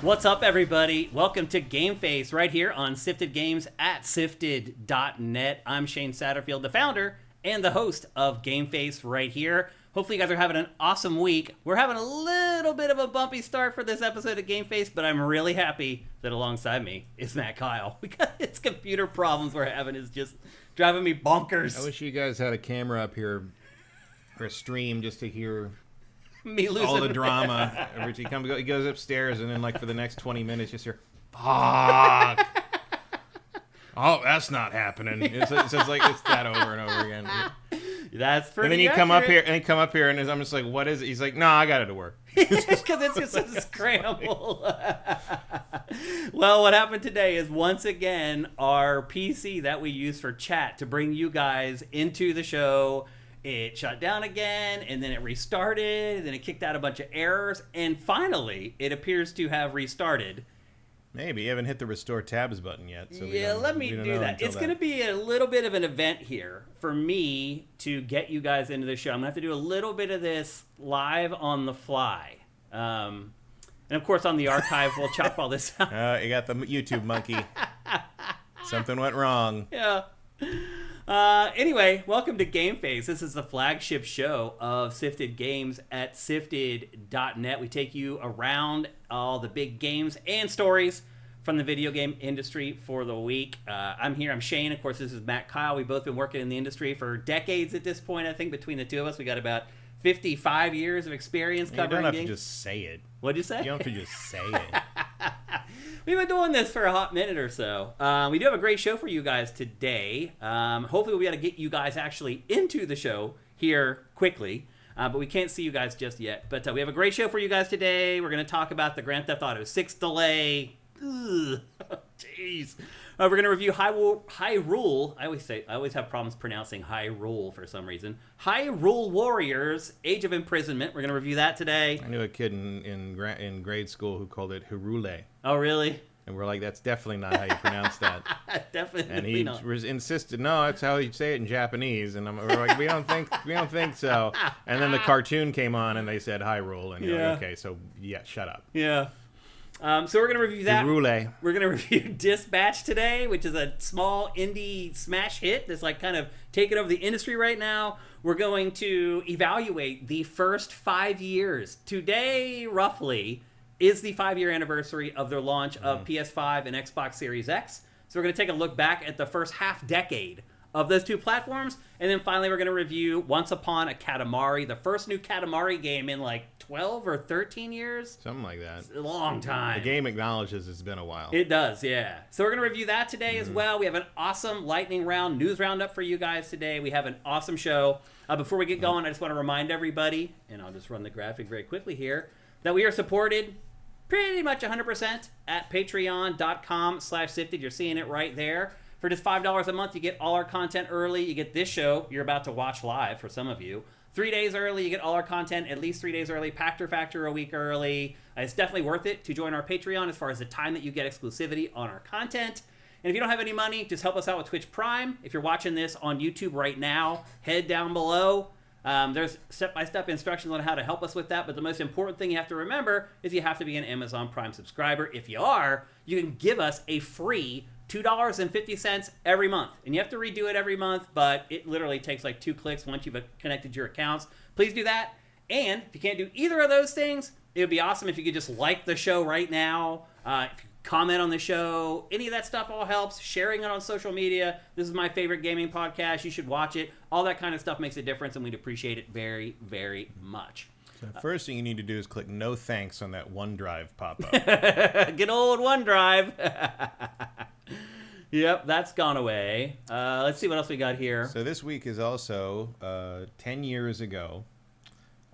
What's up, everybody? Welcome to GameFace right here on Sifted Games at sifted.net. I'm Shane Satterfield, the founder and the host of GameFace right here. Hopefully you guys are having an awesome week. We're having a little bit of a bumpy start for this episode of GameFace, but I'm really happy that alongside me is Matt Keil. Because his computer problems we're having is just driving me bonkers. I wish you guys had a camera up here for a stream just to hear me losing all the drama. Every time he goes upstairs, and then like for the next 20 minutes, just hear, fuck. Oh, that's not happening. It's like it's that over and over again. That's pretty. And then you accurate. come up here, and I'm just like, what is it? He's like, no, I got it to work. Because it's just a scramble. Well, what happened today is once again our PC that we use for chat to bring you guys into the show, it shut down again, and then it restarted, and then it kicked out a bunch of errors, and finally it appears to have restarted. Maybe you haven't hit the restore tabs button yet. So let me do that. It's going to be a little bit of an event here for me to get you guys into the show. I'm going to have to do a little bit of this live on the fly. And of course on the archive we'll chop all this out. You got the YouTube monkey. Something went wrong. Yeah. Anyway, welcome to GameFace. This is the flagship show of Sifted Games at sifted.net. We take you around all the big games and stories from the video game industry for the week. I'm here. I'm Shane. Of course, this is Matt Keil. We've both been working in the industry for decades at this point. I think between the two of us, we got about 55 years of experience covering games. You don't have to just say it. What'd you say? You don't have to just say it. We've been doing this for a hot minute or so. We do have a great show for you guys today. Hopefully we'll be able to get you guys actually into the show here quickly. But we can't see you guys just yet. But we have a great show for you guys today. We're going to talk about the Grand Theft Auto 6 delay. Ugh. Jeez. We're going to review Hyrule. I always have problems pronouncing Hyrule for some reason. Hyrule Warriors, Age of Imprisonment. We're going to review that today. I knew a kid in grade school who called it Hyrule. Oh, really? And we're like, that's definitely not how you pronounce that. Definitely and he not. Insisted, no, that's how you say it in Japanese. And we're like, we don't think so. And then the cartoon came on, and they said Hyrule, and you're like, okay, so yeah, shut up. Yeah. So we're going to review that. Hyrule. We're going to review Dispatch today, which is a small indie smash hit that's like kind of taking over the industry right now. We're going to evaluate the first 5 years. Today, roughly, is the 5-year anniversary of their launch of PS5 and Xbox Series X. So we're going to take a look back at the first half decade of those two platforms. And then finally, we're going to review Once Upon a Katamari, the first new Katamari game in like 12 or 13 years. Something like that. It's a long time. The game acknowledges it's been a while. It does, yeah. So we're going to review that today as well. We have an awesome lightning round news roundup for you guys today. We have an awesome show. Before we get going, I just want to remind everybody, and I'll just run the graphic very quickly here, that we are supported pretty much 100% at patreon.com/sifted. You're seeing it right there. For just $5 a month, you get all our content early. You get this show you're about to watch live for some of you. 3 days early, you get all our content at least 3 days early. Factor a week early. It's definitely worth it to join our Patreon as far as the time that you get exclusivity on our content. And if you don't have any money, just help us out with Twitch Prime. If you're watching this on YouTube right now, head down below. There's step-by-step instructions on how to help us with that, but the most important thing you have to remember is you have to be an Amazon Prime subscriber. If you are, you can give us a free $2.50 every month. And you have to redo it every month, but it literally takes like 2 clicks once you've connected your accounts. Please do that. And if you can't do either of those things, it would be awesome if you could just like the show right now. If you comment on the show, any of that stuff all helps. Sharing it on social media. This is my favorite gaming podcast. You should watch it. All that kind of stuff makes a difference, and we'd appreciate it very, very much. So the first thing you need to do is click no thanks on that OneDrive pop-up. Good old OneDrive. Yep, that's gone away. Let's see what else we got here. So this week is also 10 years ago.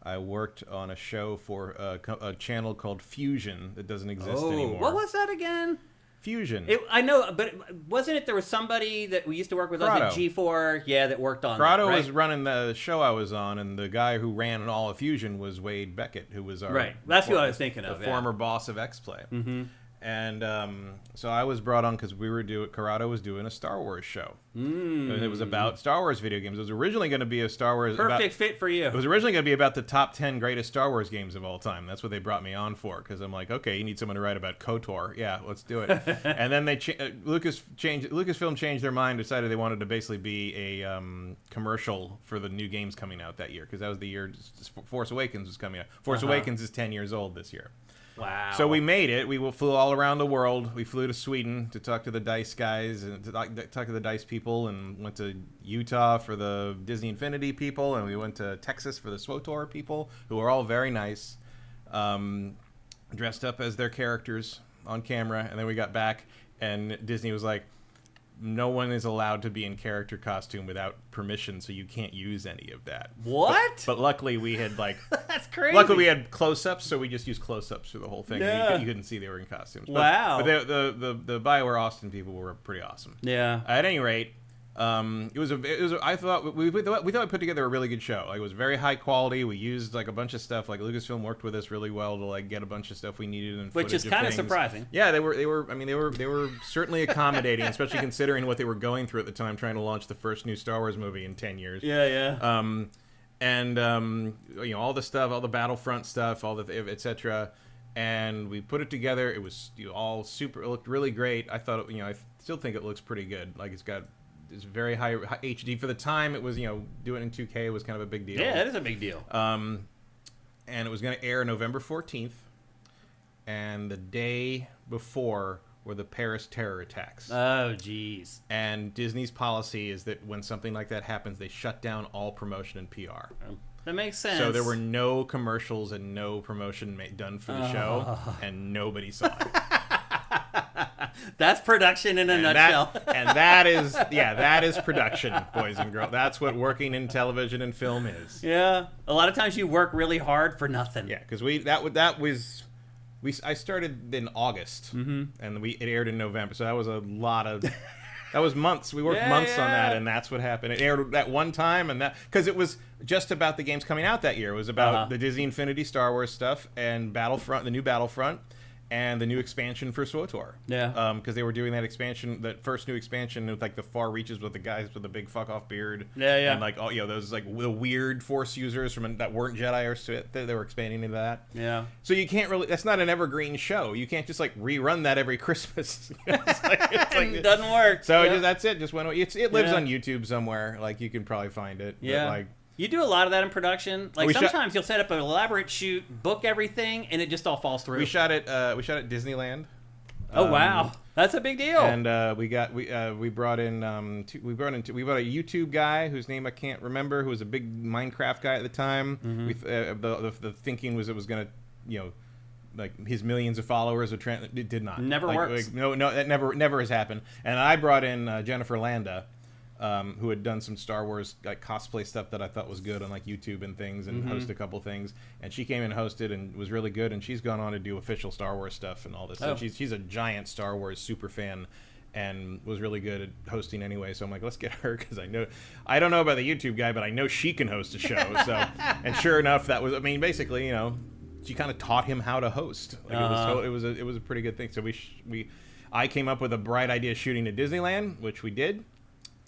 I worked on a show for a channel called Fusion that doesn't exist anymore. What was that again? Fusion. I know, but wasn't it there was somebody that we used to work with us at G4, that worked on Grotto that, right? was running the show I was on, and the guy who ran all of Fusion was Wade Beckett, who was our Right. That's who I was thinking of. The former boss of X-Play. Mm-hmm. And so I was brought on because Corrado was doing a Star Wars show. And it was about Star Wars video games. It was originally going to be a Star Wars... Perfect fit for you. It was originally going to be about the top 10 greatest Star Wars games of all time. That's what they brought me on for, because I'm like, okay, you need someone to write about KOTOR. Yeah, let's do it. And then Lucasfilm changed their mind, decided they wanted to basically be a commercial for the new games coming out that year, because that was the year Force Awakens was coming out. Force Awakens is 10 years old this year. Wow. So we made it. We flew all around the world. We flew to Sweden to talk to the DICE guys and to talk to the DICE people, and went to Utah for the Disney Infinity people, and we went to Texas for the SWTOR people, who are all very nice, dressed up as their characters on camera. And then we got back, and Disney was like, no one is allowed to be in character costume without permission, so you can't use any of that. What? But luckily we had That's crazy. Luckily we had close-ups, so we just used close-ups for the whole thing. Yeah. You couldn't see they were in costumes. Wow. But the BioWare Austin people were pretty awesome. Yeah. At any rate, I thought we thought we put together a really good show. Like, it was very high quality. We used like a bunch of stuff. Like, Lucasfilm worked with us really well to like get a bunch of stuff we needed, and which is kind of surprising. Yeah, they were certainly accommodating, especially considering what they were going through at the time, trying to launch the first new Star Wars movie in 10 years. Yeah. All the stuff, all the Battlefront stuff, all the etc. And we put it together. It was all super. It looked really great. I thought, I still think it looks pretty good. Like, it's very high HD for the time. It was, doing it in 2K was kind of a big deal. Yeah, that is a big deal. And it was going to air November 14th, and the day before were the Paris terror attacks. Oh, jeez. And Disney's policy is that when something like that happens, they shut down all promotion and PR. That makes sense. So there were no commercials and no promotion done for the show, and nobody saw it. That's production in a nutshell. That is production, boys and girls. That's what working in television and film is. Yeah, a lot of times you work really hard for nothing. Yeah, because I started in August, and it aired in November, so that was a lot of. That was months. We worked months on that, and that's what happened. It aired that one time, and that because it was just about the games coming out that year. It was about the Disney Infinity Star Wars stuff and Battlefront, the new Battlefront, and the new expansion for SWTOR. Yeah. Because they were doing that first new expansion with like the far reaches with the guys with the big fuck off beard. Yeah. And like those like the weird Force users that weren't Jedi or Sith. They were expanding into that. Yeah. So you can't really. That's not an evergreen show. You can't just like rerun that every Christmas. It doesn't work. So that's it. Just went. It lives on YouTube somewhere. Like, you can probably find it. Yeah. But, like, you do a lot of that in production. Like, sometimes you'll set up an elaborate shoot, book everything, and it just all falls through. We shot at Disneyland. Oh, wow, that's a big deal. And we brought in a YouTube guy whose name I can't remember, who was a big Minecraft guy at the time. The thinking was it was gonna, like, his millions of followers would it did not. Never works. No, that never has happened. And I brought in Jennifer Landa, who had done some Star Wars like cosplay stuff that I thought was good on like YouTube and things, and hosted a couple things. And she came and hosted and was really good. And she's gone on to do official Star Wars stuff and all this. Oh. So she's a giant Star Wars super fan, and was really good at hosting anyway. So I'm like, let's get her, because I don't know about the YouTube guy, but I know she can host a show. So, and sure enough, that was, basically, she kind of taught him how to host. Like, it was a pretty good thing. So I came up with a bright idea shooting at Disneyland, which we did.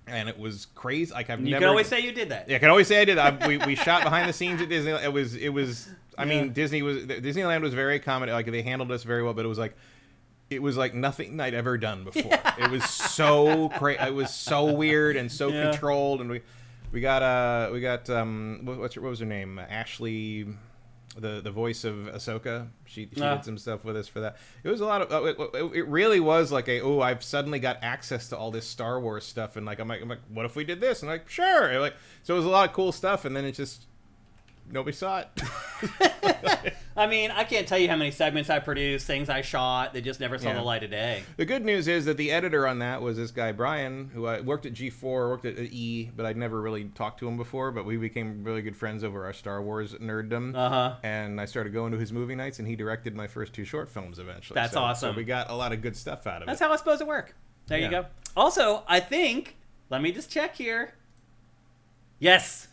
And it was crazy. Like, you can always say you did that. Yeah, I can always say I did. We shot behind the scenes at Disneyland. It was. I mean, Disneyland was very accommodating. Like, they handled us very well. But it was like nothing I'd ever done before. It was so crazy. It was so weird and so controlled. And we got what was her name? Ashley. The voice of Ahsoka, she did some stuff with us for that. It was a lot of. It really was like I've suddenly got access to all this Star Wars stuff, and like I'm like, what if we did this? And like, sure. And like, so it was a lot of cool stuff, and then it just nobody saw it. I can't tell you how many segments I produced, things I shot that just never saw the light of day. The good news is that the editor on that was this guy, Brian, who I worked at G4, worked at E, but I'd never really talked to him before, but we became really good friends over our Star Wars nerddom. And I started going to his movie nights, and he directed my first 2 short films eventually. That's awesome. So we got a lot of good stuff out of it. That's how it's supposed to work. There you go. Also, I think, let me just check here. Yes.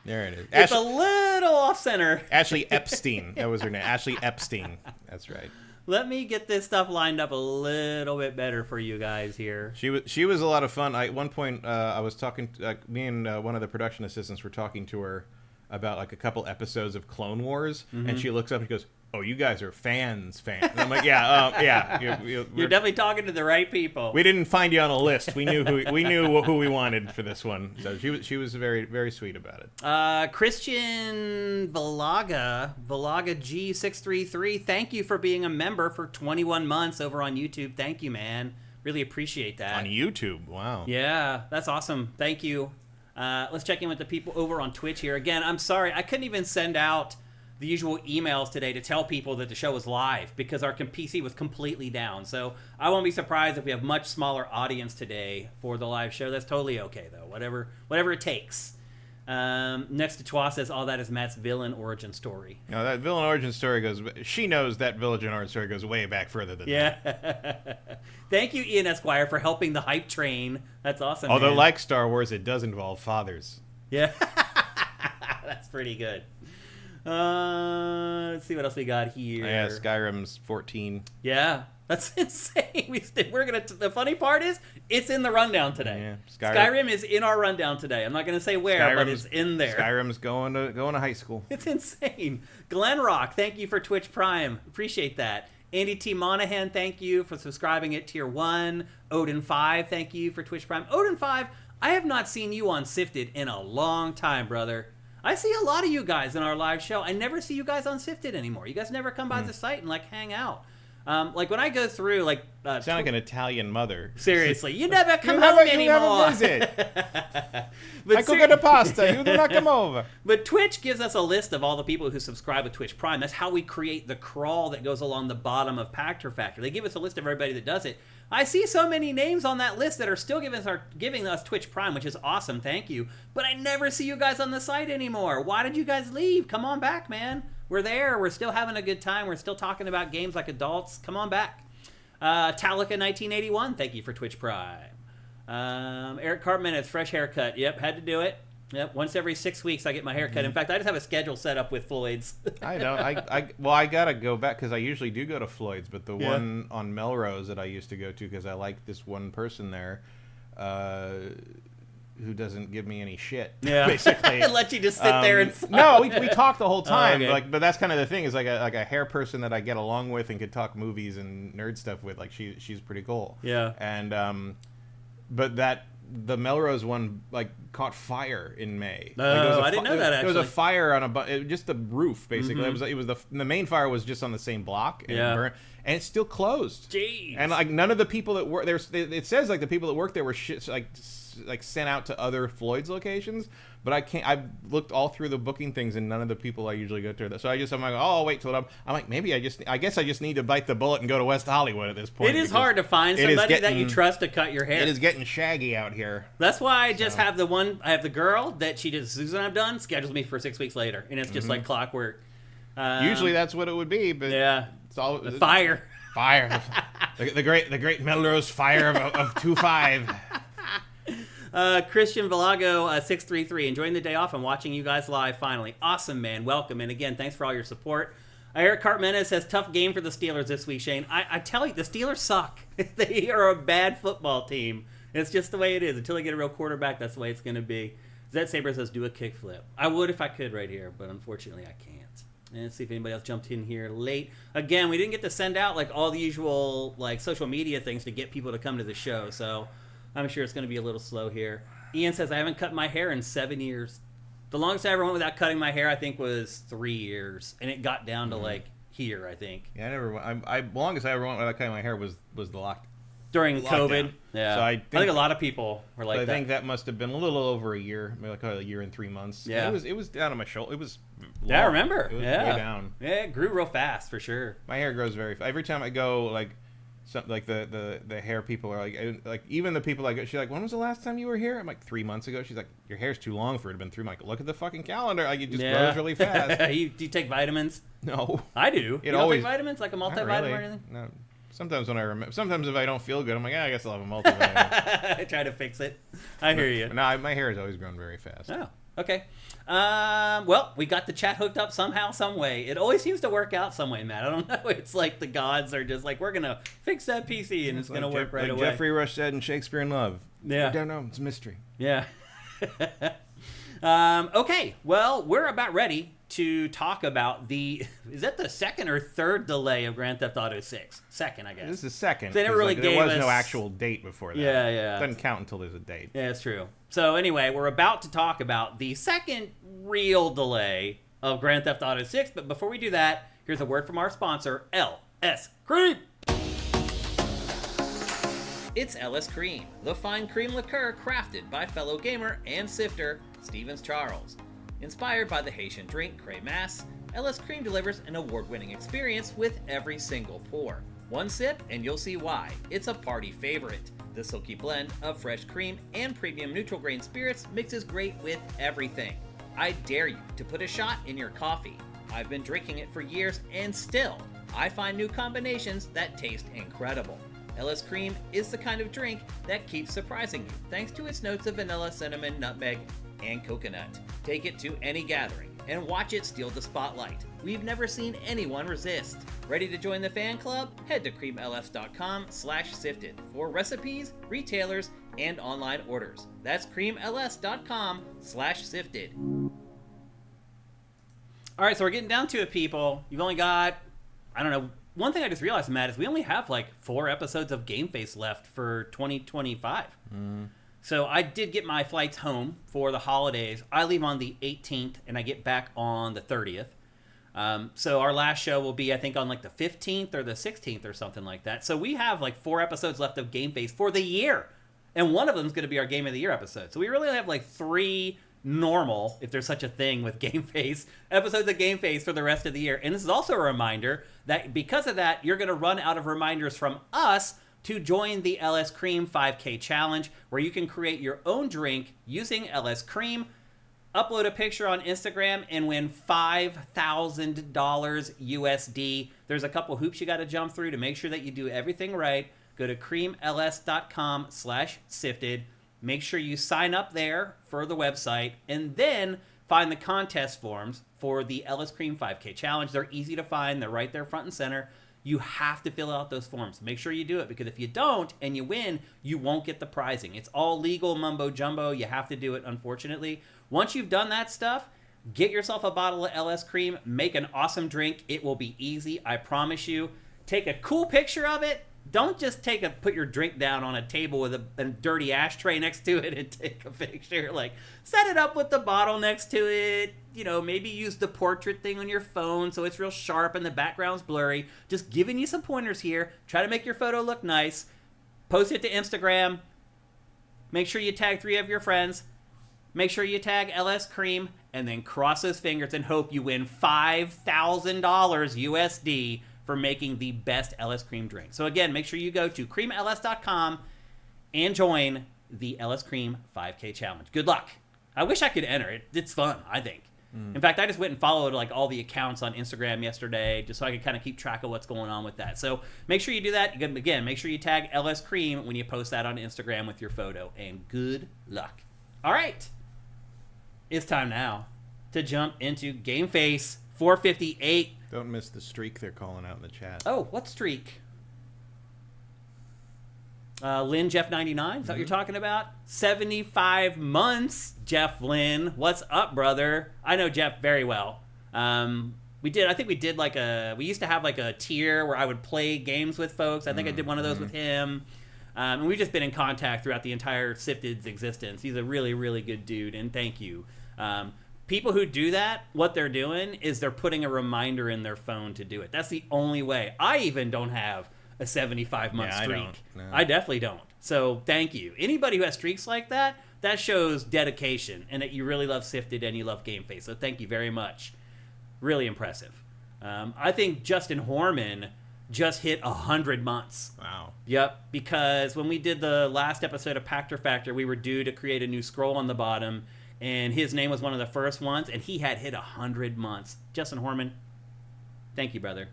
There it is. It's a little off-center. Ashley Epstein. That was her name. Ashley Epstein. That's right. Let me get this stuff lined up a little bit better for you guys here. She was a lot of fun. At one point, I was talking. Me and one of the production assistants were talking to her about like a couple episodes of Clone Wars, and she looks up and goes, "Oh, you guys are fans." And I'm like, "Yeah. You're definitely talking to the right people." We didn't find you on a list. We knew who we wanted for this one. So she was very, very sweet about it. Christian Valaga G633. Thank you for being a member for 21 months over on YouTube. Thank you, man. Really appreciate that. On YouTube, wow. Yeah, that's awesome. Thank you. Let's check in with the people over on Twitch here. Again, I'm sorry. I couldn't even send out the usual emails today to tell people that the show was live because our PC was completely down. So I won't be surprised if we have much smaller audience today for the live show. That's totally okay, though. Whatever it takes. Next to Chua says, all that is Matt's villain origin story. No, that villain origin story goes... She knows that villain origin story goes way back further than that. Thank you, Ian Esquire, for helping the hype train. That's awesome, Although, man. like Star Wars, it does involve fathers. Yeah. That's pretty good. Let's see what else we got here. Yeah, Skyrim's 14. Yeah, that's insane. The funny part is, it's in the rundown today. Yeah, Skyrim is in our rundown today. I'm not going to say where, but it's in there. Skyrim's going to high school. It's insane. Glen Rock, thank you for Twitch Prime. Appreciate that. Andy T. Monahan, thank you for subscribing at Tier 1. Odin 5, thank you for Twitch Prime. Odin 5, I have not seen you on Sifted in a long time, brother. I see a lot of you guys in our live show. I never see you guys on Sifted anymore. You guys never come by the site and like hang out. Like when I go through, like sound like an Italian mother. Seriously, you never come home anymore. You never visit. I cook the pasta. You do not come over. But Twitch gives us a list of all the people who subscribe with Twitch Prime. That's how we create the crawl that goes along the bottom of Pactor Factor. They give us a list of everybody that does it. I see so many names on that list that are still giving us Twitch Prime, which is awesome. Thank you. But I never see you guys on the site anymore. Why did you guys leave? Come on back, man. We're there. We're still having a good time. We're still talking about games like adults. Come on back. Talica 1981, thank you for Twitch Prime. Eric Cartman, it's fresh haircut. Yep, had to do it. Yep, once every 6 weeks I get my haircut. In fact, I just have a schedule set up with Floyd's. I don't. I gotta go back because I usually do go to Floyd's, but the one on Melrose that I used to go to because I like this one person there, who doesn't give me any shit. Yeah, basically. Let you just sit there and. No, we talk the whole time. Oh, okay. But that's kind of the thing is like a hair person that I get along with and could talk movies and nerd stuff with. Like she's pretty cool. Yeah. And but the Melrose one like caught fire in May. Oh, I didn't know that. Actually, there was a fire on just the roof basically. Mm-hmm. It was the main fire was just on the same block. And it burned, and it's still closed. Jeez. And like none of the people that work there, it says like the people that work there were like sent out to other Floyd's locations, but I've looked all through the booking things and none of the people I usually go to. So I'm like, oh, I'll wait till I'm like, maybe I guess I just need to bite the bullet and go to West Hollywood at this point. It is hard to find somebody that you trust to cut your hair. It is getting shaggy out here. That's why I just have I have the girl that she just, as soon as I'm done, schedules me for 6 weeks later. And it's just like clockwork. Usually that's what it would be, but yeah, it's all the fire. the great Melrose fire of 2.5. Christian Valago 633, enjoying the day off and watching you guys live finally. Awesome, man. Welcome. And again, thanks for all your support. Eric Cartmena says, tough game for the Steelers this week, Shane. I tell you, the Steelers suck. They are a bad football team. It's just the way it is. Until they get a real quarterback, that's the way it's going to be. Zed Saber says, do a kickflip. I would if I could right here, but unfortunately I can't. And let's see if anybody else jumped in here late. Again, we didn't get to send out like all the usual like social media things to get people to come to the show, so I'm sure it's going to be a little slow here. Ian says, I haven't cut my hair in 7 years. The longest I ever went without cutting my hair, I think, was 3 years. And it got down to, like, here, I think. Yeah, the longest I ever went without cutting my hair was the during COVID. Yeah. So I think a lot of people were like that. I think that must have been a little over a year, maybe like a year and 3 months. Yeah. It was down on my shoulder. It was long. Yeah, I remember. It was way down. Yeah, it grew real fast, for sure. My hair grows very fast. Every time I go, like, something like the hair people are like even the people like she's like, when was the last time you were here? I'm like 3 months ago. She's like, your hair's too long for it to have been 3 months. I'm like, look at the fucking calendar. Like, it just grows really fast. Do you take vitamins? No, I do. You don't take vitamins, like a multivitamin really. or anything? No. Sometimes when I remember, sometimes if I don't feel good, I'm like, I guess I'll have a multivitamin. I try to fix it. I hear you. No, my hair has always grown very fast. Oh, Okay. Well, we got the chat hooked up somehow, some way. It always seems to work out some way, Matt. I don't know. It's like the gods are just like, we're going to fix that PC and it's going to work right away. Jeffrey Rush said in Shakespeare in Love. Yeah. I don't know. It's a mystery. Yeah. Okay. Well, we're about ready to talk about is that the second or third delay of Grand Theft Auto 6? Second, I guess. This is the second. They never really gave there was us... no actual date before that. Yeah. It doesn't count until there's a date. Yeah, it's true. So anyway, we're about to talk about the second real delay of Grand Theft Auto 6. But before we do that, here's a word from our sponsor, LS Cream. It's LS Cream, the fine cream liqueur crafted by fellow gamer and sifter Stevens Charles. Inspired by the Haitian drink crémasse, LS Cream delivers an award-winning experience with every single pour. One sip and you'll see why. It's a party favorite. The silky blend of fresh cream and premium neutral grain spirits mixes great with everything. I dare you to put a shot in your coffee. I've been drinking it for years and still, I find new combinations that taste incredible. LS Cream is the kind of drink that keeps surprising you thanks to its notes of vanilla, cinnamon, nutmeg, and coconut. Take it to any gathering and watch it steal the spotlight. We've never seen anyone resist. Ready to join the fan club? Head to creamls.com/sifted for recipes, retailers, and online orders. That's creamls.com/sifted. All right, so we're getting down to it, people. You've only got, I don't know, one thing I just realized, Matt, is we only have like 4 episodes of GameFace left for 2025. So I did get my flights home for the holidays. I leave on the 18th, and I get back on the 30th. So our last show will be, I think, on like the 15th or the 16th or something like that. So we have like 4 episodes left of GameFace for the year. And one of them is going to be our Game of the Year episode. So we really have like 3 normal, if there's such a thing with GameFace, episodes of GameFace for the rest of the year. And this is also a reminder that because of that, you're going to run out of reminders from us to join the LS Cream 5K challenge, where you can create your own drink using LS Cream, upload a picture on Instagram, and win $5,000 USD. There's a couple hoops you got to jump through to make sure that you do everything right. Go to creamls.com/sifted. Make sure you sign up there for the website, and then find the contest forms for the LS Cream 5K challenge. They're easy to find. They're right there front and center. You have to fill out those forms. Make sure you do it, because if you don't and you win, you won't get the prizing. It's all legal mumbo jumbo. You have to do it, unfortunately. Once you've done that stuff, get yourself a bottle of LS Cream. Make an awesome drink. It will be easy, I promise you. Take a cool picture of it. Don't just put your drink down on a table with a dirty ashtray next to it and take a picture. Like, set it up with the bottle next to it. You know, maybe use the portrait thing on your phone so it's real sharp and the background's blurry. Just giving you some pointers here. Try to make your photo look nice. Post it to Instagram. Make sure you tag 3 of your friends. Make sure you tag LS Cream, and then cross those fingers and hope you win $5,000 USD for making the best LS Cream drink. So again, make sure you go to creamls.com and join the LS Cream 5K challenge. Good luck. I wish I could enter it. It's fun, I think. In fact, I just went and followed like all the accounts on Instagram yesterday just so I could kind of keep track of what's going on with that. So make sure you do that. Again, make sure you tag LS Cream when you post that on Instagram with your photo, and good luck. All right. It's time now to jump into GameFace 458. Don't miss the streak they're calling out in the chat. Oh, what streak? Lynn Jeff 99, is that what you're talking about? 75 months, Jeff Lynn. What's up, brother? I know Jeff very well. We used to have like a tier where I would play games with folks. I think I did one of those with him. And we've just been in contact throughout the entire Sifted's existence. He's a really, really good dude, and thank you. People who do that, what they're doing is they're putting a reminder in their phone to do it. That's the only way. I even don't have a 75-month streak. I don't. No. I definitely don't. So thank you. Anybody who has streaks like that, that shows dedication and that you really love Sifted and you love GameFace. So thank you very much. Really impressive. I think Justin Horman just hit 100 months. Wow. Yep, because when we did the last episode of Pactor Factor, we were due to create a new scroll on the bottom, and his name was one of the first ones, and he had hit 100 months. Justin Horman, thank you, brother.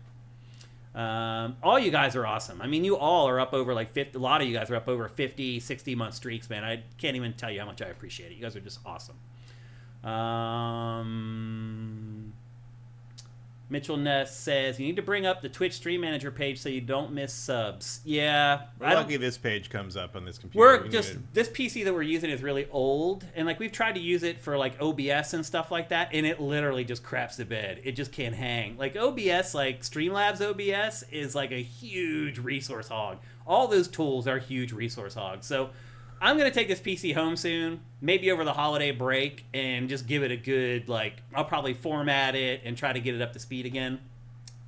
All you guys are awesome. I mean, you all are up over like 50, a lot of you guys are up over 50, 60 month streaks, man. I can't even tell you how much I appreciate it. You guys are just awesome. Mitchell Ness says you need to bring up the Twitch Stream Manager page so you don't miss subs. Yeah, We're lucky this page comes up on this computer. This PC that we're using is really old, and like we've tried to use it for like OBS and stuff like that, and it literally just craps to bed. It just can't hang. Like OBS, like Streamlabs OBS, is like a huge resource hog. All those tools are huge resource hogs. So I'm going to take this PC home soon, maybe over the holiday break, and just give it a good, like, I'll probably format it and try to get it up to speed again.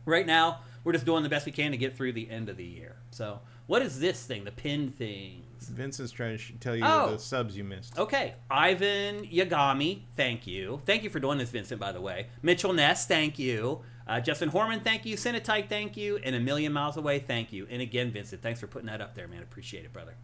Right now, we're just doing the best we can to get through the end of the year. So, what is this thing, the pin things? Vincent's trying to tell you the subs you missed. Okay. Ivan Yagami, thank you. Thank you for doing this, Vincent, by the way. Mitchell Ness, thank you. Justin Horman, thank you. Cinetite, thank you. And A Million Miles Away, thank you. And again, Vincent, thanks for putting that up there, man. Appreciate it, brother.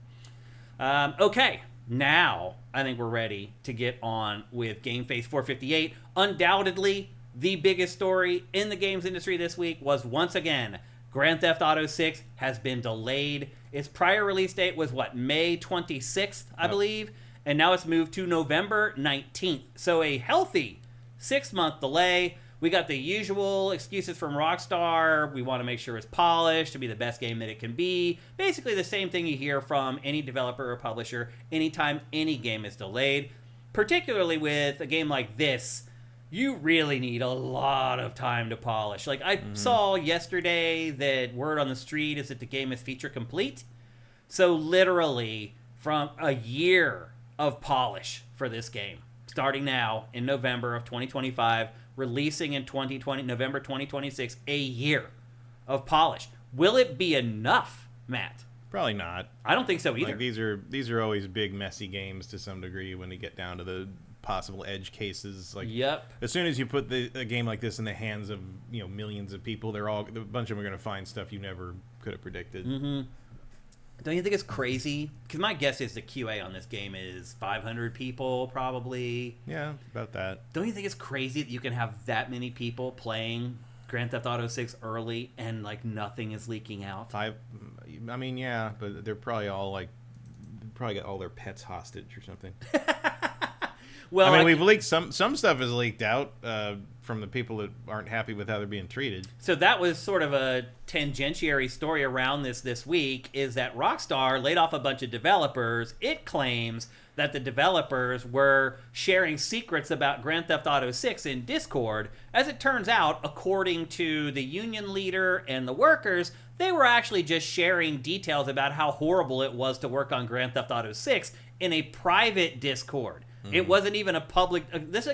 Okay, now I think we're ready to get on with GameFace 458. Undoubtedly, the biggest story in the games industry this week was, once again, Grand Theft Auto 6 has been delayed. Its prior release date was, May 26th, I believe, and now it's moved to November 19th. So a healthy 6-month delay. We got the usual excuses from Rockstar. We want to make sure it's polished to be the best game that it can be. Basically the same thing you hear from any developer or publisher anytime any game is delayed. Particularly with a game like this, you really need a lot of time to polish. Like, I saw yesterday that word on the street is that the game is feature complete. So literally from a year of polish for this game, starting now in November of 2025, releasing in November 2026, a year of polish. Will it be enough, Matt? Probably not. I don't think so either. Like, these are always big, messy games to some degree when they get down to the possible edge cases. Like, yep. As soon as you put a game like this in the hands of millions of people, a bunch of them are going to find stuff you never could have predicted. Mm-hmm. Don't you think it's crazy? Because my guess is the QA on this game is 500 people, probably. Yeah, about that. Don't you think it's crazy that you can have that many people playing Grand Theft Auto 6 early and, like, nothing is leaking out? I mean, yeah, but they're probably all, like, probably got all their pets hostage or something. Well, I mean, we've leaked some stuff is leaked out from the people that aren't happy with how they're being treated. So that was sort of a tangentiary story around this week, is that Rockstar laid off a bunch of developers. It claims that the developers were sharing secrets about Grand Theft Auto 6 in Discord. As it turns out, according to the union leader and the workers, they were actually just sharing details about how horrible it was to work on Grand Theft Auto 6 in a private Discord. It wasn't even a public... This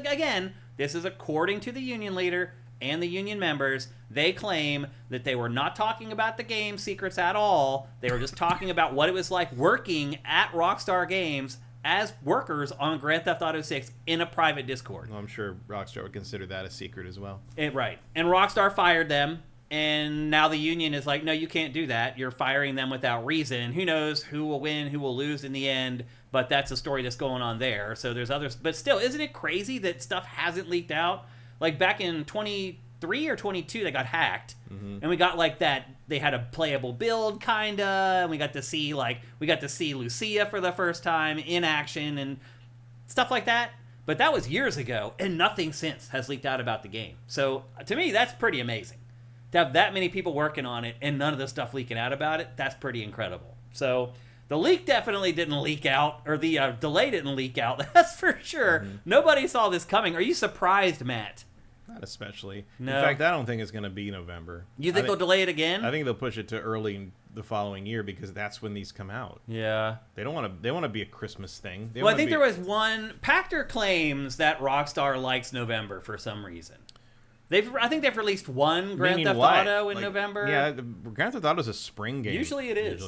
is according to the union leader and the union members. They claim that they were not talking about the game secrets at all. They were just talking about what it was like working at Rockstar Games as workers on Grand Theft Auto 6 in a private Discord. Well, I'm sure Rockstar would consider that a secret as well. Right. And Rockstar fired them, and now the union is like, no, you can't do that. You're firing them without reason. Who knows who will win, who will lose in the end, but that's a story that's going on there. So there's others. But still, isn't it crazy that stuff hasn't leaked out? Like back in 23 or 22, they got hacked. Mm-hmm. And we got like that, they had a playable build, kind of. And we got to see Lucia for the first time in action and stuff like that. But that was years ago, and nothing since has leaked out about the game. So to me, that's pretty amazing. To have that many people working on it and none of the stuff leaking out about it, that's pretty incredible. So the leak definitely didn't leak out, or the delay didn't leak out, that's for sure. Mm-hmm. Nobody saw this coming. Are you surprised, Matt? Not especially. No. In fact, I don't think it's going to be November. You think they'll delay it again? I think they'll push it to early the following year because that's when these come out. Yeah. They want to be a Christmas thing. Well, I think there was one... Pachter claims that Rockstar likes November for some reason. I think they've released one Grand Theft Auto in November. Yeah, Grand Theft Auto is a spring game. Usually it is.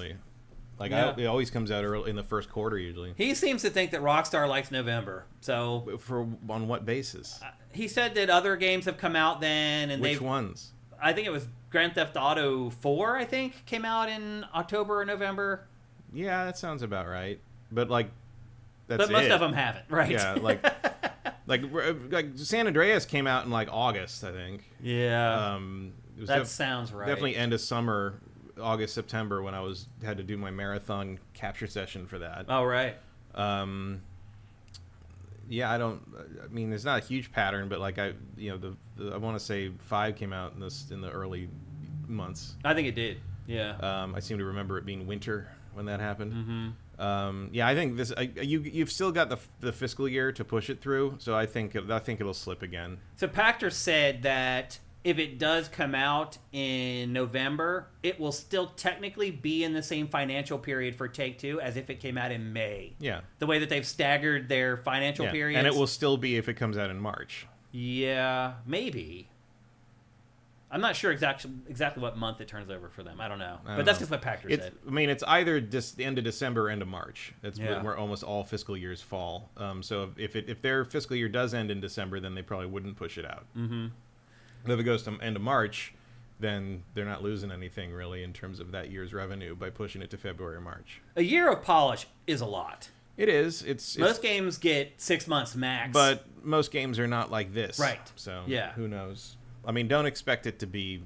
It always comes out early in the first quarter. Usually, he seems to think that Rockstar likes November. So, on what basis? He said that other games have come out then, and which ones? I think it was Grand Theft Auto 4. I think came out in October or November. Yeah, that sounds about right. But but most of them haven't, right? Yeah, like San Andreas came out in August, I think. Yeah. That sounds right. Definitely end of summer. August, September, when I had to do my marathon capture session for that. Oh, right. Yeah, I don't. I mean, there's not a huge pattern, but like I want to say 5 came out in the early months. I think it did. Yeah. I seem to remember it being winter when that happened. Mm-hmm. Yeah, I think you've still got the fiscal year to push it through, so I think it'll slip again. So Pachter said that if it does come out in November, it will still technically be in the same financial period for Take-Two as if it came out in May. Yeah. The way that they've staggered their financial periods. And it will still be if it comes out in March. Yeah, maybe. I'm not sure exactly what month it turns over for them. I don't know. But that's just what Pachter said. I mean, it's either the end of December or end of March. That's where almost all fiscal years fall. So if their fiscal year does end in December, then they probably wouldn't push it out. Mm-hmm. If it goes to end of March, then they're not losing anything really in terms of that year's revenue by pushing it to February or March. A year of polish is a lot. It is. Most games get 6 months max. But most games are not like this. Right. So yeah. Who knows? I mean, don't expect it to be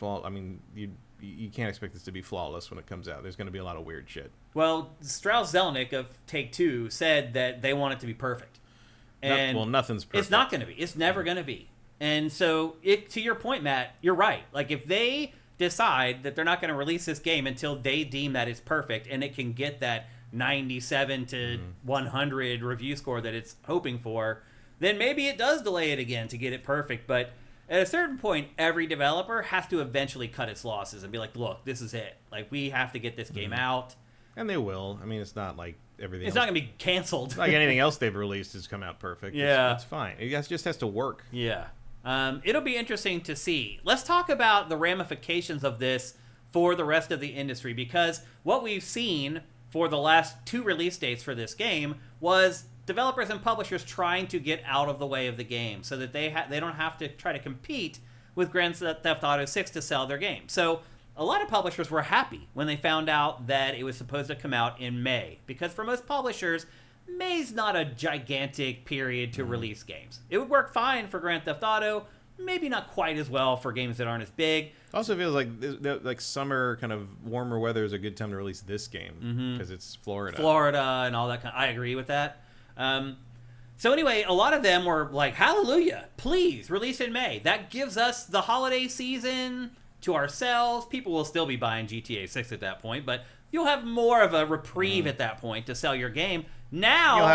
I mean, you can't expect this to be flawless when it comes out. There's going to be a lot of weird shit. Well, Strauss-Zelnick of Take-Two said that they want it to be perfect. And nothing's perfect. It's not going to be. It's never going to be. And so, to your point, Matt, you're right. Like, if they decide that they're not going to release this game until they deem that it's perfect and it can get that 97 to 100 review score that it's hoping for, then maybe it does delay it again to get it perfect. But at a certain point, every developer has to eventually cut its losses and be like, look, this is it. Like, we have to get this game out. And they will. I mean, it's not like everything It's else. not going to be canceled. Like anything else they've released has come out perfect. Yeah. It's fine. It just has to work. Yeah. It'll be interesting to see. Let's talk about the ramifications of this for the rest of the industry, because what we've seen for the last 2 release dates for this game was developers and publishers trying to get out of the way of the game so that they don't have to try to compete with Grand Theft Auto 6 to sell their game. So a lot of publishers were happy when they found out that it was supposed to come out in May, because for most publishers, May's not a gigantic period to release games. It would work fine for Grand Theft Auto, maybe not quite as well for games that aren't as big. Also feels like summer, kind of warmer weather is a good time to release this game because it's Florida. And all that kind of, I agree with that. So anyway, a lot of them were like, hallelujah, please release in May. That gives us the holiday season to ourselves. People will still be buying GTA 6 at that point, but you'll have more of a reprieve at that point to sell your game. Now you'll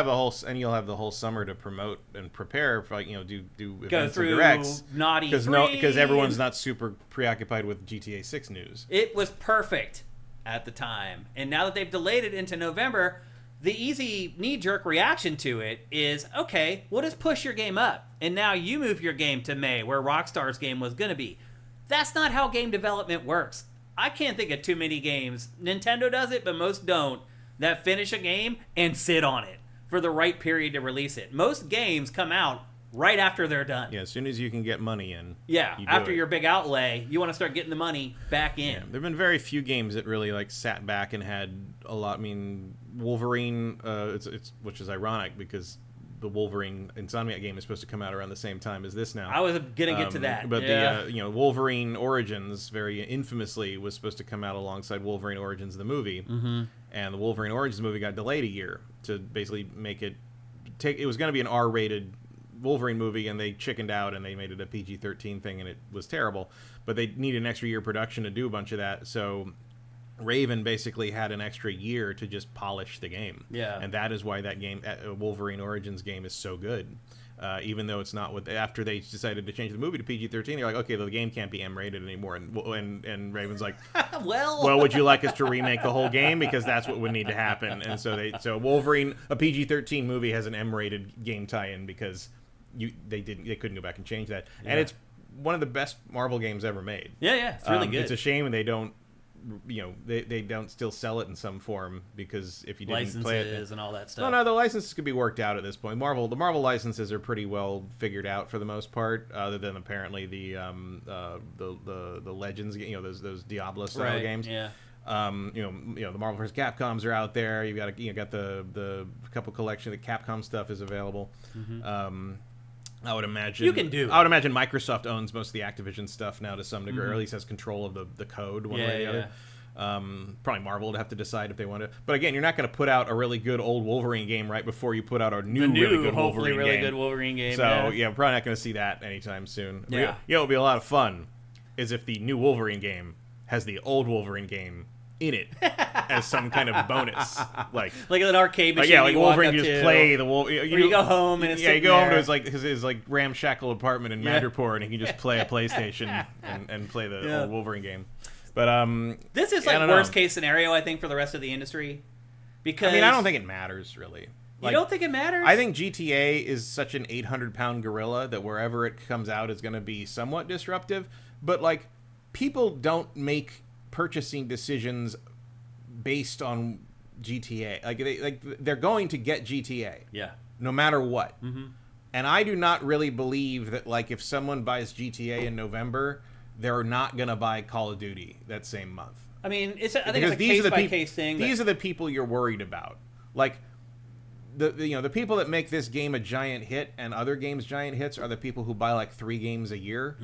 have the whole summer to promote and prepare for, like, do events go through and directs, Naughty because everyone's not super preoccupied with GTA 6 news. It was perfect at the time, and now that they've delayed it into November, the easy knee-jerk reaction to it is, okay, we'll just push your game up, and now you move your game to May, where Rockstar's game was going to be. That's not how game development works. I can't think of too many games. Nintendo does it, but most don't, that finish a game and sit on it for the right period to release it. Most games come out right after they're done. Yeah, as soon as you can get money in. Yeah, after your big outlay, you want to start getting the money back in. Yeah, there have been very few games that really sat back and had a lot. I mean, Wolverine, which is ironic because the Wolverine Insomniac game is supposed to come out around the same time as this now. I was gonna get to that, but the Wolverine Origins very infamously was supposed to come out alongside Wolverine Origins the movie, and the Wolverine Origins movie got delayed a year to basically make it it was going to be an R-rated Wolverine movie, and they chickened out and they made it a PG-13 thing, and it was terrible. But they needed an extra year production to do a bunch of that, so Raven basically had an extra year to just polish the game. Yeah. And that is why that game, Wolverine Origins game, is so good. Even though it's not after they decided to change the movie to PG-13, they're like, okay, the game can't be M-rated anymore. And Raven's like, well, would you like us to remake the whole game? Because that's what would need to happen. And so Wolverine, a PG-13 movie, has an M-rated game tie-in because they couldn't go back and change that. Yeah. And it's one of the best Marvel games ever made. Yeah, it's really good. It's a shame they don't. They don't still sell it in some form, because if you didn't licenses play it and all that stuff. No, the licenses could be worked out at this point. The Marvel licenses are pretty well figured out for the most part, other than apparently the Legends, those Diablo style games. Yeah. The Marvel vs. Capcoms are out there. You got the couple collection of the Capcom stuff is available. I would imagine you can do. I would imagine Microsoft owns most of the Activision stuff now to some degree, or at least has control of the code one way or the Probably Marvel would have to decide if they want to. But again, you're not going to put out a really good old Wolverine game right before you put out a new really good hopefully Wolverine really game. good Wolverine game. So yeah, we're probably not going to see that anytime soon. Yeah. You know, it would be a lot of fun is if the new Wolverine game has the old Wolverine game in it as some kind of bonus, like an arcade machine. yeah, like you Wolverine walk up just to, play the Wolverine. You go home and it's you go there. home to his ramshackle apartment in Madripoor, and he can just play a PlayStation and play the old Wolverine game. But this is like worst case scenario, I think, for the rest of the industry. Because I don't think it matters really. You don't think it matters? I think GTA is such an 800-pound gorilla that wherever it comes out is going to be somewhat disruptive. But like, people don't make purchasing decisions based on GTA. They're going to get GTA. Yeah. No matter what. Mm-hmm. And I do not really believe that like if someone buys GTA in November, they're not going to buy Call of Duty that same month. I mean, I think it's a case-by-case thing. These are the people you're worried about. Like, the people that make this game a giant hit and other games giant hits are the people who buy like 3 games a year,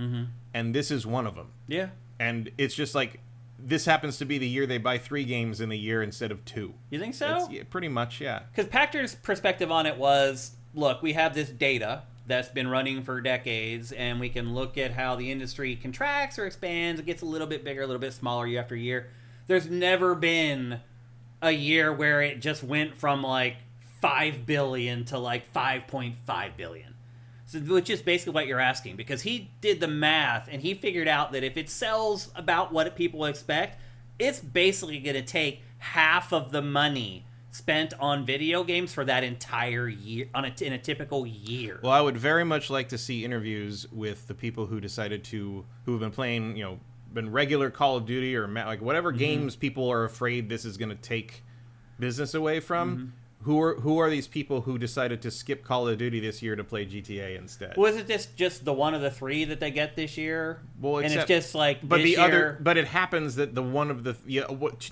and this is one of them. Yeah. And it's just like, this happens to be the year they buy 3 games in a year instead of 2. You think so? Pretty much, yeah. Because Pactor's perspective on it was, look, we have this data that's been running for decades, and we can look at how the industry contracts or expands. It gets a little bit bigger, a little bit smaller year after year. There's never been a year where it just went from like 5 billion to like 5.5 billion. So, which is basically what you're asking, because he did the math and he figured out that if it sells about what people expect, it's basically going to take half of the money spent on video games for that entire year in a typical year. Well, I would very much like to see interviews with the people who decided who have been playing, been regular Call of Duty or like whatever games people are afraid this is going to take business away from. Who are these people who decided to skip Call of Duty this year to play GTA instead? Was it just the one of the 3 that they get this year? Well, and it's just like but this year. But it happens that the one of the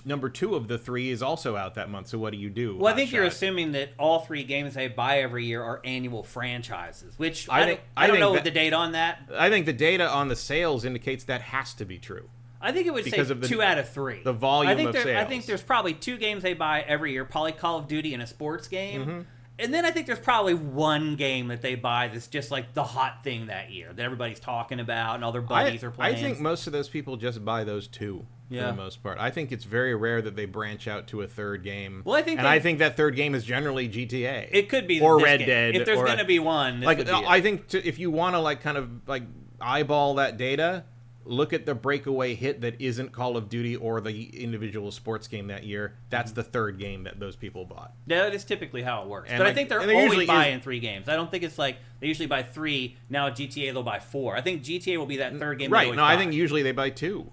number 2 of the 3 is also out that month. So what do you do? Well, I think you're assuming that all 3 games they buy every year are annual franchises, which I don't know the date on that. I think the data on the sales indicates that has to be true. I think it would say 2 out of 3. The volume of sales. I think there's probably 2 games they buy every year, probably Call of Duty and a sports game. And then I think there's probably 1 game that they buy that's just like the hot thing that year that everybody's talking about and all their buddies are playing. I think most of those people just buy those 2 for the most part. I think it's very rare that they branch out to a 3rd game. Well, I think that 3rd game is generally GTA. It could be or Red Dead. If there's going to be one, I think if you want to eyeball that data, look at the breakaway hit that isn't Call of Duty or the individual sports game that year. That's the 3rd game that those people bought. Yeah, that is typically how it works. And but I think they're always buying 3 games. I don't think it's like they usually buy 3. Now at GTA they'll buy 4. I think GTA will be that 3rd game. Right. No, I think usually they buy 2.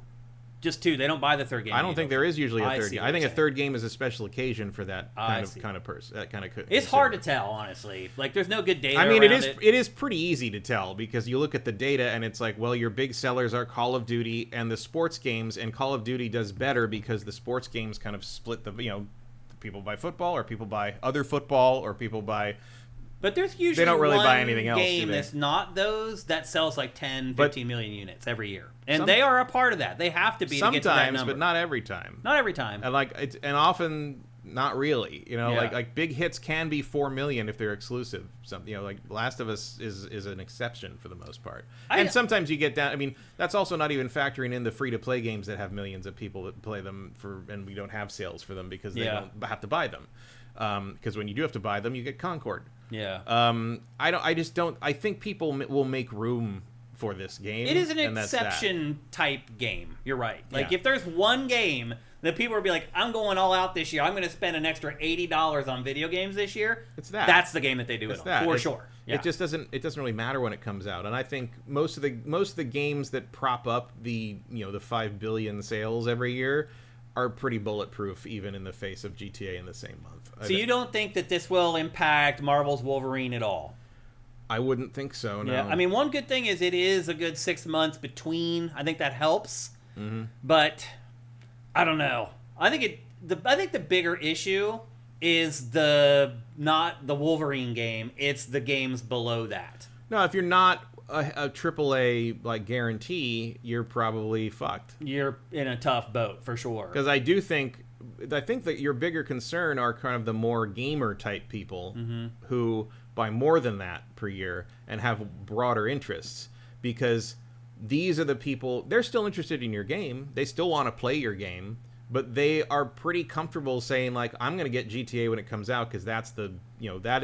Just 2. They don't buy the 3rd game. I don't think there is usually a 3rd game. I think a 3rd game is a special occasion for that kind of person. That kind of. It's hard to tell, honestly. Like, there's no good data. I mean, it is pretty easy to tell because you look at the data and it's like, well, your big sellers are Call of Duty and the sports games, and Call of Duty does better because the sports games kind of split people buy football or people buy other football or people buy. But there's usually they don't really buy anything else, game that's not those that sells like 10, 15 million units every year. And they are a part of that. They have to be to get to that number. But not every time. Not every time. And often not really. Like big hits can be 4 million if they're exclusive. Like Last of Us is an exception for the most part. And sometimes you get down. I mean, that's also not even factoring in the free-to-play games that have millions of people that play them and we don't have sales for them because they don't have to buy them. Because when you do have to buy them, you get Concord. Yeah. I think people will make room for this game. It is an exception type game. You're right. Like if there's one game that people will be like, I'm going all out this year. I'm going to spend an extra $80 on video games this year. It's that. That's the game that they do it on for sure. Yeah. It just doesn't really matter when it comes out. And I think most of the games that prop up the 5 billion sales every year are pretty bulletproof even in the face of GTA in the same month. So you don't think that this will impact Marvel's Wolverine at all? I wouldn't think so, no. Yeah, I mean, one good thing is it is a good 6 months between. I think that helps. But I don't know. I think the bigger issue is not the Wolverine game. It's the games below that. No, if you're not a AAA like guarantee, you're probably fucked. You're in a tough boat for sure. Because I think that your bigger concern are kind of the more gamer type people who buy more than that per year and have broader interests. Because these are the people, they're still interested in your game. They still want to play your game, but they are pretty comfortable saying like, I'm going to get GTA when it comes out because that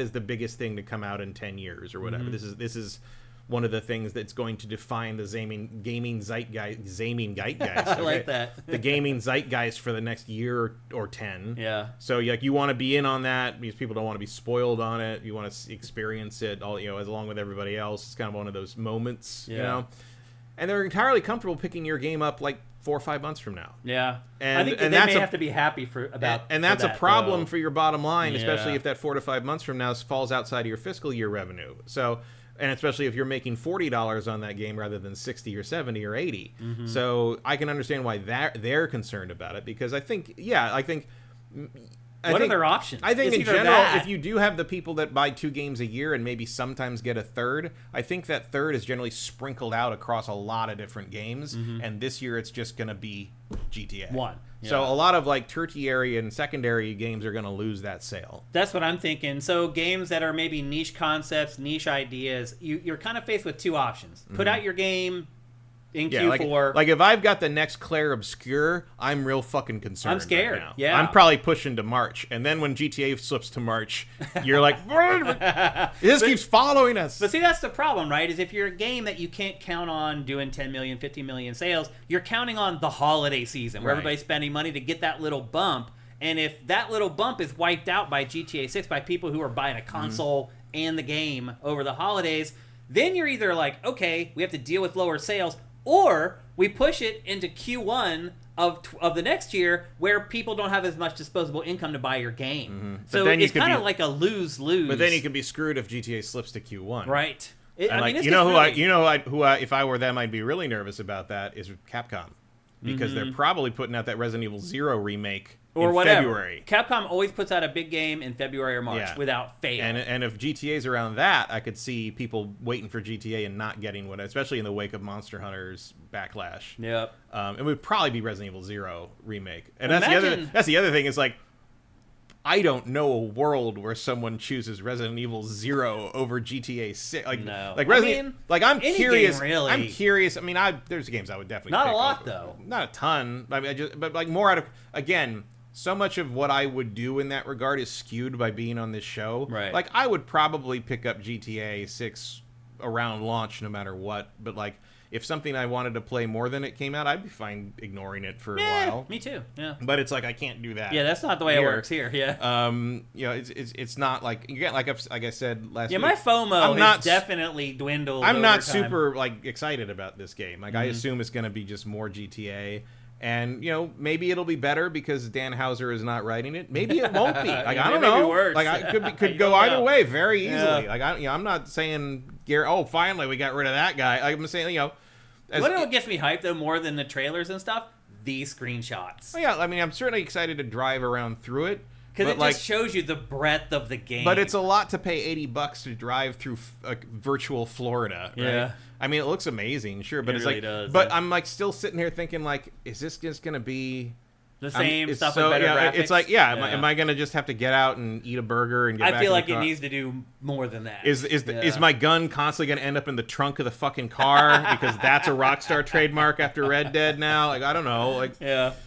is the biggest thing to come out in 10 years or whatever. This is one of the things that's going to define the gaming zeitgeist. I like that. The gaming zeitgeist for the next year or 10. Yeah. So you want to be in on that because people don't want to be spoiled on it. You want to experience it all, as along with everybody else. It's kind of one of those moments, And they're entirely comfortable picking your game up like 4 or 5 months from now. Yeah. And, I think they may have to be happy about and that's that, a problem though. for your bottom line, especially if that 4 to 5 months from now falls outside of your fiscal year revenue. So, and especially if you're making $40 on that game rather than 60 or 70 or 80. So I can understand why they're concerned about it, because I think what are their options? I think It's in either general, that- if you do have the people that buy 2 games a year and maybe sometimes get a third, I think that third is generally sprinkled out across a lot of different games. And this year it's just going to be GTA. One. So a lot of like tertiary and secondary games are going to lose that sale. That's what I'm thinking. So games that are maybe niche concepts, niche ideas, you're kind of faced with 2 options. Put out your game in Q4. Like if I've got the next Claire Obscure, I'm real fucking concerned. I'm scared. Right now. Yeah. I'm probably pushing to March, and then when GTA slips to March, you're like, this keeps following us. But see, that's the problem, right? Is if you're a game that you can't count on doing 10 million, 50 million sales, you're counting on the holiday season where everybody's spending money to get that little bump. And if that little bump is wiped out by GTA 6 by people who are buying a console and the game over the holidays, then you're either like, okay, we have to deal with lower sales, or we push it into Q1 of the next year where people don't have as much disposable income to buy your game. So then it's kind of like a lose-lose. But then you can be screwed if GTA slips to Q1. Right. If I were them, I'd be really nervous about that is Capcom, because they're probably putting out that Resident Evil 0 remake or in whatever. February. Capcom always puts out a big game in February or March without fail. And if GTA's around that, I could see people waiting for GTA and not getting one, especially in the wake of Monster Hunter's backlash. Yep. It would probably be Resident Evil 0 remake. And Imagine- that's the other thing is like, I don't know a world where someone chooses Resident Evil 0 over GTA 6. Like, No. like I'm any curious. game, really. I'm curious. I mean, there's games I would definitely Not a pick lot, over. though. Not a ton. I mean, but like more out of, again, so much of what I would do in that regard is skewed by being on this show. Right. Like, I would probably pick up GTA 6 around launch no matter what. But like, if something I wanted to play more than it came out, I'd be fine ignoring it for a while. Me too. Yeah. But it's like I can't do that. Yeah, that's not the way it works here. Yeah. It's not like, again, like I said last week. My FOMO has definitely dwindled. I'm not over time. super like excited about this game. Like I assume it's going to be just more GTA, and maybe it'll be better because Dan Houser is not writing it. Maybe it won't be. Like I don't Maybe know. worse. Like I could go either way very easily. Like I'm not saying finally we got rid of that guy. Like, I'm saying What gets me hyped though more than the trailers and stuff? These screenshots. Well, yeah, I mean, I'm certainly excited to drive around through it. Because it just shows you the breadth of the game. But it's a lot to pay $80 to drive through virtual Florida, right? Yeah. I mean, it looks amazing, sure, but It it's really like, does, but yeah. I'm like still sitting here thinking like, is this just gonna be the same it's stuff so, with better yeah, graphics? It's like, am I gonna just have to get out and eat a burger and get back I feel in like the car? it needs to do more than that. Is my gun constantly gonna end up in the trunk of the fucking car because that's a Rockstar trademark after Red Dead now? Like, I don't know. Like,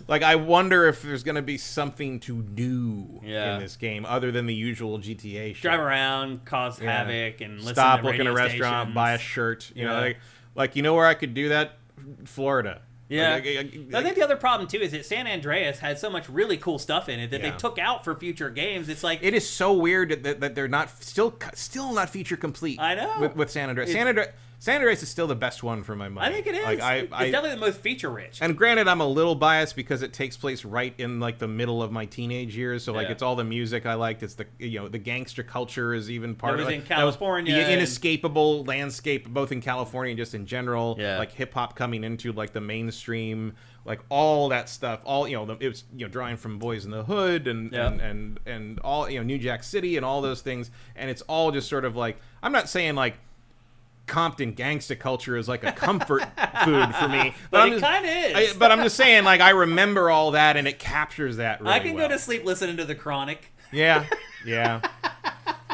like I wonder if there's gonna be something to do in this game other than the usual GTA shit. Drive around, cause havoc, and listen Stop, to look in a radio restaurant, stations. buy a shirt. You know, like you know where I could do that? Florida. Yeah. Like, I think the other problem, too, is that San Andreas had so much really cool stuff in it that they took out for future games. It's like... It is so weird that they're not... Still not feature complete. I know. With San Andreas. San Andreas is still the best one for my money. I think it is. Like, it's definitely the most feature-rich. And granted, I'm a little biased because it takes place right in like the middle of my teenage years. So like, it's all the music I liked. It's the the gangster culture is even part of it. In California. The inescapable landscape, both in California and just in general. Yeah. Like hip hop coming into like the mainstream, like all that stuff. All it was drawing from Boys in the Hood and all New Jack City and all those things. And it's all just sort of like, I'm not saying like Compton gangsta culture is like a comfort food for me. But it kind of is. But I'm just saying, like, I remember all that, and it captures that really I can well. go to sleep listening to The Chronic. Yeah.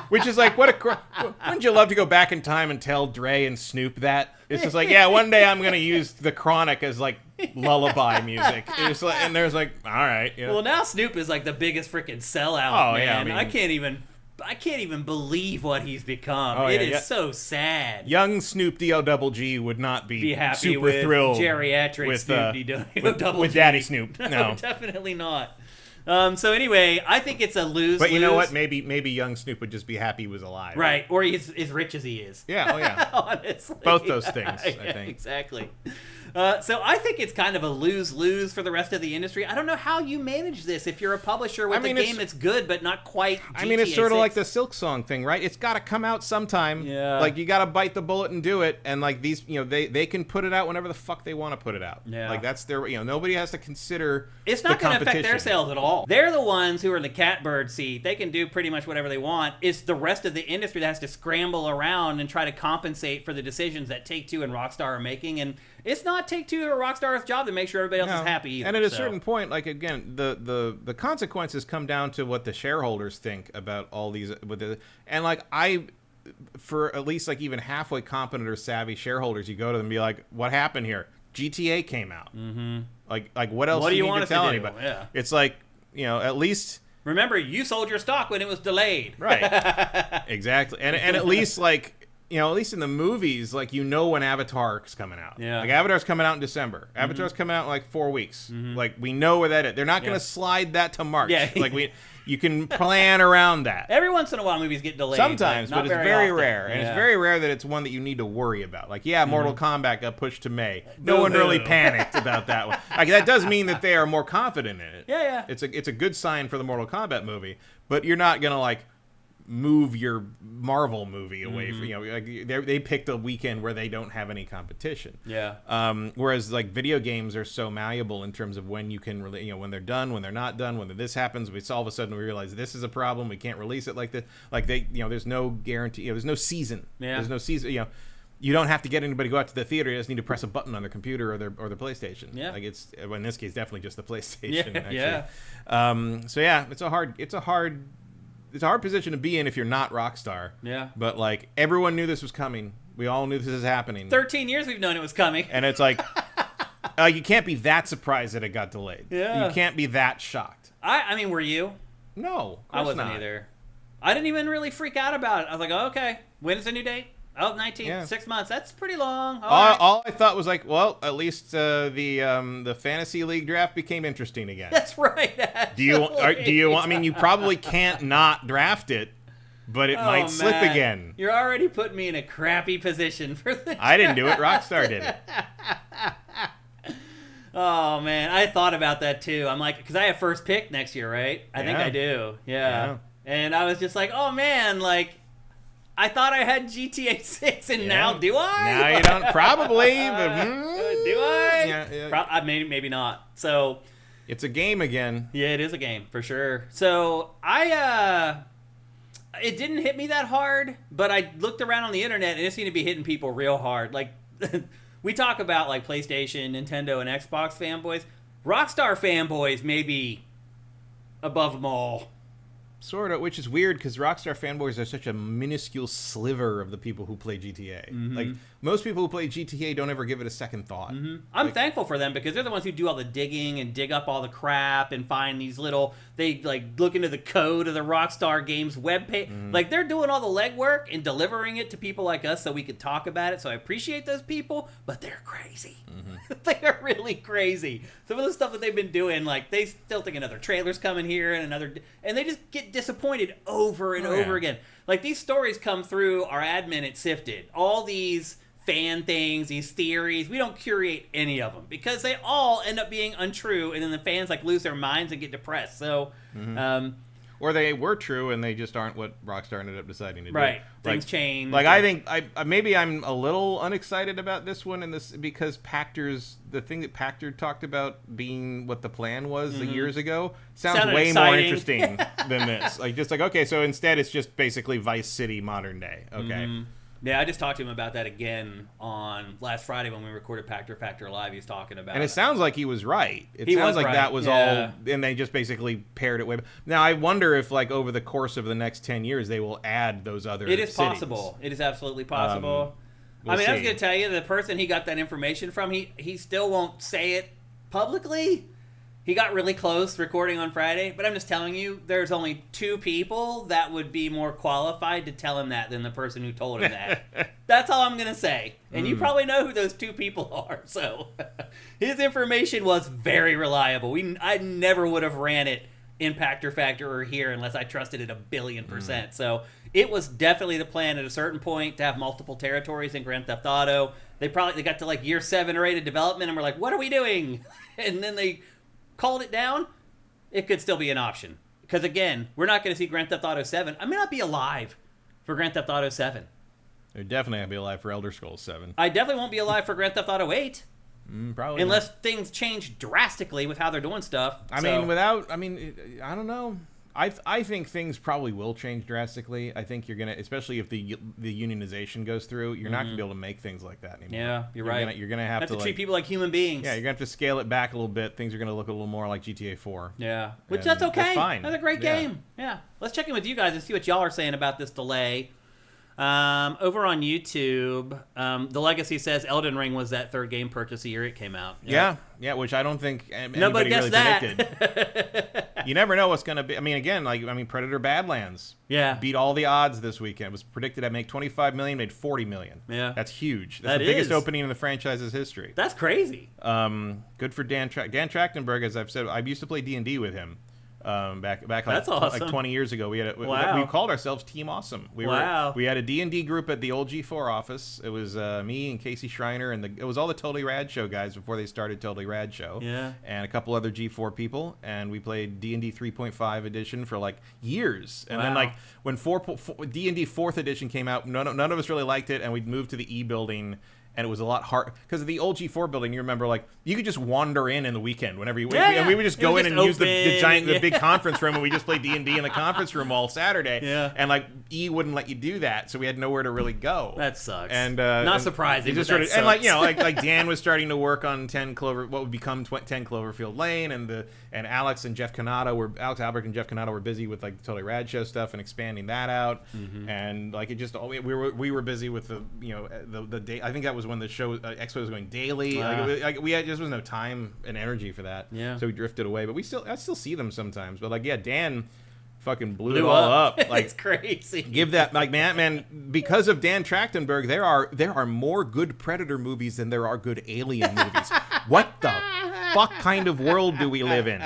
Which is like, wouldn't you love to go back in time and tell Dre and Snoop that? It's just like, yeah, one day I'm going to use The Chronic as, like, lullaby music. It's like, and there's like, all right. You know. Well, now Snoop is like the biggest freaking sellout, man. Yeah, I mean, I can't even believe what he's become. Oh, It yeah, is so sad. Young Snoop D-O-double-G would not be happy super with thrilled geriatric with, Snoop D-O-double-G. with Daddy Snoop. No, definitely not. So anyway, I think it's a lose-lose. But you know what? Maybe young Snoop would just be happy he was alive. Right, or he's as rich as he is. Yeah, oh yeah. Honestly. Both those things, I Yeah, think. exactly. So I think it's kind of a lose-lose for the rest of the industry. I don't know how you manage this if you're a publisher with a game that's good but not quite GTA I mean, it's sort 6. of like the Silk Song thing, right? It's got to come out sometime. Yeah. Like, you got to bite the bullet and do it. And, like, these, you know, they can put it out whenever the fuck they want to put it out. Yeah. Like, that's their, you know, nobody has to consider It's not going to affect their sales at all. They're the ones who are in the catbird seat. They can do pretty much whatever they want. It's the rest of the industry that has to scramble around and try to compensate for the decisions that Take-Two and Rockstar are making. And it's not Take-Two or Rockstar's job to make sure everybody else is happy either. And at a certain point, like, again, the consequences come down to what the shareholders think about all these. And, like, for at least, like, even halfway competent or savvy shareholders, you go to them and be like, what happened here? GTA came out. Mm-hmm. Like what else do you want to tell anybody? Yeah. It's like, you know, at least... Remember, you sold your stock when it was delayed. Right. Exactly. And at least, like, you know, at least in the movies, like, you know when Avatar's coming out. Yeah. Like, Avatar's coming out in December. Avatar's coming out in, like, 4 weeks. Like, we know where that is. They're not going to slide that to March. Yeah. Like, you can plan around that. Every once in a while, movies get delayed. Sometimes, but it's very rare. And Yeah. it's very rare that it's one that you need to worry about. Like, yeah, Mortal Kombat got pushed to May. No one really panicked about that one. Like, that does mean that they are more confident in it. Yeah. It's a good sign for the Mortal Kombat movie. But you're not going to, like, move your Marvel movie away from, you know, like, they picked a weekend where they don't have any competition. Yeah. Whereas, like, video games are so malleable in terms of when you can really, you know, when they're done, when they're not done, when this happens, all of a sudden we realize this is a problem, we can't release it like this. Like, they, you know, there's no guarantee, you know, there's no season. Yeah. There's no season, you know. You don't have to get anybody to go out to the theater. You just need to press a button on their computer or their PlayStation. Yeah. Like, it's, in this case, definitely just the PlayStation. Yeah. Actually. So yeah, it's a hard position to be in if you're not Rockstar. Yeah. But, like, everyone knew this was coming. We all knew this was happening. 13 years we've known it was coming. And it's like, you can't be that surprised that it got delayed. Yeah. You can't be that shocked. I mean, were you? No, I wasn't not. either. I didn't even really freak out about it. I was like, oh, okay. When is the new date? Oh, 19, Yeah. 6 months. That's pretty long. All I thought was, like, well, at least the Fantasy League draft became interesting again. That's right. Do you want? I mean, you probably can't not draft it, but it might slip again. You're already putting me in a crappy position for this. I didn't do it. Rockstar did it. Oh, man. I thought about that, too. I'm like, because I have first pick next year, right? I think I do. Yeah. And I was just like, oh, man, like, I thought I had GTA 6, and now do I? Now you don't. Probably, but... do I? Yeah. Maybe not. So... It's a game again. Yeah, it is a game, for sure. So, it didn't hit me that hard, but I looked around on the internet, and it seemed to be hitting people real hard. Like, we talk about, like, PlayStation, Nintendo, and Xbox fanboys. Rockstar fanboys may be above them all. Sort of, which is weird because Rockstar fanboys are such a minuscule sliver of the people who play GTA. Like, most people who play GTA don't ever give it a second thought. I'm thankful for them because they're the ones who do all the digging and dig up all the crap and find these little... They, like, look into the code of the Rockstar Games webpage. Like, they're doing all the legwork and delivering it to people like us so we could talk about it. So I appreciate those people, but they're crazy. They are really crazy. Some of the stuff that they've been doing, like, they still think another trailer's coming here and another... And they just get disappointed over and over again. Like, these stories come through our admin at SIFTD. All these fan things, these theories, we don't curate any of them because they all end up being untrue, and then the fans, like, lose their minds and get depressed. So, Or they were true and they just aren't what Rockstar ended up deciding to do. right. Things change. Like, I think maybe I'm a little unexcited about this one because the thing that Pachter talked about being what the plan was years ago sounds way more interesting than this. Like, just like, okay, so instead it's just basically Vice City modern day. Okay. Yeah, I just talked to him about that again on last Friday when we recorded Factor Live. He was talking about And it sounds like he was right. It He sounds was like right, that was yeah. all, and they just basically paired it with. Now, I wonder if, like, over the course of the next 10 years, they will add those other It is cities. possible. It is absolutely possible. We'll I mean, I was see. going to tell you, the person he got that information from, he still won't say it publicly. He got really close recording on Friday, but I'm just telling you, there's only 2 people that would be more qualified to tell him that than the person who told him that. That's all I'm going to say. And you probably know who those 2 people are. So his information was very reliable. I never would have ran it in Factor or here unless I trusted it 1,000,000,000%. So it was definitely the plan at a certain point to have multiple territories in Grand Theft Auto. They got to like year 7 or 8 of development and were like, what are we doing? And then they called it down. It could still be an option. Because again, we're not going to see Grand Theft Auto 7. I may not be alive for Grand Theft Auto 7. They're definitely going to be alive for Elder Scrolls 7. I definitely won't be alive for Grand Theft Auto 8. Probably Unless not. things change drastically with how they're doing stuff. I don't know. I think things probably will change drastically. I think you're gonna, especially if the unionization goes through, you're not gonna be able to make things like that anymore. Yeah, you're right. You're gonna have to treat people like human beings. Yeah, you're gonna have to scale it back a little bit. Things are gonna look a little more like GTA 4. Yeah, which And that's okay. that's fine. That's a great Yeah. game. Yeah, let's check in with you guys and see what y'all are saying about this delay. Over on YouTube, the Legacy says Elden Ring was that 3rd game purchase the year it came out. Yeah, which I don't think Nobody anybody guessed really that. predicted. You never know what's gonna be. I mean, again, Predator Badlands Yeah. beat all the odds this weekend. It was predicted to make 25 million, made 40 million. Yeah. That's huge. That's That the biggest is. opening in the franchise's history. That's crazy. Good for Dan Trachtenberg, as I've said. I used to play D&D with him. Back That's awesome. like 20 years ago. Wow. We called ourselves Team Awesome. Wow. We had a D&D group at the old G4 office. It was me and Casey Schreiner, and it was all the Totally Rad Show guys before they started Totally Rad Show. Yeah. And a couple other G4 people, and we played D&D 3.5 edition for like years. And then Wow. like when D&D 4th edition came out, none of us really liked it, and we moved to the E building. And it was a lot hard because of the old G4 building. You remember, like, you could just wander in the weekend whenever you. Yeah, and we would just it go was in just and use open, the big conference room, and we just played D&D in the conference room all Saturday. Yeah. And like E wouldn't let you do that, so we had nowhere to really go. That sucks. And not and surprising. he just but that started, and like sucks. like Dan was starting to work on 10 Clover, what would become 10 Cloverfield Lane, and Alex and Jeff Canada Alex Albrecht and Jeff Canada were busy with like the Totally Rad Show stuff and expanding that out, and like it just we were busy with the day. I think that was when the show Expo was going daily. Just was no time and energy for that. Yeah. So we drifted away, but I still see them sometimes. But like Dan fucking blew it Blew all up. Like it's crazy. give that like man because of Dan Trachtenberg, there are more good Predator movies than there are good Alien movies. What the fuck kind of world do we live in?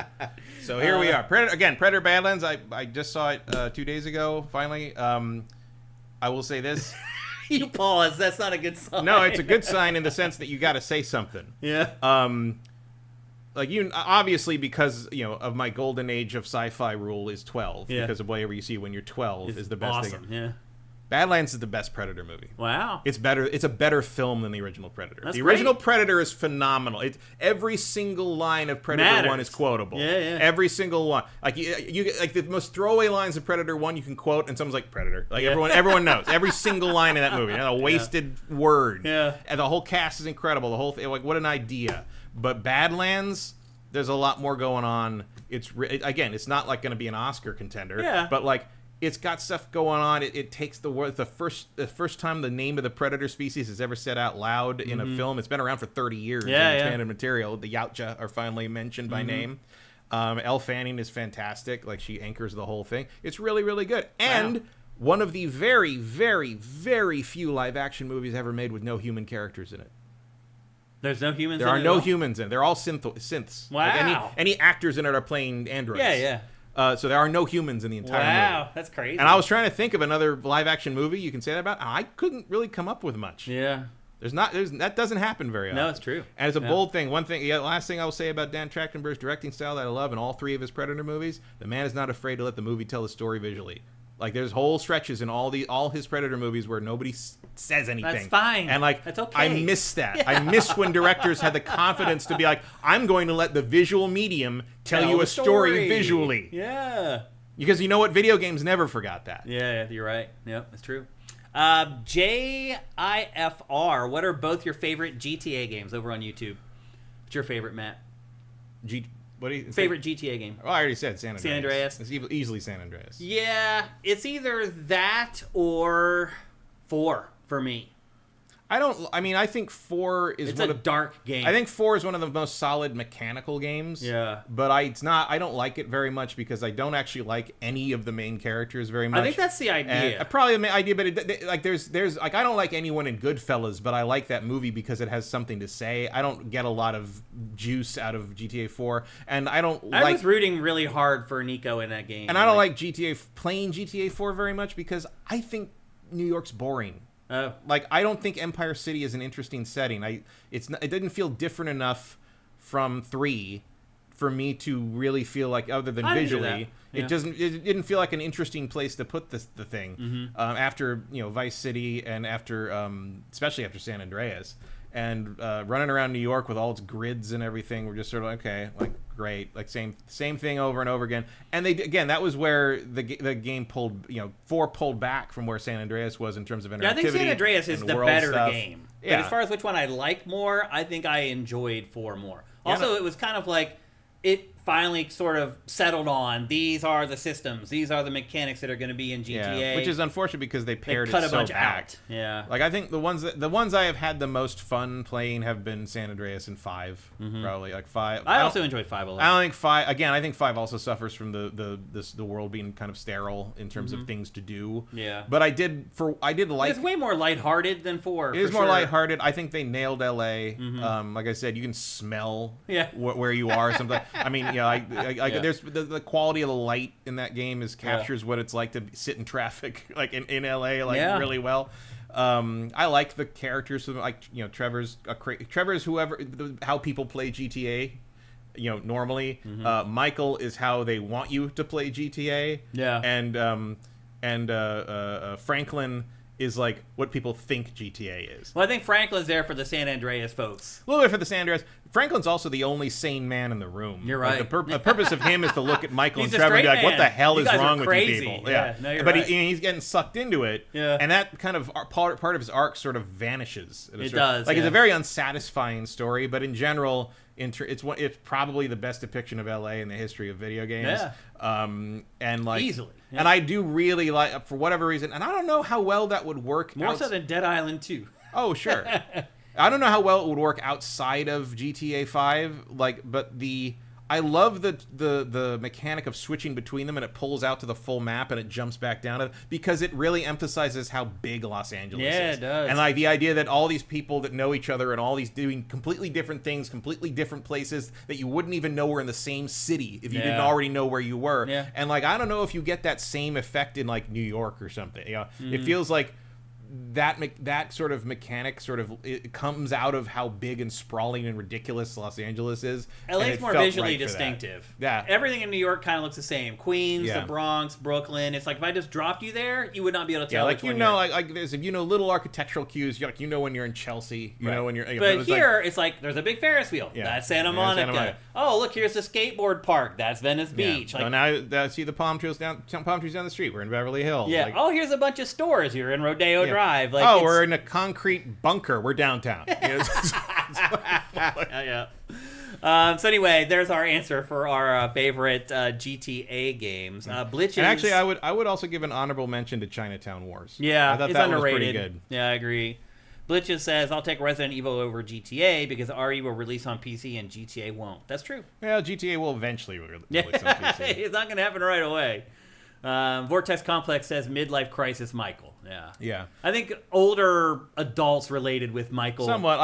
So here we are. Predator Badlands. I just saw it 2 days ago. Finally, I will say this. You pause. That's not a good sign. No, it's a good sign in the sense that you got to say something. Yeah. Like you obviously because of my golden age of sci-fi rule is 12 Yeah. because of whatever you see when you're 12 is the best awesome. thing. Yeah. Badlands is the best Predator movie. Wow. It's better. It's a better film than the original Predator. That's the original great. Predator is phenomenal. Every single line of Predator Matters. 1 is quotable. Yeah. Every single one. Like you like the most throwaway lines of Predator 1 you can quote, and someone's like Predator. Like Yeah. everyone knows every single line in that movie. Not a wasted word. Yeah. And the whole cast is incredible. The whole thing, like what an idea. But Badlands, there's a lot more going on. Again, it's not like going to be an Oscar contender. Yeah. But like. It's got stuff going on. It takes the word. The first time the name of the predator species is ever said out loud in a film. It's been around for 30 years. Yeah, in yeah. expanded material. The Yautja are finally mentioned by name. Elle Fanning is fantastic. Like she anchors the whole thing. It's really, really good. And one of the very, very, very few live action movies ever made with no human characters in it. There's no humans. There in are it no at all? humans in it. They're all synths. Wow. Like any actors in it are playing androids. Yeah. So there are no humans in the entire movie. Wow, that's crazy. And I was trying to think of another live action movie you can say that about. I couldn't really come up with much. Yeah. That doesn't happen very often. No, it's true. And it's a Yeah. bold thing. Last thing I will say about Dan Trachtenberg's directing style that I love in all 3 of his Predator movies, the man is not afraid to let the movie tell the story visually. Like there's whole stretches in all his Predator movies where nobody says anything. That's fine. And like That's okay. I miss that. Yeah. I miss when directors had the confidence to be like, I'm going to let the visual medium tell you the a story visually. Yeah. Because you know what? Video games never forgot that. Yeah, you're right. Yep, that's true. JIFR, what are both your favorite GTA games over on YouTube? What's your favorite, Matt? What do you Favorite GTA game? Oh, I already said San Andreas. San Andreas. It's easily San Andreas. Yeah, it's either that or 4 for me. I think 4 is It's a dark game. I think 4 is one of the most solid mechanical games. Yeah. But I don't like it very much because I don't actually like any of the main characters very much. I think that's the idea. Probably the idea, but there's like, I don't like anyone in Goodfellas, but I like that movie because it has something to say. I don't get a lot of juice out of GTA 4, and I was rooting really hard for Nico in that game. And I don't like playing GTA 4 very much because I think New York's boring. Like, I don't think Empire City is an interesting setting. It didn't feel different enough from 3 for me to really feel like, other than visually, it didn't feel like an interesting place to put the thing. After Vice City and after especially after San Andreas. And running around New York with all its grids and everything, we're just sort of okay, like, great, like same thing over and over again. And that was where the game pulled, 4 pulled back from where San Andreas was in terms of interactivity. Yeah, I think San Andreas is the better game. Yeah. But as far as which one I like more, I think I enjoyed 4 more. Also, it was kind of like it finally sort of settled on these are the systems, these are the mechanics that are going to be in GTA. Yeah, which is unfortunate because they pared cut it a so bunch back. Out. Yeah, like I think the ones I have had the most fun playing have been San Andreas and 5, probably like 5. I also enjoyed 5 a lot. I don't think 5. Again, I think 5 also suffers from the world being kind of sterile in terms of things to do. Yeah, but I did like. It's way more lighthearted than 4. It is more lighthearted. I think they nailed LA. Like I said, you can smell where you are. Something. I mean, there's the quality of the light in that game captures what it's like to sit in traffic, like in LA, really well. I like the characters, like Trevor's how people play GTA. Normally, Michael is how they want you to play GTA. Yeah, and Franklin is like what people think GTA is. Well, I think Franklin's there for the San Andreas folks. A little bit for the San Andreas. Franklin's also the only sane man in the room. You're right. Like the purpose of him is to look at Michael and Trevor and be like, "What the hell is wrong with you people?" Yeah, no, you're but right. he's getting sucked into it. Yeah, and that kind of part of his arc sort of vanishes. It does. Like it's a very unsatisfying story, but in general, it's probably the best depiction of LA in the history of video games. Yeah. And like easily. Yeah. And I do really like, for whatever reason, and I don't know how well that would work. More so than Dead Island 2. Oh, sure. I don't know how well it would work outside of GTA 5, but I love the mechanic of switching between them, and it pulls out to the full map and it jumps back down to, because it really emphasizes how big Los Angeles is. Yeah, it does. And like the idea that all these people that know each other and all these doing completely different things, completely different places that you wouldn't even know were in the same city if you didn't already know where you were. Yeah. And like, I don't know if you get that same effect in like New York or something. It feels like that sort of mechanic it comes out of how big and sprawling and ridiculous Los Angeles is. LA's more visually distinctive. Yeah. Everything in New York kind of looks the same. Queens, the Bronx, Brooklyn. It's like if I just dropped you there, you would not be able to tell. Like there's little architectural cues. When you're in Chelsea, you know when you're. But here it's like there's a big Ferris wheel. Yeah. That's Santa Monica. Oh, look, here's the skateboard park. That's Venice Beach. Like, now see the palm trees down the street. We're in Beverly Hills. Yeah. Like, here's a bunch of stores. You're in Rodeo Drive. Like, we're in a concrete bunker. We're downtown. Yeah. So anyway, there's our answer for our favorite GTA games. Blitches. And actually, I would also give an honorable mention to Chinatown Wars. Yeah, I thought it's that underrated. was pretty good. Yeah, I agree. Blitches says, I'll take Resident Evil over GTA because RE will release on PC and GTA won't. That's true. Well, GTA will eventually release on PC. It's not going to happen right away. Vortex Complex says midlife crisis Michael. Yeah. I think older adults related with Michael. Somewhat.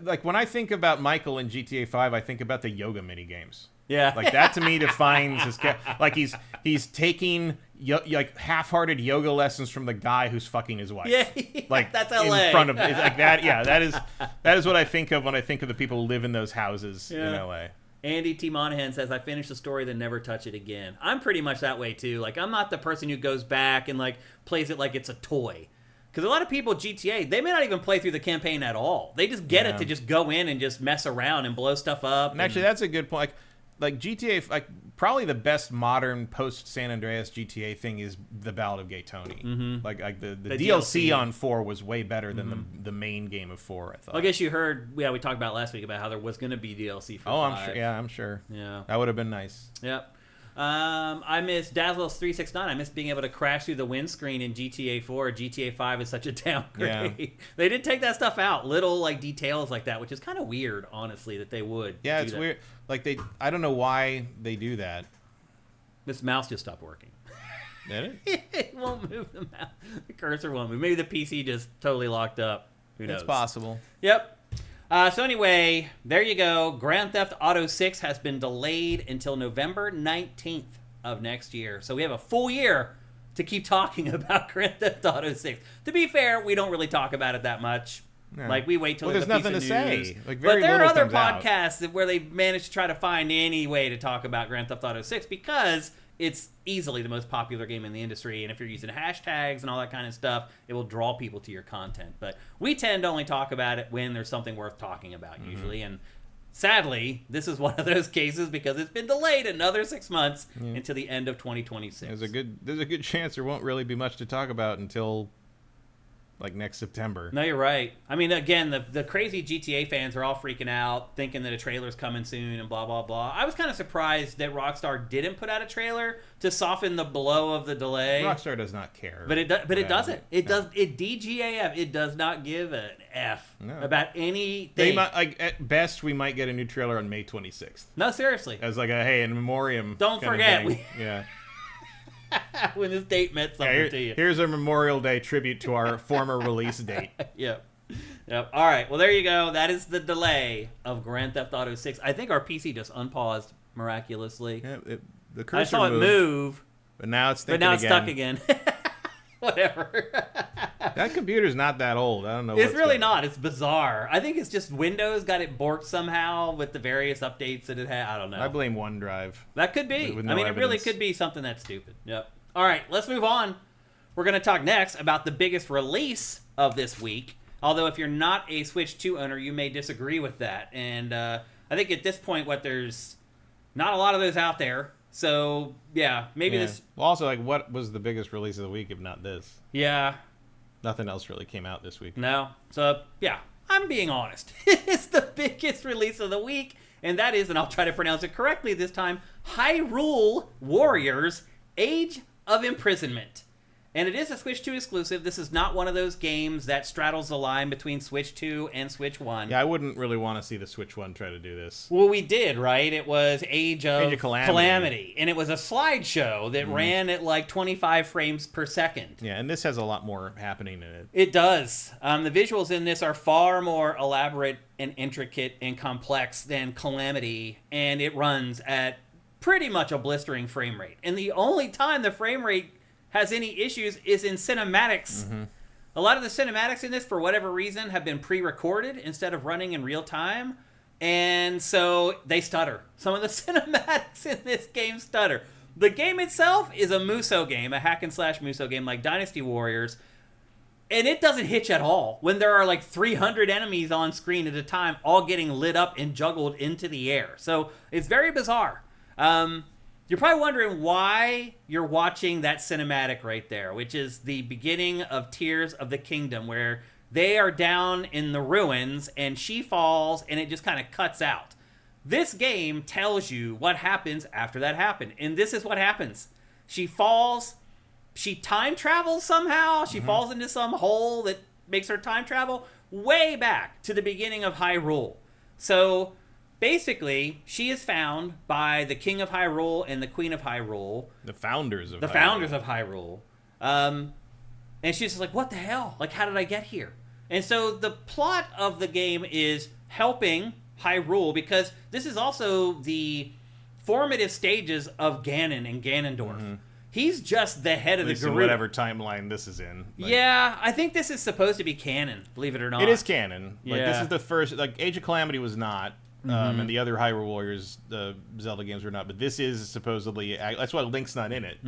Like when I think about Michael in GTA 5, I think about the yoga mini games. Yeah. Like that to me defines his like he's taking like half-hearted yoga lessons from the guy who's fucking his wife. Yeah. Like that's LA. In front of like that. Yeah, that is what I think of when I think of the people who live in those houses in LA. Andy T. Monahan says, I finished the story, then never touch it again. I'm pretty much that way, too. Like, I'm not the person who goes back and, like, plays it like it's a toy. Because a lot of people, GTA, they may not even play through the campaign at all. They just get it to just go in and just mess around and blow stuff up. And actually, that's a good point. Like, like GTA, like probably the best modern post San Andreas GTA thing is the Ballad of Gay Tony. Mm-hmm. Like the DLC on 4 was way better than the main game of 4. I thought. Well, I guess you heard. Yeah, we talked about last week about how there was going to be DLC for 5. I'm sure. Yeah, I'm sure. Yeah, that would have been nice. Yep. I miss Dazzle's 369. I miss being able to crash through the windscreen in GTA 4. GTA 5 is such a downgrade. Yeah. They did take that stuff out, little like details like that, which is kind of weird, honestly, that they would. Yeah, it's weird. Like I don't know why they do that. This mouse just stopped working. Did it? It won't move the mouse. The cursor won't move. Maybe the PC just totally locked up. Who knows? It's possible. Yep. So anyway, there you go. Grand Theft Auto 6 has been delayed until November 19th of next year. So we have a full year to keep talking about Grand Theft Auto 6. To be fair, we don't really talk about it that much. Yeah. Like, we wait till there's nothing to news. Say. Like, but there are other podcasts where they manage to try to find any way to talk about Grand Theft Auto 6 because it's easily the most popular game in the industry, and if you're using hashtags and all that kind of stuff, it will draw people to your content. But we tend to only talk about it when there's something worth talking about, usually. And sadly, this is one of those cases because it's been delayed another 6 months into the end of 2026. There's a good chance there won't really be much to talk about until like next September. No, you're right. I mean, again, the crazy GTA fans are all freaking out, thinking that a trailer's coming soon and blah, blah, blah. I was kind of surprised that Rockstar didn't put out a trailer to soften the blow of the delay. Rockstar does not care. But it doesn't. It does. It DGAF. It does not give an F about anything. They might, like, at best, we might get a new trailer on May 26th. No, seriously. As like a, hey, in memoriam. Don't forget. Yeah. When this date meant something to you. Here's a Memorial Day tribute to our former release date. Yep. All right. Well, there you go. That is the delay of Grand Theft Auto 6. I think our PC just unpaused miraculously. Yeah, the cursor I saw moved, it move. but now it's thinking But now it's again. stuck again. Whatever. That computer's not that old. I don't know. It's really not. It's bizarre. I think it's just Windows got it borked somehow with the various updates that it had. I don't know. I blame OneDrive. That could be. With no it really evidence. could be something that's stupid. Yep. All right, let's move on. We're going to talk next about the biggest release of this week. Although if you're not a Switch 2 owner, you may disagree with that. And I think at this point, there's not a lot of those out there. So, yeah, maybe this... Well, also, like, what was the biggest release of the week if not this? Yeah. Nothing else really came out this week. No. So, yeah, I'm being honest. It's the biggest release of the week, and that is, and I'll try to pronounce it correctly this time, Hyrule Warriors Age of Imprisonment. And it is a Switch 2 exclusive. This is not one of those games that straddles the line between Switch 2 and Switch 1. Yeah, I wouldn't really want to see the Switch 1 try to do this. Well, we did, right? It was Age of Calamity. And it was a slideshow that ran at like 25 frames per second. Yeah, and this has a lot more happening in it. It does. The visuals in this are far more elaborate and intricate and complex than Calamity. And it runs at pretty much a blistering frame rate. And the only time the frame rate has any issues is in cinematics. A lot of the cinematics in this, for whatever reason, have been pre-recorded instead of running in real time, and so they stutter. Some of the cinematics in this game stutter. The game itself is a Muso game, a hack-and-slash Muso game like Dynasty Warriors, and it doesn't hitch at all when there are like 300 enemies on screen at a time, all getting lit up and juggled into the air. So it's very bizarre. You're probably wondering why you're watching that cinematic right there, which is the beginning of Tears of the Kingdom, where they are down in the ruins and she falls and it just kind of cuts out. This game tells you what happens after that happened. And this is what happens. She falls, she time travels somehow, she falls into some hole that makes her time travel way back to the beginning of Hyrule. So basically, she is found by the King of Hyrule and the Queen of Hyrule. The founders of Hyrule. And she's just like, what the hell? Like, how did I get here? And so the plot of the game is helping Hyrule, because this is also the formative stages of Ganon and Ganondorf. He's just the head of the group. Whatever timeline this is in. Like, yeah, I think this is supposed to be canon, believe it or not. It is canon. Yeah. Like, this is the first... Like, Age of Calamity was not. And the other Hyrule Warriors, the Zelda games were not, but this is supposedly... That's why Link's not in it.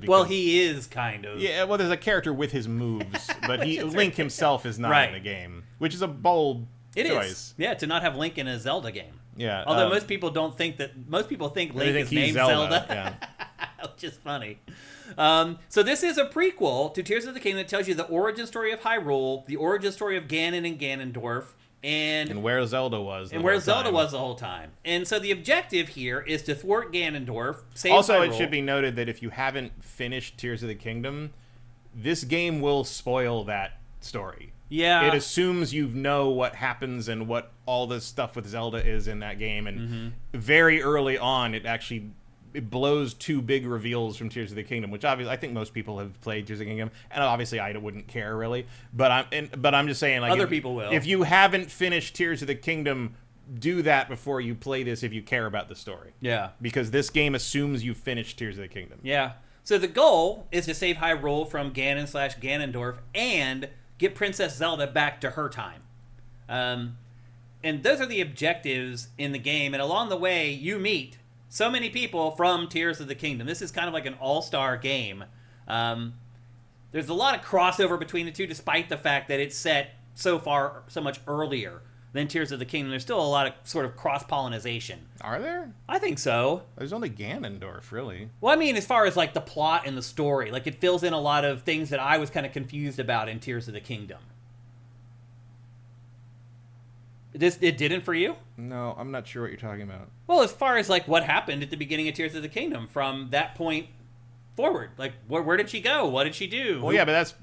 Well, he is, kind of. Yeah, well, there's a character with his moves, but Link himself is not in the game, which is a bold choice. Yeah, to not have Link in a Zelda game. Yeah. Although most people don't think that. Most people think Link is named Zelda. Yeah. Which is funny. So this is a prequel to Tears of the Kingdom that tells you the origin story of Hyrule, the origin story of Ganon and Ganondorf, and where Zelda was. The whole time. And so the objective here is to thwart Ganondorf, save Also, Hyrule. it should be noted that if you haven't finished Tears of the Kingdom, this game will spoil that story. Yeah. It assumes you know what happens and what all this stuff with Zelda is in that game. And very early on, it blows two big reveals from Tears of the Kingdom, which obviously I think most people have played Tears of the Kingdom, and obviously I wouldn't care really. But I'm just saying, like, other people will. If you haven't finished Tears of the Kingdom, do that before you play this if you care about the story. Yeah. Because this game assumes you've finished Tears of the Kingdom. Yeah. So the goal is to save Hyrule from Ganon/Ganondorf and get Princess Zelda back to her time. And those are the objectives in the game. And along the way, you meet so many people from Tears of the Kingdom. This is kind of like an all-star game. There's a lot of crossover between the two, despite the fact that it's set so much earlier than Tears of the Kingdom. There's still a lot of sort of cross-pollination. Are there? I think so. There's only Ganondorf, really. Well, I mean, as far as like the plot and the story, like it fills in a lot of things that I was kind of confused about in Tears of the Kingdom. It didn't for you? No, I'm not sure what you're talking about. Well, as far as like what happened at the beginning of Tears of the Kingdom from that point forward, like where did she go? What did she do? Well, yeah, but that's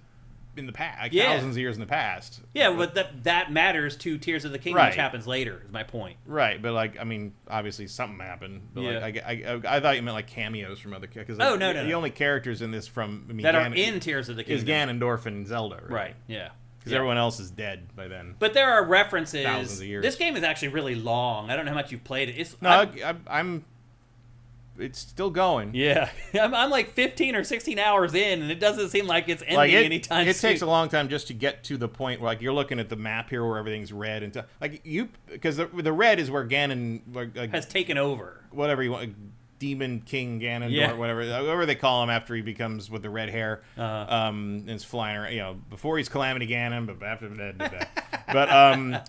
in the past, like thousands of years in the past. Yeah, but that matters to Tears of the Kingdom, Right. which happens later. Is my point. Right, but like, I mean, obviously something happened. But Yeah. like, I thought you meant like cameos from other characters. Oh, no. The only characters in this from That are in Tears of the Kingdom is Ganondorf and Zelda. Right. Yeah. Because everyone else is dead by then. But there are references. Thousands of years. This game is actually really long. I don't know how much you've played it. I'm it's still going. Yeah, I'm like 15 or 16 hours in, and it doesn't seem like it's ending anytime soon. It takes a long time just to get to the point where, like, you're looking at the map here where everything's red and because the red is where Ganon has taken over. Whatever you want, Demon King Ganon or whatever they call him after he becomes with the red hair, and is flying around. Before he's Calamity Ganon, but after that. But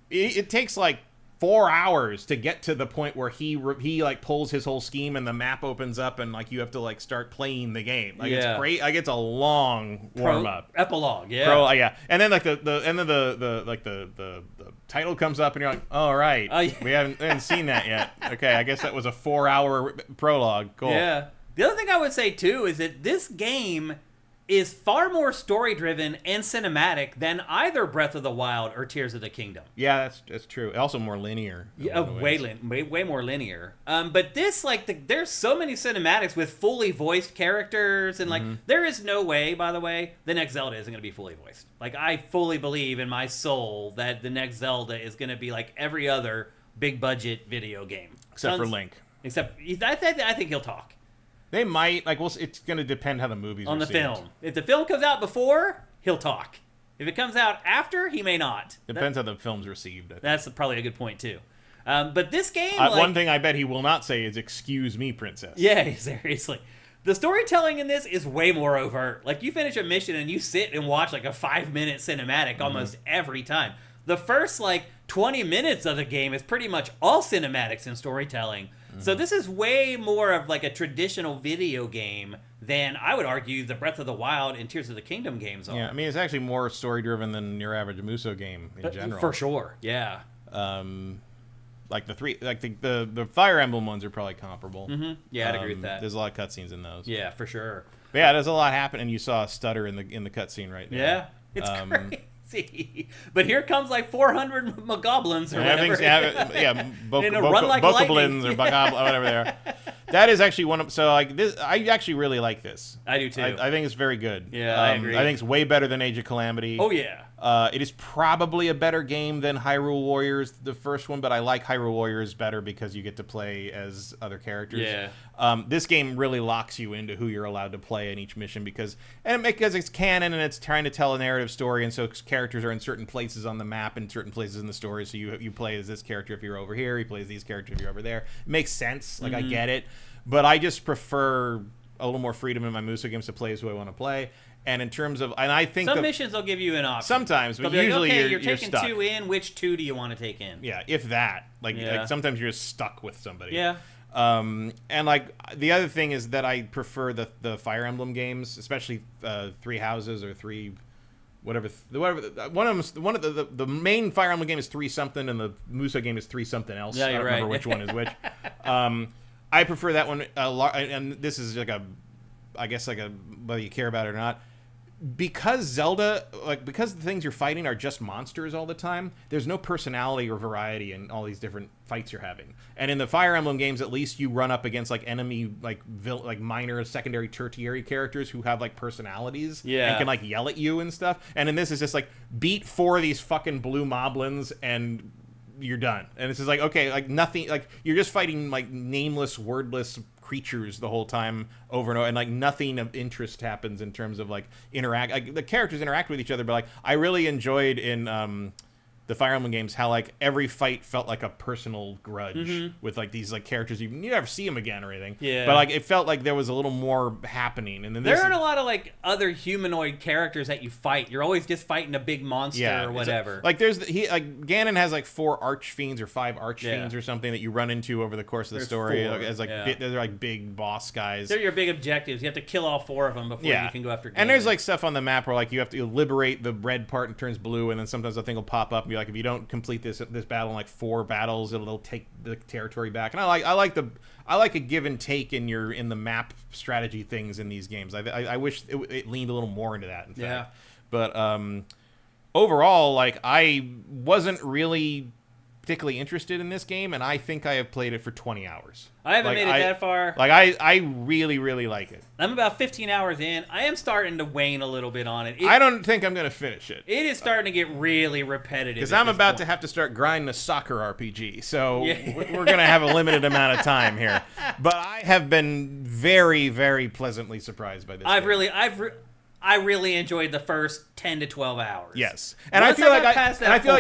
it takes like 4 hours to get to the point where he like pulls his whole scheme and the map opens up and like you have to like start playing the game. Like it's great. Like it's a long warm up epilogue. Yeah. And then like the title comes up and you're like, oh right, we haven't seen that yet. Okay, I guess that was a 4-hour prologue. Cool. Yeah. The other thing I would say too is that this game is far more story-driven and cinematic than either Breath of the Wild or Tears of the Kingdom. Yeah, that's true. Also more linear. Yeah, way more linear. But this, like, there's so many cinematics with fully voiced characters, and like, there is no way, by the way, the next Zelda isn't going to be fully voiced. Like, I fully believe in my soul that the next Zelda is going to be like every other big-budget video game, except for Link. Except, I think he'll talk. They might, like, it's going to depend how the movie's on the received. film. If the film comes out before, he'll talk. If it comes out after, he may not. Depends how the film's received. That's probably a good point, too. But this game... one thing I bet he will not say is, excuse me, princess. Yeah, seriously. The storytelling in this is way more overt. Like, you finish a mission and you sit and watch, like, a 5-minute cinematic almost every time. The first, 20 minutes of the game is pretty much all cinematics and storytelling. So this is way more of like a traditional video game than, I would argue, the Breath of the Wild and Tears of the Kingdom games are. Yeah, I mean, it's actually more story-driven than your average Muso game in general. For sure, yeah. Like the Fire Emblem ones are probably comparable. Yeah, I'd agree with that. There's a lot of cutscenes in those. Yeah, for sure. But yeah, there's a lot happening. You saw a stutter in the cutscene right there. Yeah, it's crazy. But here comes like 400 mogoblins or whatever. Bokoblins or whatever they are. That is actually one of... So, like, this, I actually really like this. I do, too. I think it's very good. Yeah, I agree. I think it's way better than Age of Calamity. Oh, yeah. It is probably a better game than Hyrule Warriors, the first one, but I like Hyrule Warriors better because you get to play as other characters. Yeah. This game really locks you into who you're allowed to play in each mission because it's canon and it's trying to tell a narrative story, and so characters are in certain places on the map and certain places in the story, so you play as this character if you're over here, he plays these characters if you're over there. It makes sense. Like, I get it. But I just prefer a little more freedom in my Muso games to play as who I want to play. And in terms of, and I think some missions will give you an option. Sometimes, but They'll be usually like, okay, you're taking stuck. 2 in. Which 2 do you want to take in? Yeah, if that. Like sometimes you're just stuck with somebody. Yeah. And like the other thing is that I prefer the Fire Emblem games, especially 3 Houses or 3 whatever. One of the main Fire Emblem game is 3 something, and the Muso game is 3 something else. Yeah, you're I don't remember right. which one is which. I prefer that one a lot, and this is like whether you care about it or not. Because Zelda, because the things you're fighting are just monsters all the time, there's no personality or variety in all these different fights you're having. And in the Fire Emblem games, at least you run up against enemy, minor, secondary, tertiary characters who have personalities and can yell at you and stuff. And in this, it's just beat 4 of these fucking blue moblins and you're done. And it's just okay, nothing, you're just fighting nameless, wordless creatures the whole time over and over, and nothing of interest happens in terms of interact. The characters interact with each other, but I really enjoyed in the Fire Emblem games how every fight felt like a personal grudge with these characters you never see them again or anything. Yeah. But it felt like there was a little more happening. And then there aren't a lot of other humanoid characters that you fight. You're always just fighting a big monster or whatever. There's Ganon has 4 archfiends or 5 archfiends or something that you run into over the course of the story. 4. They're big boss guys. They're your big objectives. You have to kill all 4 of them before you can go after Ganon. And there's stuff on the map where you have to liberate the red part and it turns blue, and then sometimes a thing will pop up and be if you don't complete this battle in 4 battles, it'll take the territory back. And I like a give and take in the map strategy things in these games. I wish it leaned a little more into that. In fact. Yeah. But overall, I wasn't really particularly interested in this game, and I think I have played it for 20 hours. I haven't made it that far. I really, really like it. I'm about 15 hours in. I am starting to wane a little bit on it. I don't think I'm going to finish it. It is starting to get really repetitive. Because I'm about to have to start grinding a soccer RPG, so we're going to have a limited amount of time here. But I have been very, very pleasantly surprised by this game. I really enjoyed the first 10 to 12 hours. Yes, and I feel like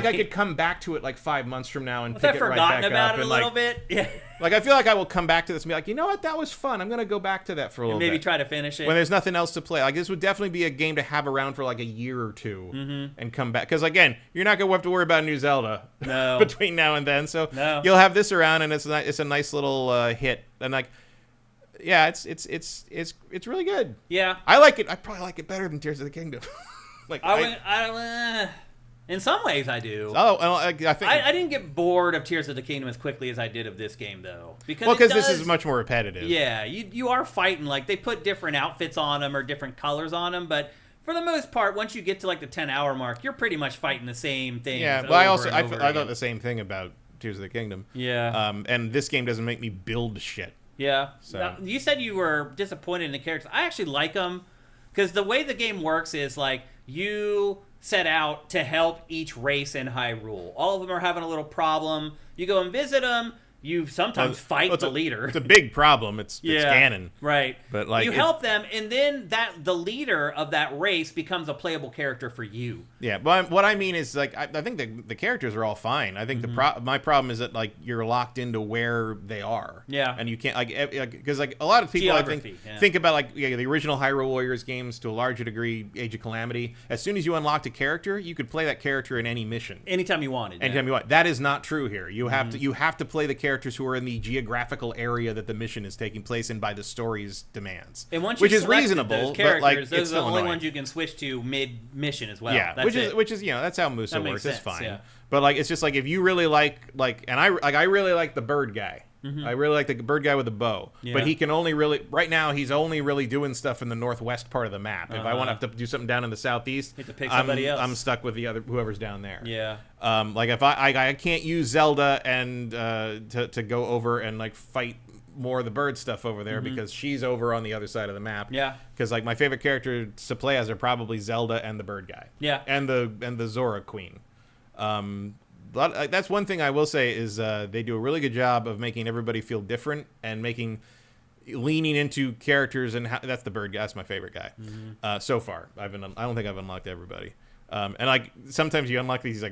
I could come back to it 5 months from now and pick it right back up. I've forgotten about it a little bit. Yeah. I feel like I will come back to this and be you know what, that was fun. I'm going to go back to that for a little bit. Maybe try to finish it. When there's nothing else to play. This would definitely be a game to have around for a year or two and come back. Because, again, you're not going to have to worry about a new Zelda between now and then. So you'll have this around, and it's a nice little hit. And, yeah, it's really good. Yeah. I like it. I probably like it better than Tears of the Kingdom. In some ways, I do. I think I didn't get bored of Tears of the Kingdom as quickly as I did of this game, though. Because this is much more repetitive. Yeah, you are fighting. They put different outfits on them or different colors on them, but for the most part, once you get to the 10-hour mark, you're pretty much fighting the same thing. Yeah, but I thought the same thing about Tears of the Kingdom. Yeah. And this game doesn't make me build shit. Yeah. So. Now, you said you were disappointed in the characters. I actually like them because the way the game works is you set out to help each race in Hyrule. All of them are having a little problem. You go and visit them. You sometimes fight the leader. It's a big problem. It's Ganon. Right. But you help them, and then the leader of that race becomes a playable character for you. Yeah, but what I mean is I think the characters are all fine. I think my problem is that you're locked into where they are. Yeah. And you can't because a lot of people think about the original Hyrule Warriors games to a larger degree, Age of Calamity. As soon as you unlocked a character, you could play that character in any mission. Anytime you wanted. Anytime you want. That is not true here. You have to play the characters who are in the geographical area that the mission is taking place in by the story's demands. And once which is reasonable, those characters, those it's are the only annoying. Ones you can switch to mid-mission as well. Yeah, that's which is that's how Muso works. Sense, it's fine. Yeah. But it's just if you really and I really like the bird guy. I really like the bird guy with the bow. Yeah. But he can only right now he's only really doing stuff in the northwest part of the map. If I want to have to do something down in the southeast, you have to pick somebody else. I'm stuck with whoever's down there. Yeah. If I can't use Zelda and to go over and fight more of the bird stuff over there because she's over on the other side of the map. Yeah. Because my favorite character to play as are probably Zelda and the bird guy. Yeah. And the Zora queen. That's one thing I will say is they do a really good job of making everybody feel different and leaning into characters, and that's the bird guy. That's my favorite guy so far. I don't think I've unlocked everybody. And sometimes you unlock these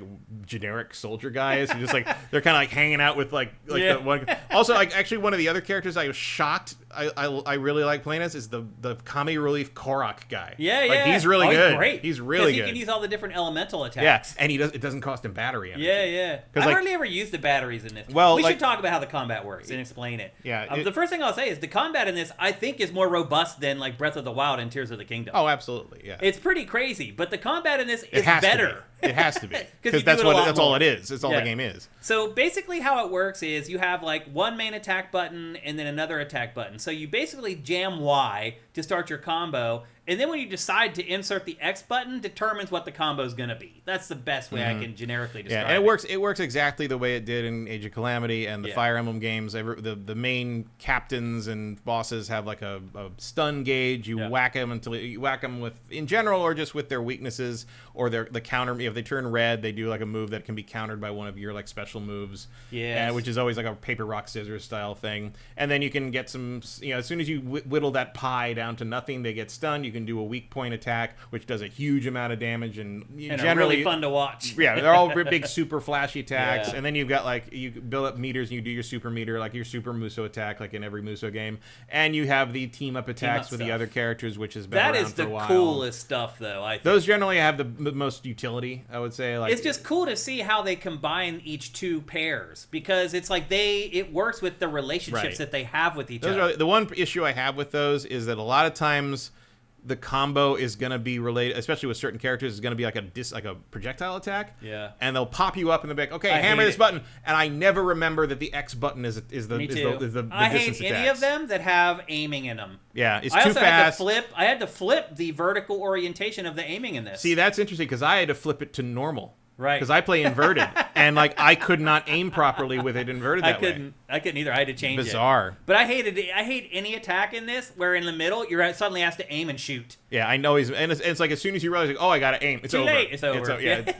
generic soldier guys who just they're kind of hanging out with the one. Also, actually one of the other characters I was shocked I really like playing as is the comedy relief Korok guy. Yeah. He's really good. He's great. He's really good. He can use all the different elemental attacks. Yeah, and it doesn't cost him battery energy. Yeah. I hardly ever use the batteries in this. Well, we should talk about how the combat works and explain it. Yeah. The first thing I'll say is the combat in this, I think, is more robust than like Breath of the Wild and Tears of the Kingdom. Oh, absolutely. Yeah. It's pretty crazy, but the combat in this is better. It has to be. Because that's all it is. It's all the game is. So basically how it works is you have like one main attack button and then another attack button. So you basically jam Y to start your combo, and then when you decide to insert the X button, determines what the combo is going to be. That's the best way I can generically describe it. Yeah, and it works exactly the way it did in Age of Calamity and the Fire Emblem games. The main captains and bosses have like a stun gauge. You whack them until you whack them with, in general, or just with their weaknesses or the counter. If they turn red, they do like a move that can be countered by one of your like special moves. Yeah, which is always like a paper rock scissors style thing. And then you can get some. As soon as you whittle that pie down to nothing, they get stunned. You can do a weak point attack, which does a huge amount of damage and generally really fun to watch. Yeah, they're all big, super flashy attacks. And then you've got like you build up meters and you do your super meter, like your super Muso attack, like in every Muso game. And you have the team up attacks with the other characters, which has been around for a while. That is the coolest stuff, though. I think those generally have the most utility, I would say. Like, it's just cool to see how they combine each two pairs, because it's like it works with the relationships that they have with each other. The one issue I have with those is that a lot of times the combo is going to be related, especially with certain characters, is going to be like a projectile attack. Yeah. And they'll pop you up in the back. Okay, hammer this button, and I never remember that the X button is the I distance hate any attacks. of them that have aiming in them. Yeah, it's too too fast. I had to flip the vertical orientation of the aiming in this. See, that's interesting because I had to flip it to normal. Right. Because I play inverted, and like I could not aim properly with it inverted that way. I couldn't either. I had to change it. Bizarre. But I hate any attack in this where in the middle you're suddenly asked to aim and shoot. Yeah, I know it's like as soon as you realize, like, oh, I gotta aim, it's Too over. late. It's over. Yeah.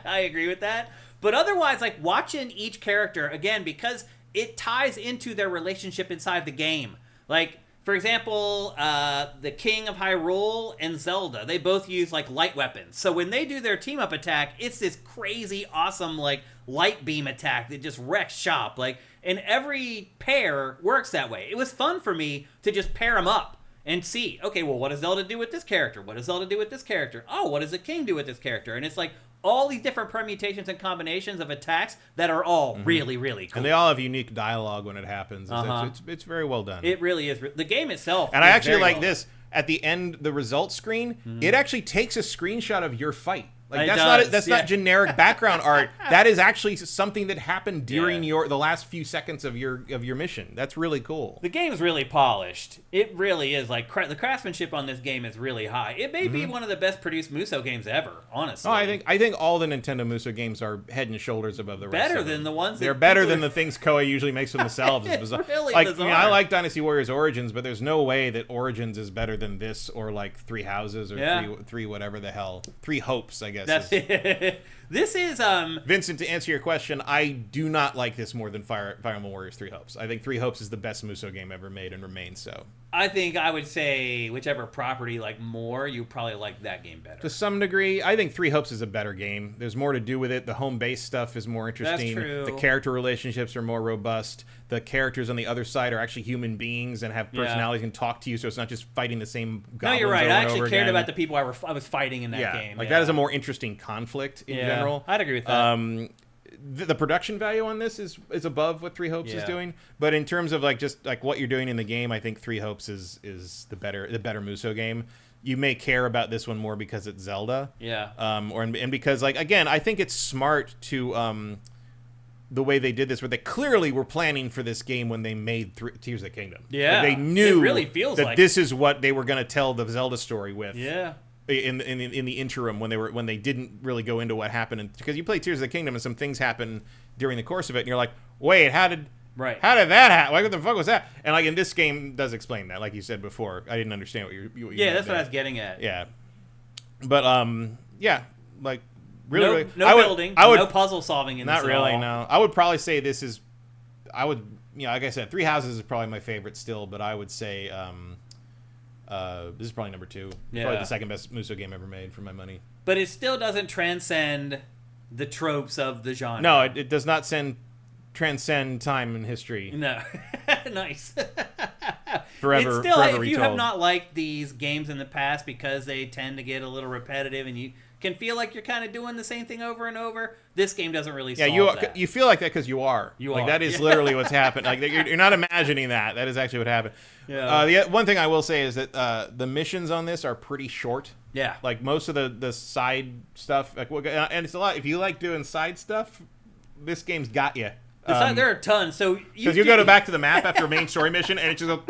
I agree with that. But otherwise, like watching each character again, because it ties into their relationship inside the game. Like, for example, the King of Hyrule and Zelda, they both use like light weapons. So when they do their team up attack, it's this crazy, awesome like light beam attack that just wrecks shop. Like, and every pair works that way. It was fun for me to just pair them up and see, okay, well, what does Zelda do with this character? What does Zelda do with this character? Oh, what does the King do with this character? And it's like all these different permutations and combinations of attacks that are all really, really cool. And they all have unique dialogue when it happens. It's very well done. It really is. The game itself. And I actually like this. At the end, the results screen, it actually takes a screenshot of your fight. Like that's not generic background art. That is actually something that happened during the last few seconds of your mission. That's really cool. The game's really polished. It really is. Like the craftsmanship on this game is really high. It may be one of the best produced Muso games ever, honestly. Oh, I think all the Nintendo Muso games are head and shoulders above the rest. Better of them. than the ones. They're better than the things Koei usually makes for themselves. It's really like, bizarre. I like Dynasty Warriors Origins, but there's no way that Origins is better than this or like Three Houses or three whatever the hell. Three Hopes, I guess. That's it. This is Vincent, to answer your question, I do not like this more than Fire Emblem Warriors 3 Hopes. I think 3 Hopes is the best Muso game ever made and remains so. I think I would say whichever property you like more, you probably like that game better. To some degree, I think 3 Hopes is a better game. There's more to do with it. The home base stuff is more interesting. That's true. The character relationships are more robust. The characters on the other side are actually human beings and have personalities and talk to you, so it's not just fighting the same goblins. No, you're right. Over I and actually over cared again. about the people I was fighting in that game. Like that is a more interesting conflict in general. I'd agree with that. The production value on this is above what 3 Hopes is doing, but in terms of like just like what you're doing in the game, I think 3 Hopes is the better Muso game. You may care about this one more because it's Zelda, and because like again, I think it's smart to the way they did this, where they clearly were planning for this game when they made Tears of the Kingdom. Yeah, like they knew it really feels that like this is what they were going to tell the Zelda story with. Yeah. In the interim, when they didn't really go into what happened, because you play Tears of the Kingdom and some things happen during the course of it, and you're like, wait, how did that happen? What the fuck was that? And like in this game does explain that, like you said before. I didn't understand what you that's what I was getting at. Yeah, but like really, no building, no puzzle solving in this. Not really. All. No, I would probably say this is. I would, like I said, 3 Houses is probably my favorite still, but I would say. This is probably number 2. Probably the second best Muso game ever made for my money. But it still doesn't transcend the tropes of the genre. No, it does not transcend time and history. No. Nice. forever. It's still, forever if you have retold. not liked these games in the past because they tend to get a little repetitive and you can feel like you're kind of doing the same thing over and over, this game doesn't really solve that. You feel like that because you are. You like are. that is literally what's happened. Like you're not imagining that. That is actually what happened. Yeah. The one thing I will say is that the missions on this are pretty short. Yeah. Like most of the side stuff, like and it's a lot. If you like doing side stuff, this game's got you. There are tons. So Because you go back to the map after a main story mission, and it just goes.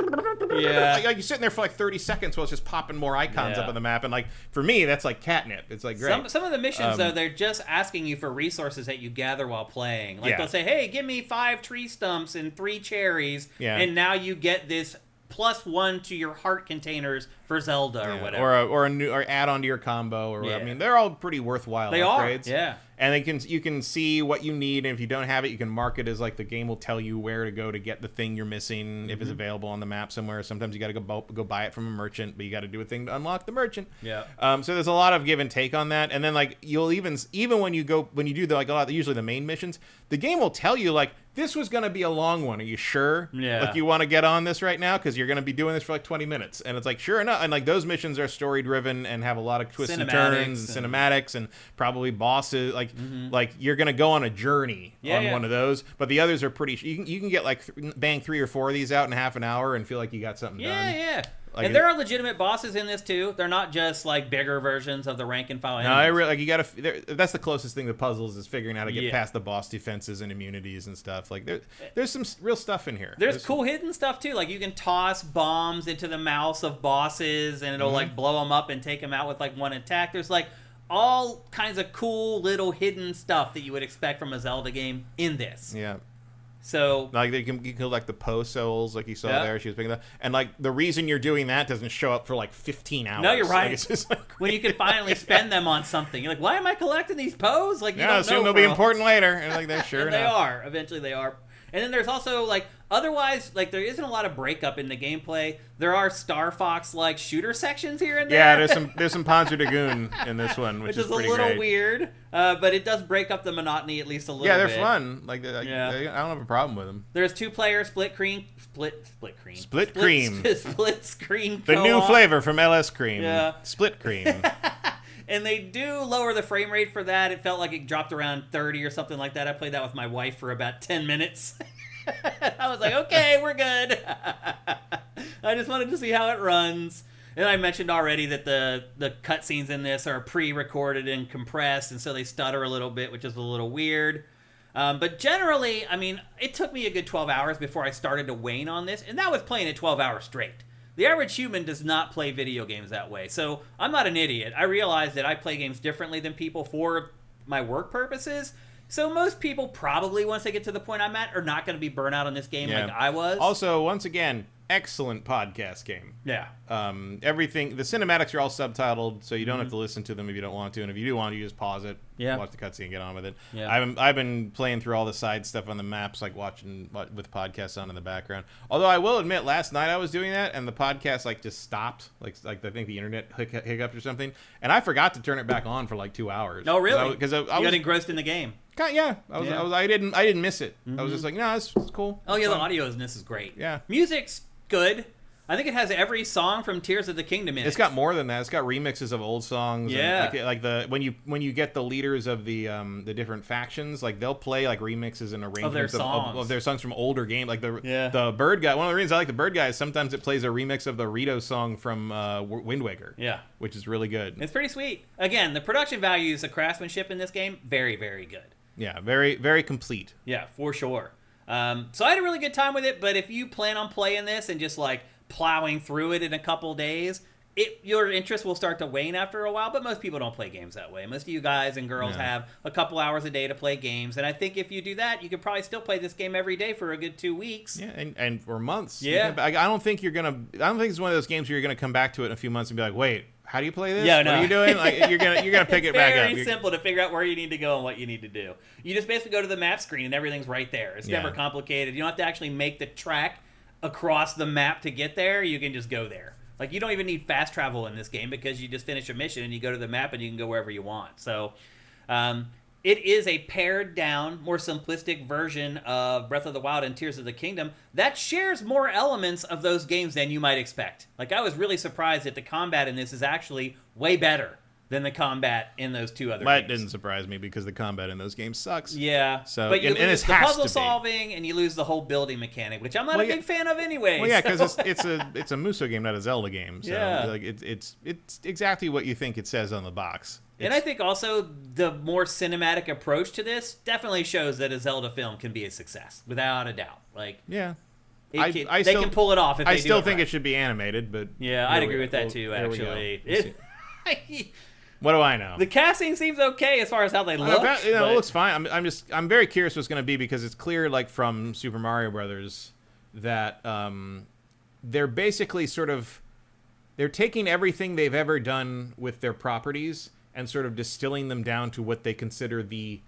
Yeah. Like you're sitting there for like 30 seconds while it's just popping more icons up on the map, and like for me, that's like catnip. It's like great. Some of the missions though, they're just asking you for resources that you gather while playing. Like Yeah. they'll say, "Hey, give me 5 tree stumps and 3 cherries," and now you get this +1 to your heart containers for Zelda or whatever, or a new or add on to your combo or whatever. Yeah. I mean, they're all pretty worthwhile they upgrades. are. Yeah. And you can see what you need, and if you don't have it, you can mark it as like the game will tell you where to go to get the thing you're missing if it's available on the map somewhere. Sometimes you got to go buy it from a merchant, but you got to do a thing to unlock the merchant. Yeah. So there's a lot of give and take on that, and then like you'll even when you do usually the main missions, the game will tell you like this was going to be a long one. Are you sure? Yeah. Like you want to get on this right now because you're going to be doing this for like 20 minutes, and it's like sure enough, and like those missions are story driven and have a lot of twists and turns and cinematics and probably bosses like you're gonna go on a journey on one of those, but the others are pretty you can get like bang 3 or 4 of these out in half an hour and feel like you got something done. Like, and there are legitimate bosses in this too. They're not just like bigger versions of the rank and file enemies. No, I really like you gotta that's the closest thing to puzzles is figuring out how to get past the boss defenses and immunities and stuff. Like there's some real stuff in here. There's cool hidden stuff too. Like you can toss bombs into the mouths of bosses and it'll like blow them up and take them out with like one attack. There's like all kinds of cool little hidden stuff that you would expect from a Zelda game in this. Yeah. So like you can collect the Poe souls like you saw there. She was picking that, and like the reason you're doing that doesn't show up for like 15 hours. No, you're right. Like, it's just, like, when you can finally spend them on something, you're like, why am I collecting these Poes? Like, you don't assume know they'll be important later, and like they're sure and they are. Eventually, they are. And then there's also like otherwise like there isn't a lot of breakup in the gameplay. There are Star Fox like shooter sections here and there. Yeah, there's some Panzer Dragoon in this one, which is a pretty little great. Weird, but it does break up the monotony at least a little bit. Yeah, they're fun. Like I don't have a problem with them. There's 2-player split screen. Split cream. Split screen. The co-op. new flavor from LS Cream. Yeah. Split cream. And they do lower the frame rate for that. It felt like it dropped around 30 or something like that. I played that with my wife for about 10 minutes. I was like, okay, we're good. I just wanted to see how it runs. And I mentioned already that the cutscenes in this are pre-recorded and compressed, and so they stutter a little bit, which is a little weird. But generally, I mean, it took me a good 12 hours before I started to wane on this, and that was playing it 12 hours straight. The average human does not play video games that way, so I'm not an idiot. I realize that I play games differently than people for my work purposes. So most people probably, once they get to the point I'm at, are not going to be burnt out on this game like I was. Also, once again, excellent podcast game. Yeah. Everything, the cinematics are all subtitled, so you don't have to listen to them if you don't want to. And if you do want to, you just pause it, watch the cutscene, and get on with it. Yeah. I've been playing through all the side stuff on the maps, like watching with podcasts on in the background. Although I will admit, last night I was doing that, and the podcast like just stopped, like I think the internet hiccuped or something, and I forgot to turn it back on for like 2 hours. Oh, really? Because I got engrossed in the game. I didn't miss it. I was just like, no, it's cool. Oh, yeah, the audio in this is great. Yeah. Music's good. I think it has every song from Tears of the Kingdom in it. It's got more than that. It's got remixes of old songs. Yeah. And like the when you get the leaders of the different factions, like they'll play like remixes and arrangements of their songs from older games. Like the Bird Guy. One of the reasons I like the Bird Guy is sometimes it plays a remix of the Rito song from Wind Waker. Yeah. Which is really good. It's pretty sweet. Again, the production values, the craftsmanship in this game, very, very good. Yeah, very, very complete. Yeah, for sure. So I had a really good time with it, but if you plan on playing this and just like plowing through it in a couple days, your interest will start to wane after a while, but most people don't play games that way. Most of you guys and girls have a couple hours a day to play games, and I think if you do that, you could probably still play this game every day for a good 2 weeks. Yeah, and for months. Yeah. I don't think it's one of those games where you're gonna come back to it in a few months and be like, wait, how do you play this? Yeah, what are you doing? Like you're gonna pick it back up. Very simple to figure out where you need to go and what you need to do. You just basically go to the map screen and everything's right there. It's never complicated. You don't have to actually make the track across the map to get there. You can just go there. Like you don't even need fast travel in this game because you just finish a mission and you go to the map and you can go wherever you want. So it is a pared down, more simplistic version of Breath of the Wild and Tears of the Kingdom that shares more elements of those games than you might expect. Like, I was really surprised that the combat in this is actually way better than the combat in those two other games. That didn't surprise me because the combat in those games sucks. Yeah. So, but you and lose it the has puzzle to be. solving, and you lose the whole building mechanic, which I'm not a big fan of anyway. Well, yeah, because so. it's a Muso game, not a Zelda game. So, Yeah. like, it's exactly what you think it says on the box. And I think also the more cinematic approach to this definitely shows that a Zelda film can be a success, without a doubt. Like, yeah. they can pull it off if they do it I still think right. it should be animated, but... Yeah, I'd agree with that too, actually. What do I know? The casting seems okay as far as how they look. It looks fine. I'm very curious what's going to be, because it's clear, like, from Super Mario Brothers, that they're basically they're taking everything they've ever done with their properties and sort of distilling them down to what they consider the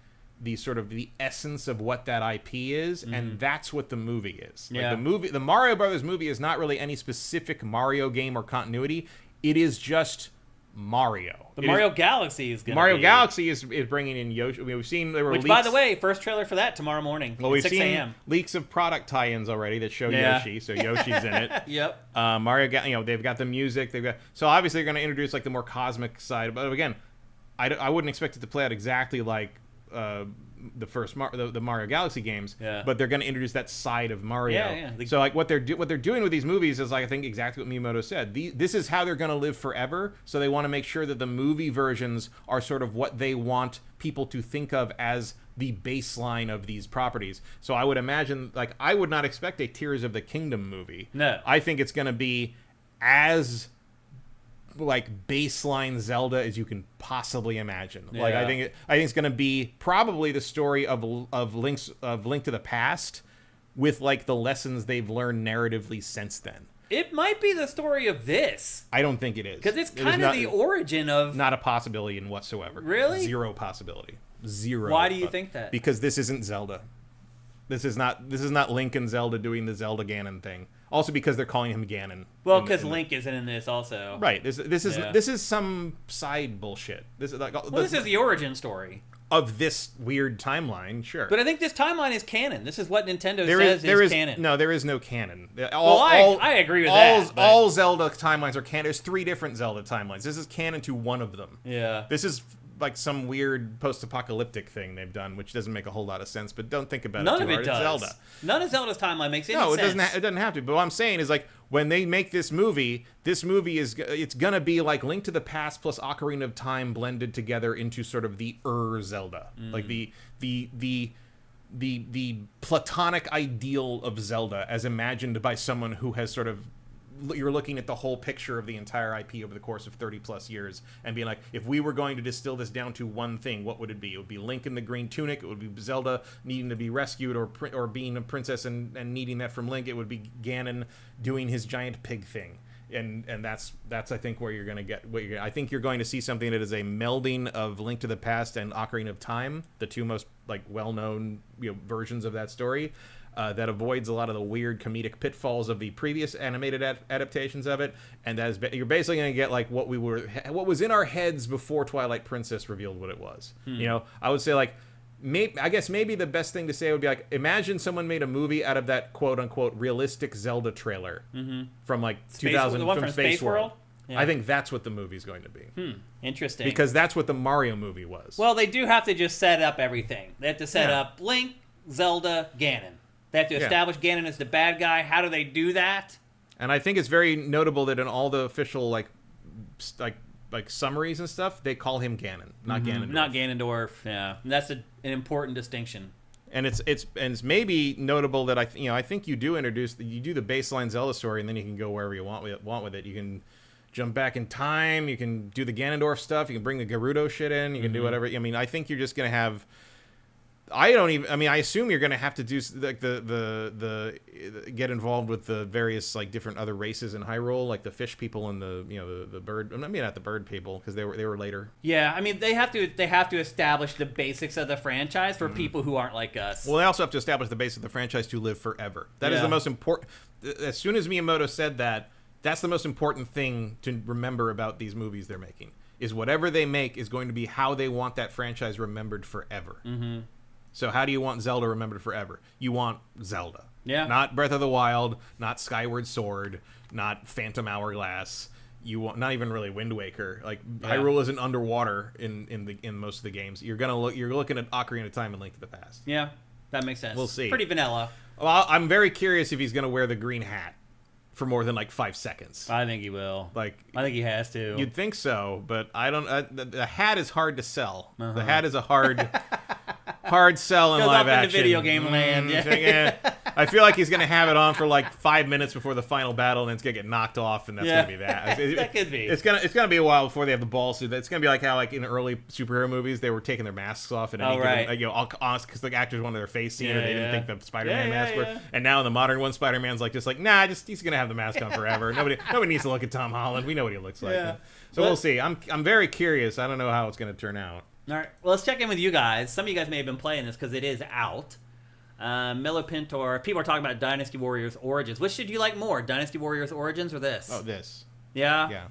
sort of the essence of what that IP is, and that's what the movie is. Yeah. Like, the Mario Brothers movie is not really any specific Mario game or continuity. It is just Mario. Mario Galaxy is going to Mario Galaxy is bringing in Yoshi. I mean, we've seen there were Which, leaks. by the way, first trailer for that tomorrow morning We've at 6 seen a.m. leaks of product tie-ins already that show Yeah. Yoshi, so Yoshi's in it. Yep. They've got the music. So obviously they're going to introduce like the more cosmic side. But again, I wouldn't expect it to play out exactly like the first the Mario Galaxy games. Yeah. But they're going to introduce that side of Mario. Yeah. So like what they're doing with these movies is, like, I think exactly what Miyamoto said. This is how they're going to live forever. So they want to make sure that the movie versions are sort of what they want people to think of as the baseline of these properties. So I would imagine, like, I would not expect a Tears of the Kingdom movie. No. I think it's going to be as like baseline Zelda as you can possibly imagine. Yeah. Like I think it's going to be probably the story of Link to the Past, with like the lessons they've learned narratively since then. It might be the story of this. I don't think it is, Because it's kind of the origin of... not a possibility in whatsoever. Really? Zero possibility. Zero. Why do you think that? Because this isn't Zelda. This is not Link and Zelda doing the Zelda Ganon thing. Also because they're calling him Ganon. Well, because Link isn't in this also. Right. This is some side bullshit. This is like This is the origin story of this weird timeline. Sure. But I think this timeline is canon. This is what Nintendo says is canon. No, there is no canon. I agree with that. All Zelda timelines are canon. There's 3 different Zelda timelines. This is canon to one of them. Yeah. This is like some weird post-apocalyptic thing they've done, which doesn't make a whole lot of sense. But don't think about None it of too it hard. does. It's Zelda. None of Zelda's timeline makes any No, it sense. doesn't have to. But what I'm saying is, like, when they make this movie it's gonna be like Link to the Past plus Ocarina of Time blended together into sort of the Zelda, like the platonic ideal of Zelda as imagined by someone who has sort of, you're looking at the whole picture of the entire IP over the course of 30 plus years and being like, if we were going to distill this down to one thing, what would it be? It would be Link in the green tunic. It would be Zelda needing to be rescued or being a princess and needing that from Link. It would be Ganon doing his giant pig thing. And that's I think where you're going to get I think you're going to see something that is a melding of Link to the Past and Ocarina of Time, the two most like well-known versions of that story. That avoids a lot of the weird comedic pitfalls of the previous animated adaptations of it, and that is you're basically going to get like what was in our heads before Twilight Princess revealed what it was. I would say like I guess maybe the best thing to say would be like, imagine someone made a movie out of that quote unquote realistic Zelda trailer from like 2000 the one from from Space World. Yeah. I think that's what the movie's going to be. Interesting. Because that's what the Mario movie was. Well, they do have to just set up everything. They have to set up Link, Zelda, Ganon. They have to establish Ganon as the bad guy. How do they do that? And I think it's very notable that in all the official like summaries and stuff, they call him Ganon, not Ganondorf. Not Ganondorf. Yeah, and that's an important distinction. And it's maybe notable that I think you do the baseline Zelda story, and then you can go wherever you want with it. You can jump back in time. You can do the Ganondorf stuff. You can bring the Gerudo shit in. You can do whatever. I mean, I think you're just gonna have. I assume you're going to have to do like the get involved with the various like different other races in Hyrule, like the fish people and the bird. I mean, not the bird people because they were later. Yeah, I mean they have to establish the basics of the franchise for people who aren't like us. Well, they also have to establish the base of the franchise to live forever. That is the most important. As soon as Miyamoto said that, that's the most important thing to remember about these movies they're making. is whatever they make is going to be how they want that franchise remembered forever. So how do you want Zelda remembered forever? You want Zelda. Yeah. Not Breath of the Wild, not Skyward Sword, not Phantom Hourglass. You want not even really Wind Waker. Like Hyrule isn't underwater in most of the games. You're looking at Ocarina of Time and Link to the Past. Yeah, that makes sense. We'll see. Pretty vanilla. Well, I'm very curious if he's gonna wear the green hat for more than like 5 seconds. I think he will. Like, I think he has to. You'd think so, but I don't. The hat is hard to sell. The hat is a hard sell in Goes live off into action. video game land. Yeah. I feel like he's gonna have it on for like 5 minutes before the final battle, and then it's gonna get knocked off, and that's gonna be that. That could be. It's gonna be a while before they have the balls to. It's gonna be like how like in early superhero movies they were taking their masks off, and because the actors wanted their face seen, and they didn't think the Spider-Man mask worked. And now in the modern one, Spider-Man's like he's gonna have the mask on forever. Nobody needs to look at Tom Holland. We know what he looks like. Yeah. So we'll see. I'm very curious. I don't know how it's gonna turn out. All right. Well, let's check in with you guys. Some of you guys may have been playing this because it is out. Miller Pintor, people are talking about Dynasty Warriors Origins. Which should you like more, Dynasty Warriors Origins or this? Oh, this. Yeah? Yeah.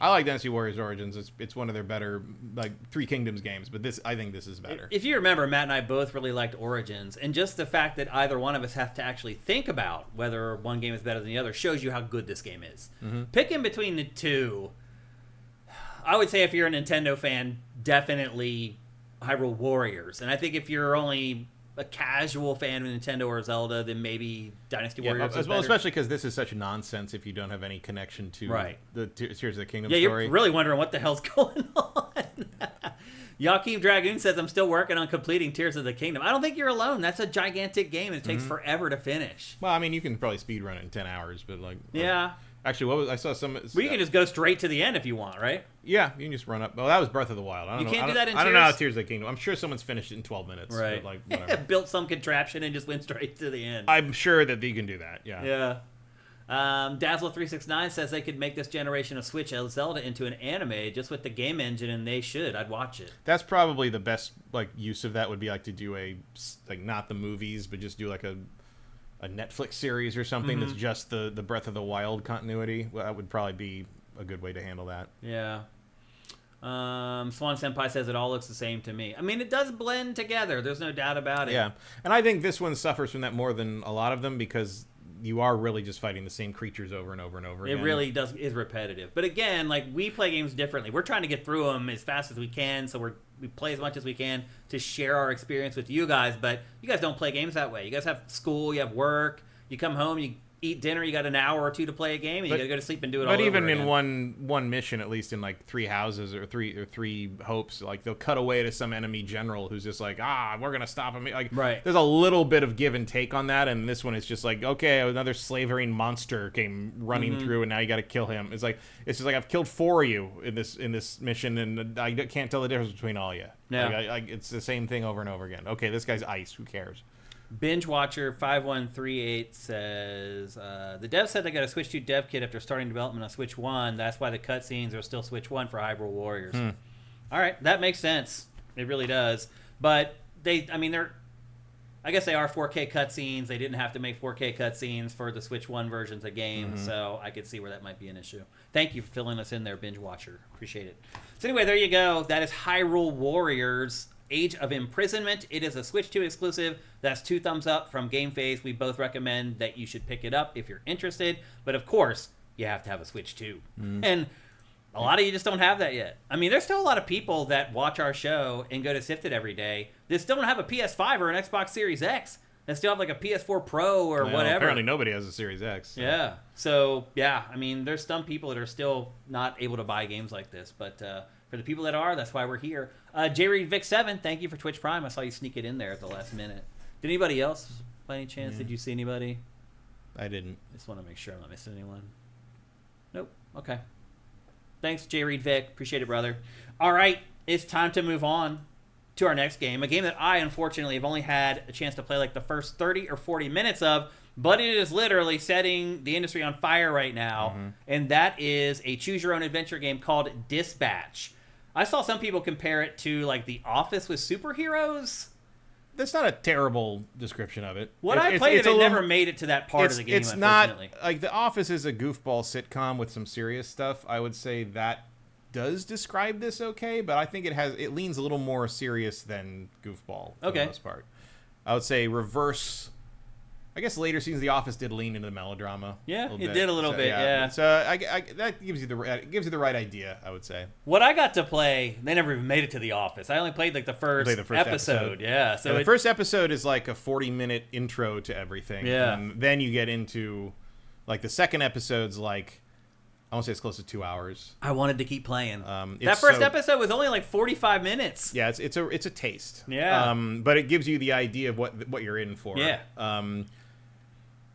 I like Dynasty Warriors Origins. It's one of their better, like, Three Kingdoms games, but I think this is better. If you remember, Matt and I both really liked Origins, and just the fact that either one of us have to actually think about whether one game is better than the other shows you how good this game is. Picking between the two, I would say if you're a Nintendo fan, definitely Hyrule Warriors. And I think if you're only a casual fan of Nintendo or Zelda, then maybe Dynasty Warriors is better. Especially because this is such nonsense if you don't have any connection to the Tears of the Kingdom story. You're really wondering what the hell's going on. Joachim Dragoon says, I'm still working on completing Tears of the Kingdom. I don't think you're alone. That's a gigantic game, and it takes forever to finish. Well, I mean, you can probably speedrun it in 10 hours, but like... Yeah. Actually, I saw some... Well, you can just go straight to the end if you want, right? Yeah, you can just run up. Well, that was Breath of the Wild. I don't know that in Tears? I don't know how Tears of the Kingdom. I'm sure someone's finished it in 12 minutes. Right. But like, whatever. Built some contraption and just went straight to the end. I'm sure that you can do that, yeah. Yeah. Dazzler369 says they could make this generation of Switch Zelda into an anime just with the game engine, and they should. I'd watch it. That's probably the best like use of that would be like to do not the movies, but just do like a Netflix series or something that's just the Breath of the Wild continuity. Well, that would probably be a good way to handle that. Yeah. Swan Senpai says it all looks the same to me. I mean, it does blend together. There's no doubt about it. Yeah. And I think this one suffers from that more than a lot of them because you are really just fighting the same creatures over and over and over again. It really is repetitive. But again, like, we play games differently. We're trying to get through them as fast as we can, so we play as much as we can to share our experience with you guys, but you guys don't play games that way. You guys have school, you have work, you come home, you eat dinner, you got an hour or two to play a game, and you got to go to sleep and do it all over again. But even in one mission, at least in like 3 houses or three hopes, like they'll cut away to some enemy general who's just like, we're gonna stop him. Like, there's a little bit of give and take on that, and this one is just like, okay, another slavering monster came running through, and now you got to kill him. It's just like I've killed 4 of you in this mission, and I can't tell the difference between all of you. Yeah, like it's the same thing over and over again. Okay, this guy's ice. Who cares? Binge Watcher 5138 says the dev said they got a Switch 2 dev kit after starting development on Switch 1. That's why the cutscenes are still Switch 1 for Hyrule Warriors. All right, that makes sense. It really does. But I guess they are 4K cutscenes. They didn't have to make 4K cutscenes for the Switch 1 versions of games, so I could see where that might be an issue. Thank you for filling us in there, Binge Watcher. Appreciate it. So anyway, there you go. That is Hyrule Warriors Age of Imprisonment. It is a Switch 2 exclusive. That's 2 thumbs up from GameFace. We both recommend that you should pick it up if you're interested. But of course, you have to have a Switch 2. And a lot of you just don't have that yet. I mean, there's still a lot of people that watch our show and go to SIFTD every day that still don't have a PS5 or an Xbox Series X. They still have like a PS4 Pro or whatever. Apparently nobody has a Series X. So. Yeah. So, yeah, I mean, there's some people that are still not able to buy games like this. But for the people that are, that's why we're here. J-Reed Vic 7, thank you for Twitch Prime. I saw you sneak it in there at the last minute. Did anybody else, by any chance? Did you see anybody? I didn't. Just want to make sure I'm not missing anyone. Nope. Okay. Thanks, J-Reed Vic. Appreciate it, brother. All right. It's time to move on to our next game. A game that I, unfortunately, have only had a chance to play like the first 30 or 40 minutes of, but it is literally setting the industry on fire right now. And that is a choose-your-own-adventure game called Dispatch. I saw some people compare it to like The Office with superheroes. That's not a terrible description of it. I played it never made it to that part of the game, unfortunately. Not like The Office is a goofball sitcom with some serious stuff. I would say that does describe this okay, but I think it leans a little more serious than goofball for the most part. I would say reverse. I guess later seasons of The Office did lean into the melodrama. Yeah, it did a little bit. Yeah. So that gives you the right idea. I would say. What I got to play, they never even made it to The Office. I only played like the first episode. Yeah. So the first episode is like a 40-minute intro to everything. Yeah. And then you get into like the second episode's like, I want to say it's close to 2 hours. I wanted to keep playing. That first episode was only like 45 minutes. Yeah, it's a taste. Yeah. But it gives you the idea of what you're in for. Yeah.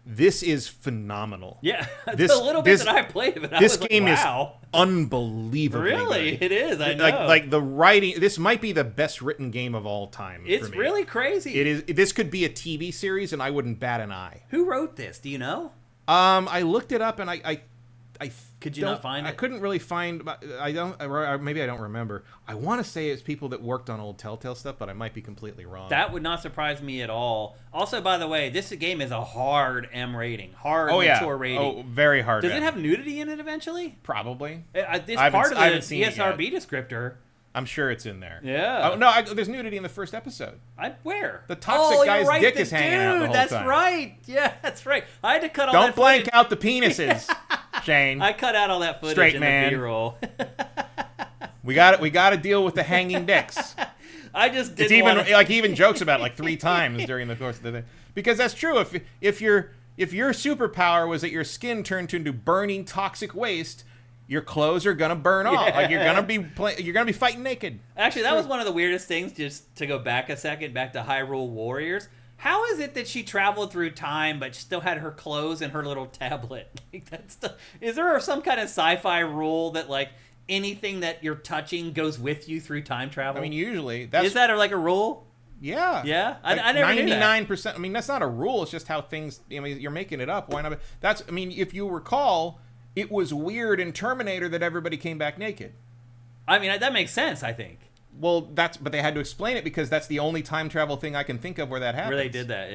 This is phenomenal. Yeah. The little bit that I played of it, this I was game like, wow. is unbelievably Really? good. It is. I know. Like the writing. This might be the best written game of all time. It's for me. really crazy. It is. This could be a TV series, and I wouldn't bat an eye. Who wrote this? Do you know? I looked it up, and I could you not find it? I couldn't really find. I don't. Or maybe I don't remember. I want to say it's people that worked on old Telltale stuff, but I might be completely wrong. That would not surprise me at all. Also, by the way, this game is a hard M rating, mature rating. Oh, very hard. Does it have nudity in it eventually? Probably. It's part of the ESRB descriptor. I'm sure it's in there. Yeah. Oh, no, there's nudity in the first episode. Where? The toxic guy's dick is hanging out the whole that's time. Right. Yeah, that's right. I had to cut all Don't that blank footage. out the penises, Shane. I cut out all that footage Straight in man. the B-roll. We got to deal with the hanging dicks. I just didn't It's even wanna... like he even jokes about it like 3 times during the course of the thing. Because that's true. If your superpower was that your skin turned into burning toxic waste, your clothes are gonna burn off. Like you're gonna be fighting naked. Actually, that was one of the weirdest things. Just to go back a second, back to Hyrule Warriors. How is it that she traveled through time but still had her clothes and her little tablet? Like is there some kind of sci-fi rule that like anything that you're touching goes with you through time travel? I mean, usually is that like a rule? Yeah. Yeah? Like I never knew that. 99%. I mean, that's not a rule. It's just how things. I mean, you're making it up. Why not? I mean, if you recall, it was weird in Terminator that everybody came back naked. I mean, that makes sense, I think. Well, but they had to explain it because that's the only time travel thing I can think of where that happens. Where they did that,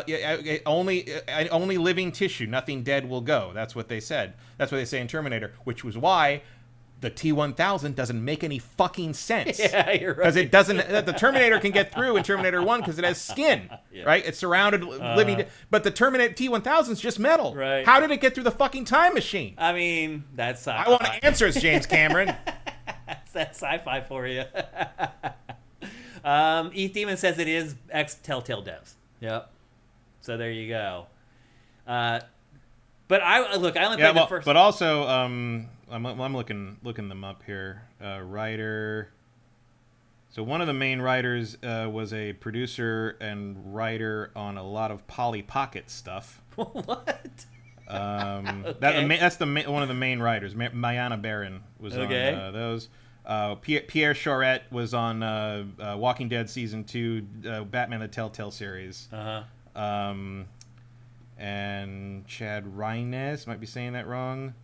yeah. Only living tissue, nothing dead will go. That's what they said. That's what they say in Terminator, which was why the T-1000 doesn't make any fucking sense. Yeah, you're right. Because it doesn't. The Terminator can get through in Terminator 1 because it has skin, right? It's surrounded living. But the Terminator T-1000 is just metal. Right. How did it get through the fucking time machine? I mean, that's sci-fi. I want answers, James Cameron. That's sci-fi for you. Eth Demon says it is ex-Telltale devs. Yep. So there you go. But I only played the first. But also, I'm looking them up here. Writer. So one of the main writers was a producer and writer on a lot of Polly Pocket stuff. What? Okay. That's one of the main writers. Mayana Baron was on those. Pierre Charette was on Walking Dead Season 2, Batman the Telltale series. And Chad Rines, might be saying that wrong.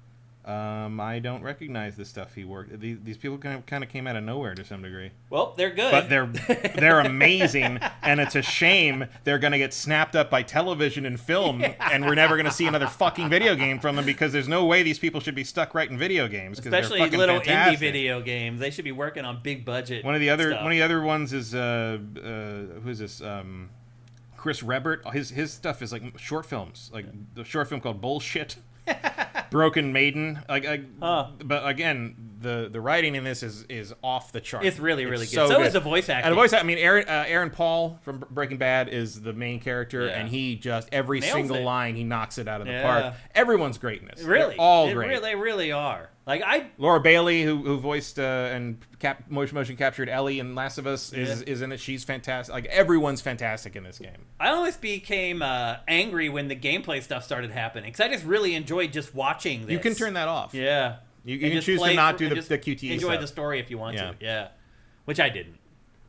I don't recognize the stuff he worked. These people kind of came out of nowhere to some degree. Well, they're good, but they're amazing, and it's a shame they're going to get snapped up by television and film, and we're never going to see another fucking video game from them because there's no way these people should be stuck writing video games. Especially they're fucking little fantastic. indie video games. They should be working on big budget. One of the other ones is who's this? Chris Rebert. His stuff is like short films, like the short film called Bullshit. Broken Maiden, but again, the writing in this is off the chart. It's really good. So is the voice acting. And the voice acting. I mean, Aaron Paul from Breaking Bad is the main character, and he just every single line he knocks it out of the park. Everyone's great in this. Really, they're all great. They really are. Like Laura Bailey, who voiced and motion captured Ellie in Last of Us, is in it. She's fantastic. Like everyone's fantastic in this game. I always became angry when the gameplay stuff started happening because I just really enjoyed just watching this. You can turn that off. Yeah, you can choose to not do the QTE. Enjoy stuff. the story if you want to. Yeah, which I didn't.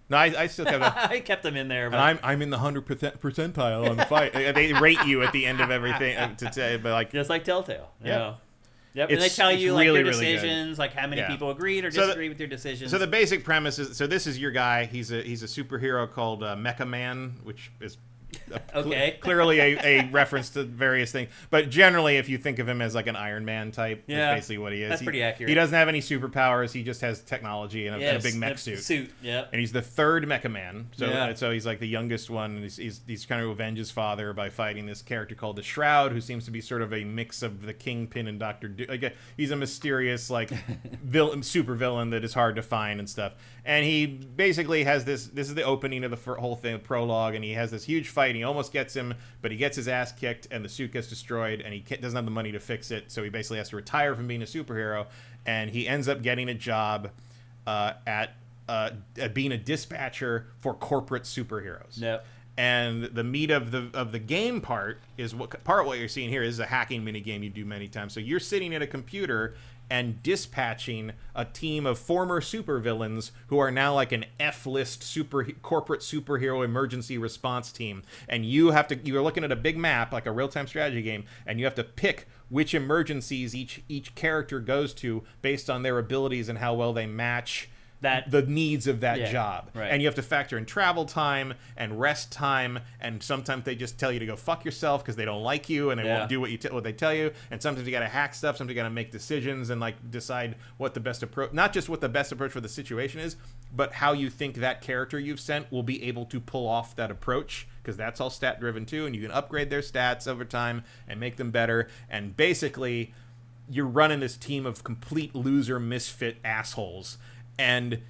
No, I still kept them. I kept them in there. But... And I'm in the 100th percentile on the fight. They rate you at the end of everything to say, but like just like Telltale. Yeah. Yep, and they tell you like really, your decisions, like how many people agreed or disagree with your decisions. So the basic premise is, this is your guy. He's a superhero called Mecha Man, which is Okay. Clearly a reference to various things. But generally, if you think of him as like an Iron Man type, that's basically what he is. That's pretty accurate. He doesn't have any superpowers. He just has technology and a big mech suit. Yeah. And he's the third Mecha Man. So he's like the youngest one. And he's trying to avenge his father by fighting this character called the Shroud, who seems to be sort of a mix of the Kingpin and Doctor Doom. He's a mysterious like super villain that is hard to find and stuff. And he basically has this is the opening of the whole thing, prologue, and he has this huge fight, and he almost gets him, but he gets his ass kicked, and the suit gets destroyed, and he doesn't have the money to fix it, so he basically has to retire from being a superhero, and he ends up getting a job at being a dispatcher for corporate superheroes. Yep. And the meat of the game part is what you're seeing here is a hacking mini game you do many times. So you're sitting at a computer and dispatching a team of former supervillains who are now like an F-list corporate superhero emergency response team. And you're looking at a big map, like a real-time strategy game, and you have to pick which emergencies each character goes to based on their abilities and how well they match the needs of that job. Right. And you have to factor in travel time and rest time, and sometimes they just tell you to go fuck yourself because they don't like you and they won't do what they tell you. And sometimes you got to hack stuff, sometimes you got to make decisions and like decide what the best approach, not just what the best approach for the situation is, but how you think that character you've sent will be able to pull off that approach, because that's all stat driven too, and you can upgrade their stats over time and make them better. And basically you're running this team of complete loser misfit assholes. And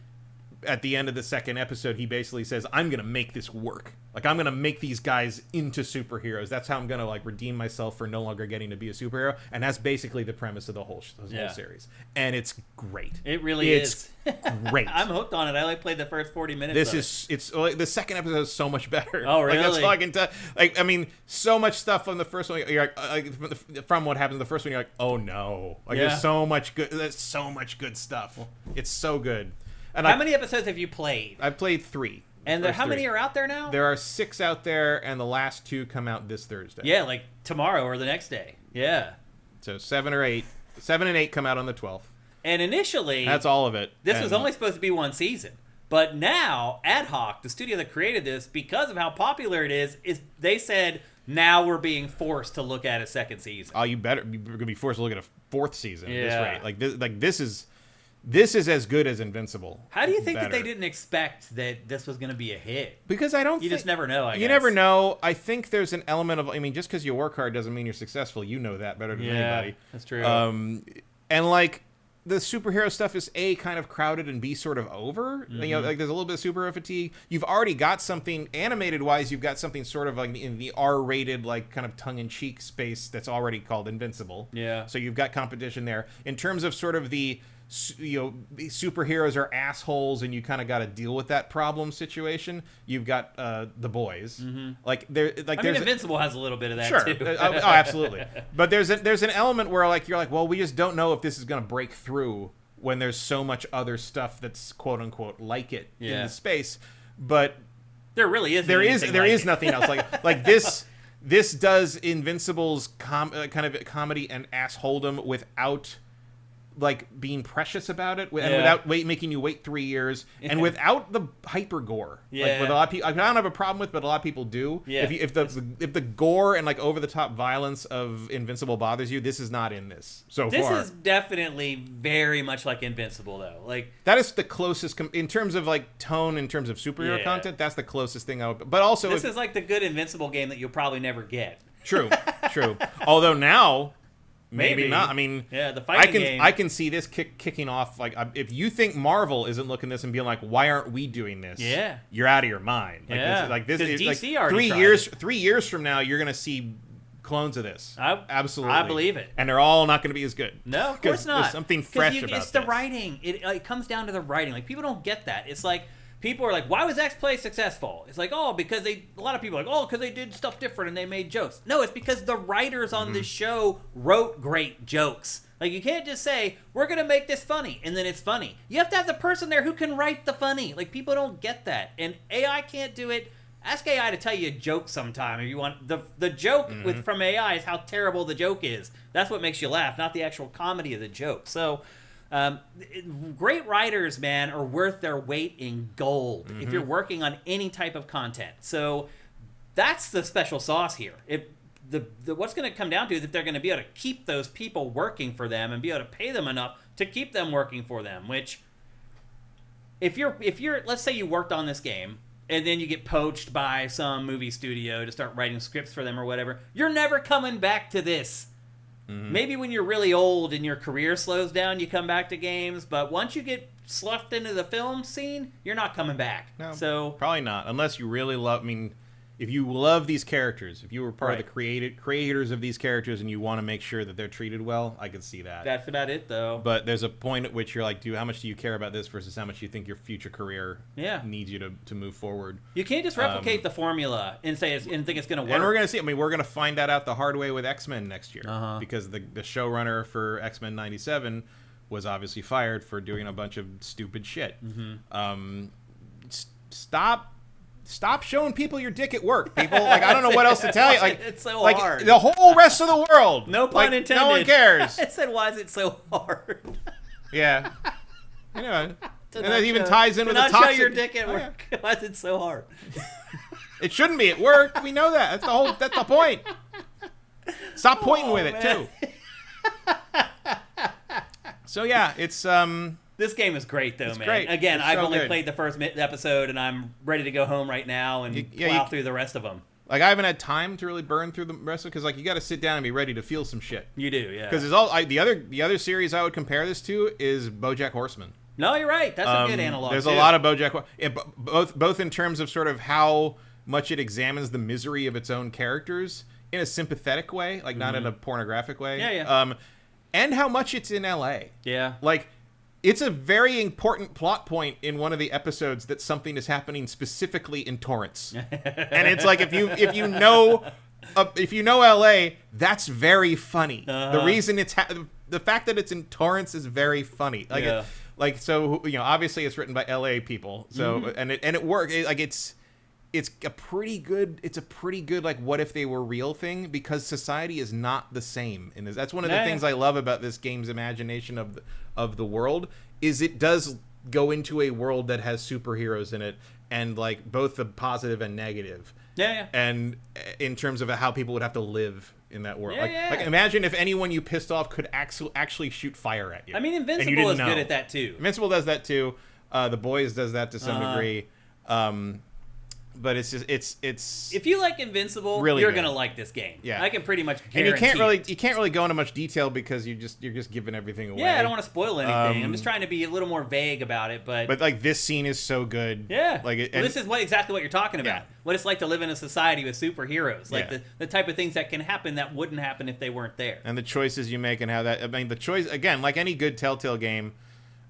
at the end of the second episode, he basically says, I'm going to make this work. Like, I'm going to make these guys into superheroes. That's how I'm going to, like, redeem myself for no longer getting to be a superhero. And that's basically the premise of the whole series. And it's great. It really is. Great. I'm hooked on it. I, like, played the first 40 minutes the second episode is so much better. Oh, really? Like, that's all I can tell. Like, I mean, so much stuff from the first one. You're from what happened in the first one, you're like, oh, no. Like, there's so much good stuff. It's so good. And how many episodes have you played? I've played 3. And how many are out there now? There are 6 out there, and the last 2 come out this Thursday. Yeah, like tomorrow or the next day. Yeah. So 7 or 8. 7 and 8 come out on the 12th. And initially... That's all of it. This was only supposed to be one season. But now, Ad Hoc, the studio that created this, because of how popular it is they said, now we're being forced to look at a second season. Oh, you're going to be forced to look at a 4th season at this rate. This is as good as Invincible. How do you think that they didn't expect that this was going to be a hit? Because you just never know, I guess. You never know. I think there's an element of, I mean, just because you work hard doesn't mean you're successful. You know that better than anybody. That's true. And like, the superhero stuff is A, kind of crowded, and B, sort of over. Mm-hmm. You know, like there's a little bit of superhero fatigue. You've already got something, animated-wise, you've got something sort of like in the R-rated, like kind of tongue-in-cheek space that's already called Invincible. Yeah. So you've got competition there. In terms of sort of the, you know, superheroes are assholes and you kind of got to deal with that problem situation, you've got The Boys. Mm-hmm. Like Invincible has a little bit of that too. Oh, absolutely. But there's an element where like you're like, well, we just don't know if this is going to break through when there's so much other stuff that's quote unquote like it in the space. But there really is. There is nothing else like this. This does Invincible's kind of comedy and assholedom without like being precious about it, and without making you wait 3 years, and without the hyper gore. Like with a lot of people, I don't have a problem with, but a lot of people do. Yeah. If the gore and like over the top violence of Invincible bothers you, this is not in this so far. This is definitely very much like Invincible, though. Like that is the closest in terms of like tone, in terms of superhero content. That's the closest thing I would. But also, this is like the good Invincible game that you'll probably never get. True. Although now. Maybe not. I mean, the fighting game. I can see this kicking off. Like, if you think Marvel isn't looking at this and being like, "Why aren't we doing this?" Yeah, you're out of your mind. Like, this is DC like already 3 years from now, you're gonna see clones of this. Absolutely, I believe it. And they're all not going to be as good. No, of course not. There's something fresh about it's the writing. It comes down to the writing. Like, people don't get that. It's like, people are like, why was X Play successful? It's like, because a lot of people are like, because they did stuff different and they made jokes. No, it's because the writers on this show wrote great jokes. Like, you can't just say, we're going to make this funny, and then it's funny. You have to have the person there who can write the funny. Like, people don't get that. And AI can't do it. Ask AI to tell you a joke sometime if you want. The joke from AI is how terrible the joke is. That's what makes you laugh, not the actual comedy of the joke. So, great writers, man, are worth their weight in gold if you're working on any type of content. So That's the special sauce here. What's going to come down to is if they're going to be able to keep those people working for them and be able to pay them enough to keep them working for them. Which, if you're let's say you worked on this game and then you get poached by some movie studio to start writing scripts for them or whatever, you're never coming back to this. Mm-hmm. Maybe when you're really old and your career slows down, you come back to games. But once you get sloughed into the film scene, you're not coming back. No, so probably not, unless you really love. I mean, if you love these characters, if you were part of the creators of these characters, and you want to make sure that they're treated well, I can see that. That's about it, though. But there's a point at which you're like, how much do you care about this versus how much you think your future career needs you to move forward? You can't just replicate the formula and think it's going to work. And we're going to see. I mean, we're going to find that out the hard way with X-Men next year, because the showrunner for X-Men '97 was obviously fired for doing a bunch of stupid shit. Mm-hmm. Stop showing people your dick at work, people. Like, I don't know what else to tell you. Like, it's so like hard. The whole rest of the world. No pun intended. No one cares. I said, why is it so hard? Yeah. You know, and that even ties in with the toxic. Not show your dick at work. Yeah. Why is it so hard? It shouldn't be at work. We know that. That's the point. Stop pointing with it too. So yeah, it's This game is great, though, man. Great. Again, I've only good. played the first episode, and I'm ready to go home right now and plow through the rest of them. Like, I haven't had time to really burn through the rest of it, because, like, you got to sit down and be ready to feel some shit. You do, yeah. Because the other series I would compare this to is BoJack Horseman. No, you're right. That's a good analog. There's a lot of BoJack, both in terms of sort of how much it examines the misery of its own characters in a sympathetic way, like not in a pornographic way. Yeah. And how much it's in L.A. Yeah. Like, it's a very important plot point in one of the episodes that something is happening specifically in Torrance, and it's like if you know LA, that's very funny. The reason the fact that it's in Torrance is very funny. Like, so, you know, obviously it's written by LA people, so and it works. It's a pretty good like what if they were real thing, because society is not the same in this. That's one of the things I love about this game's imagination of the world, is it does go into a world that has superheroes in it, and like both the positive and negative. And in terms of how people would have to live in that world. Like, imagine if anyone you pissed off could actually shoot fire at you. I mean, Invincible is good at that too. Invincible does that too. The Boys does that to some degree. But it's just it's if you like Invincible, really you're good. gonna like this game. Yeah, I can pretty much guarantee. And you can't really go into much detail because you're just giving everything away. Yeah, I don't want to spoil anything. I'm just trying to be a little more vague about it, but like this scene is so good. Yeah, like this is exactly what you're talking about. Yeah. What it's like to live in a society with superheroes, like the type of things that can happen that wouldn't happen if they weren't there. And the choices you make and how that. I mean, the choice again, like any good Telltale game,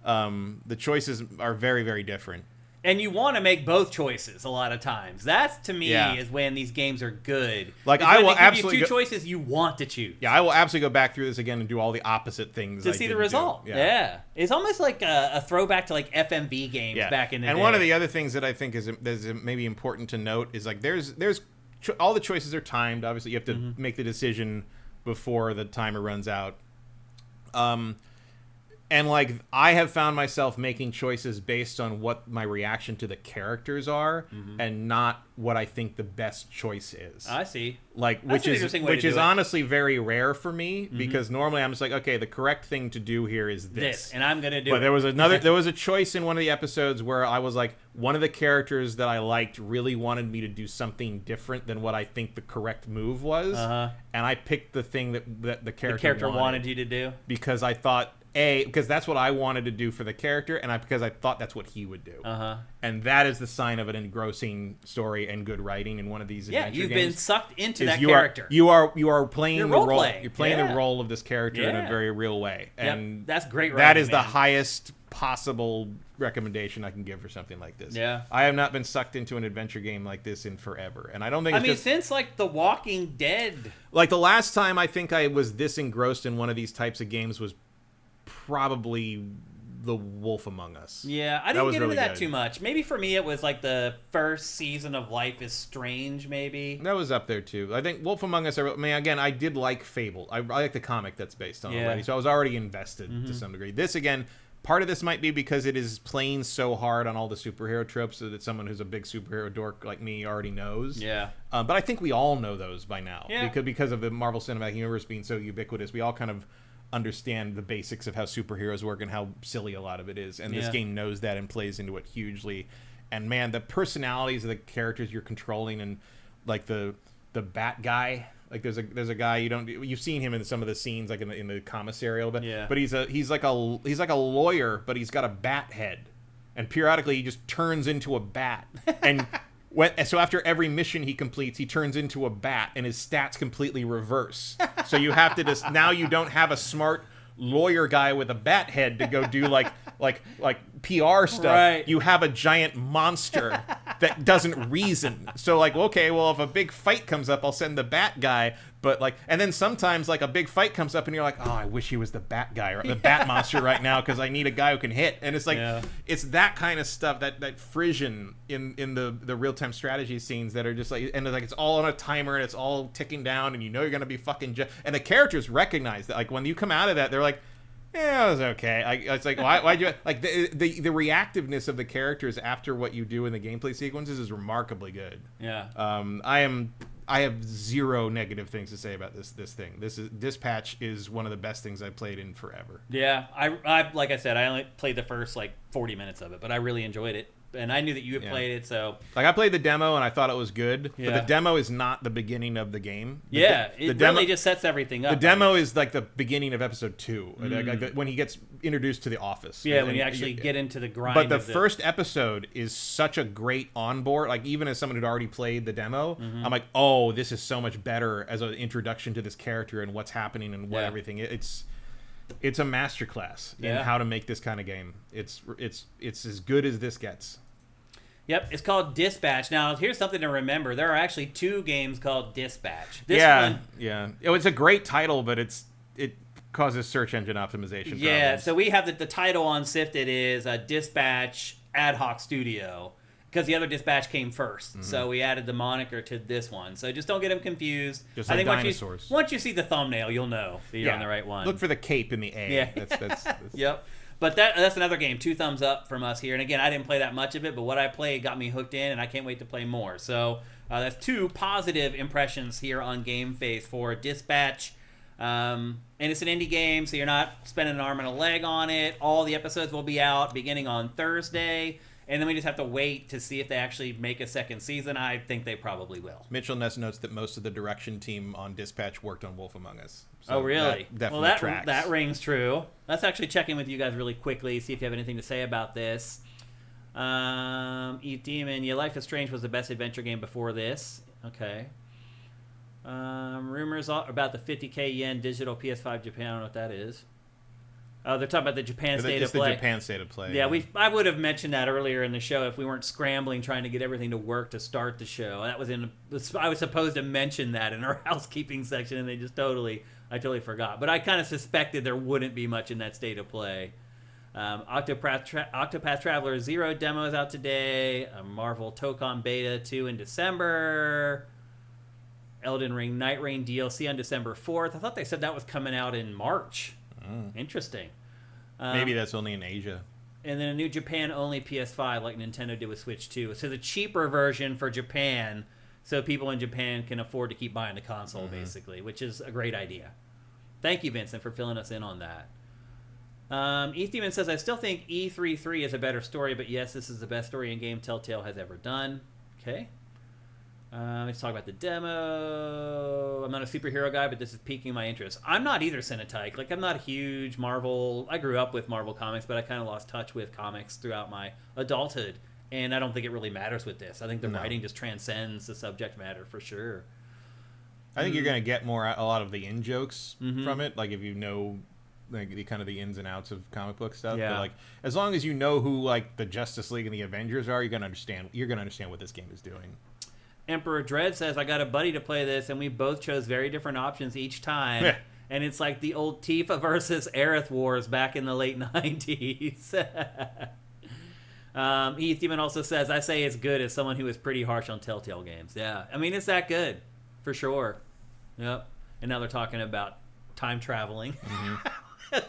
the choices are very, very different. And you want to make both choices a lot of times. That's, to me, is when these games are good. Like, I will absolutely you two choices you want to choose. Yeah, I will absolutely go back through this again and do all the opposite things to see the result. Yeah. It's almost like a throwback to like FMV games back in the day. And one of the other things that I think is maybe important to note is like there's all the choices are timed. Obviously, you have to make the decision before the timer runs out. And, like, I have found myself making choices based on what my reaction to the characters are and not what I think the best choice is. I see. Like, which is honestly very rare for me, because normally I'm just like, okay, the correct thing to do here is this. And I'm going to do it. But there was a choice in one of the episodes where I was like, one of the characters that I liked really wanted me to do something different than what I think the correct move was. And I picked the thing that the character wanted you to do. Because I thought, because that's what I wanted to do for the character, and because I thought that's what he would do. And that is the sign of an engrossing story and good writing in one of these adventure games. You've been sucked into that character. You are playing the role. You're playing the role of this character in a very real way. And that's great writing, that is the highest possible recommendation I can give for something like this. Yeah. I have not been sucked into an adventure game like this in forever. And I don't think since like The Walking Dead. Like the last time I think I was this engrossed in one of these types of games was probably The Wolf Among Us. Yeah, I didn't get into that too much. Maybe for me it was like the first season of Life is Strange, maybe. That was up there too. I think Wolf Among Us, I mean, again, I did like Fable. I like the comic that's based on already, so I was already invested to some degree. This, again, part of this might be because it is playing so hard on all the superhero tropes that someone who's a big superhero dork like me already knows. Yeah. But I think we all know those by now. Yeah. Because of the Marvel Cinematic Universe being so ubiquitous, we all kind of understand the basics of how superheroes work and how silly a lot of it is. And this game knows that and plays into it hugely. And man, the personalities of the characters you're controlling, and like the bat guy. Like there's a guy you've seen him in some of the scenes, like in the commissary a little bit. Yeah. But he's like a lawyer, but he's got a bat head, and periodically he just turns into a bat. And so after every mission he completes, he turns into a bat, and his stats completely reverse. So you have to just now you don't have a smart lawyer guy with a bat head to go do like PR stuff. Right. You have a giant monster that doesn't reason. So like, okay, well, if a big fight comes up, I'll send the bat guy. But like, and then sometimes like a big fight comes up and you're like, oh, I wish he was the bat guy or the bat monster right now, because I need a guy who can hit. And it's like, it's that kind of stuff, that frisson in the real-time strategy scenes that are just like, and it's all on a timer and it's all ticking down, and you know you're going to be fucking and the characters recognize that. Like when you come out of that, they're like, yeah, it was okay. It's like, why'd you like the reactiveness of the characters after what you do in the gameplay sequences is remarkably good. Yeah. I have zero negative things to say about this thing. Dispatch is one of the best things I've played in forever. Yeah, I like I said, I only played the first like 40 minutes of it, but I really enjoyed it. And I knew that you had played it, so... Like, I played the demo, and I thought it was good, Yeah. but the demo is not the beginning of the game. It demo, really just sets everything up. The demo is, like, the beginning of Episode 2, like, when he gets introduced to the office. Yeah, when you actually get into the grind. But the first episode is such a great onboard. Like, even as someone who'd already played the demo, I'm like, oh, this is so much better as an introduction to this character and what's happening and what everything... It's a masterclass in how to make this kind of game. It's as good as this gets. Yep, it's called Dispatch. Now, here's something to remember. There are actually 2 games called Dispatch. This one, it's a great title, but it causes search engine optimization problems. So we have the title on SIFTD is Dispatch Ad Hoc Studio, because the other Dispatch came first. So we added the moniker to this one. So just don't get them confused. Just like dinosaurs. Once you see the thumbnail, you'll know that you're on the right one. Look for the cape in the A. Yeah. That's Yep. But that's another game. 2 thumbs up from us here. And again, I didn't play that much of it, but what I played got me hooked in, and I can't wait to play more. So that's 2 positive impressions here on GameFace for Dispatch. And it's an indie game, so you're not spending an arm and a leg on it. All the episodes will be out beginning on Thursday. And then we just have to wait to see if they actually make a second season. I think they probably will. Mitchell Ness notes that most of the direction team on Dispatch worked on Wolf Among Us. So oh, really? That definitely tracks. That rings true. Let's actually check in with you guys really quickly, see if you have anything to say about this. Eat Demon, Life is Strange was the best adventure game before this. Okay. Rumors about the 50k yen digital PS5 Japan. I don't know what that is. Oh, they're talking about the Japan State of Play. It's the Japan State of Play. Yeah, I would have mentioned that earlier in the show if we weren't scrambling trying to get everything to work to start the show. I was supposed to mention that in our housekeeping section, and I totally forgot. But I kind of suspected there wouldn't be much in that State of Play. Octopath Traveler 0 demo is out today. Marvel Tokon Beta 2 in December. Elden Ring Night Rain DLC on December 4th. I thought they said that was coming out in March. Interesting. Maybe that's only in Asia. And then a new Japan-only PS5 like Nintendo did with Switch 2. So the cheaper version for Japan, so people in Japan can afford to keep buying the console, basically, which is a great idea. Thank you, Vincent, for filling us in on that. Ethan says, I still think E3-3 is a better story, but yes, this is the best story in game Telltale has ever done. Okay. Let's talk about the demo. I'm not a superhero guy, but this is piquing my interest. I'm not either, Cinetyke. Like, I'm not a huge Marvel... I grew up with Marvel comics, but I kind of lost touch with comics throughout my adulthood. And I don't think it really matters with this. I think the writing just transcends the subject matter for sure. I think you're going to get a lot of the in-jokes from it. Like, if you know... like the kind of the ins and outs of comic book stuff. Yeah. But like, as long as you know who like the Justice League and the Avengers are, you're gonna understand what this game is doing. Emperor Dread says, I got a buddy to play this, and we both chose very different options each time. Yeah. And it's like the old Tifa versus Aerith wars back in the late 90s. Heath Demon also says, I say it's good as someone who is pretty harsh on Telltale games. Yeah, I mean, it's that good, for sure. Yep. And now they're talking about time traveling.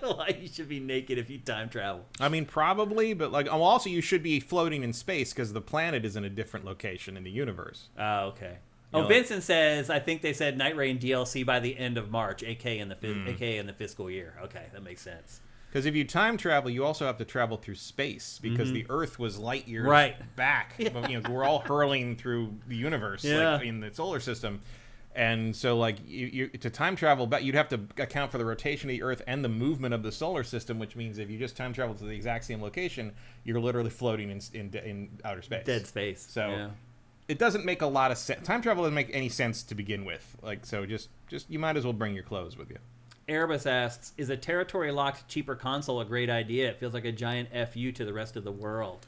Like, you should be naked if you time travel. I mean, probably, but like, also you should be floating in space because the planet is in a different location in the universe. Oh, okay. You Oh, know, Vincent says, I think they said Night Rain DLC by the end of March, aka in the fiscal year. Okay, that makes sense. Because if you time travel, you also have to travel through space because the Earth was light years back. But, you know, we're all hurling through the universe like, in the solar system. And so, like, you to time travel back, you'd have to account for the rotation of the Earth and the movement of the solar system, which means if you just time travel to the exact same location, you're literally floating in outer space. Dead space. So it doesn't make a lot of sense. Time travel doesn't make any sense to begin with. Like, so just you might as well bring your clothes with you. Erebus asks, is a territory-locked cheaper console a great idea? It feels like a giant FU to the rest of the world.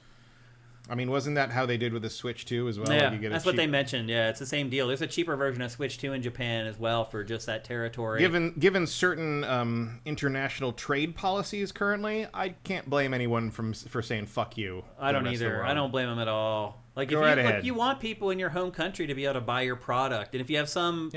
I mean, wasn't that how they did with the Switch 2 as well? Yeah, like you get that's what they mentioned. Yeah, it's the same deal. There's a cheaper version of Switch 2 in Japan as well for just that territory. Given certain international trade policies currently, I can't blame anyone for saying "fuck you." I don't either. I don't blame them at all. Like, Go right ahead. You want people in your home country to be able to buy your product, and if you have some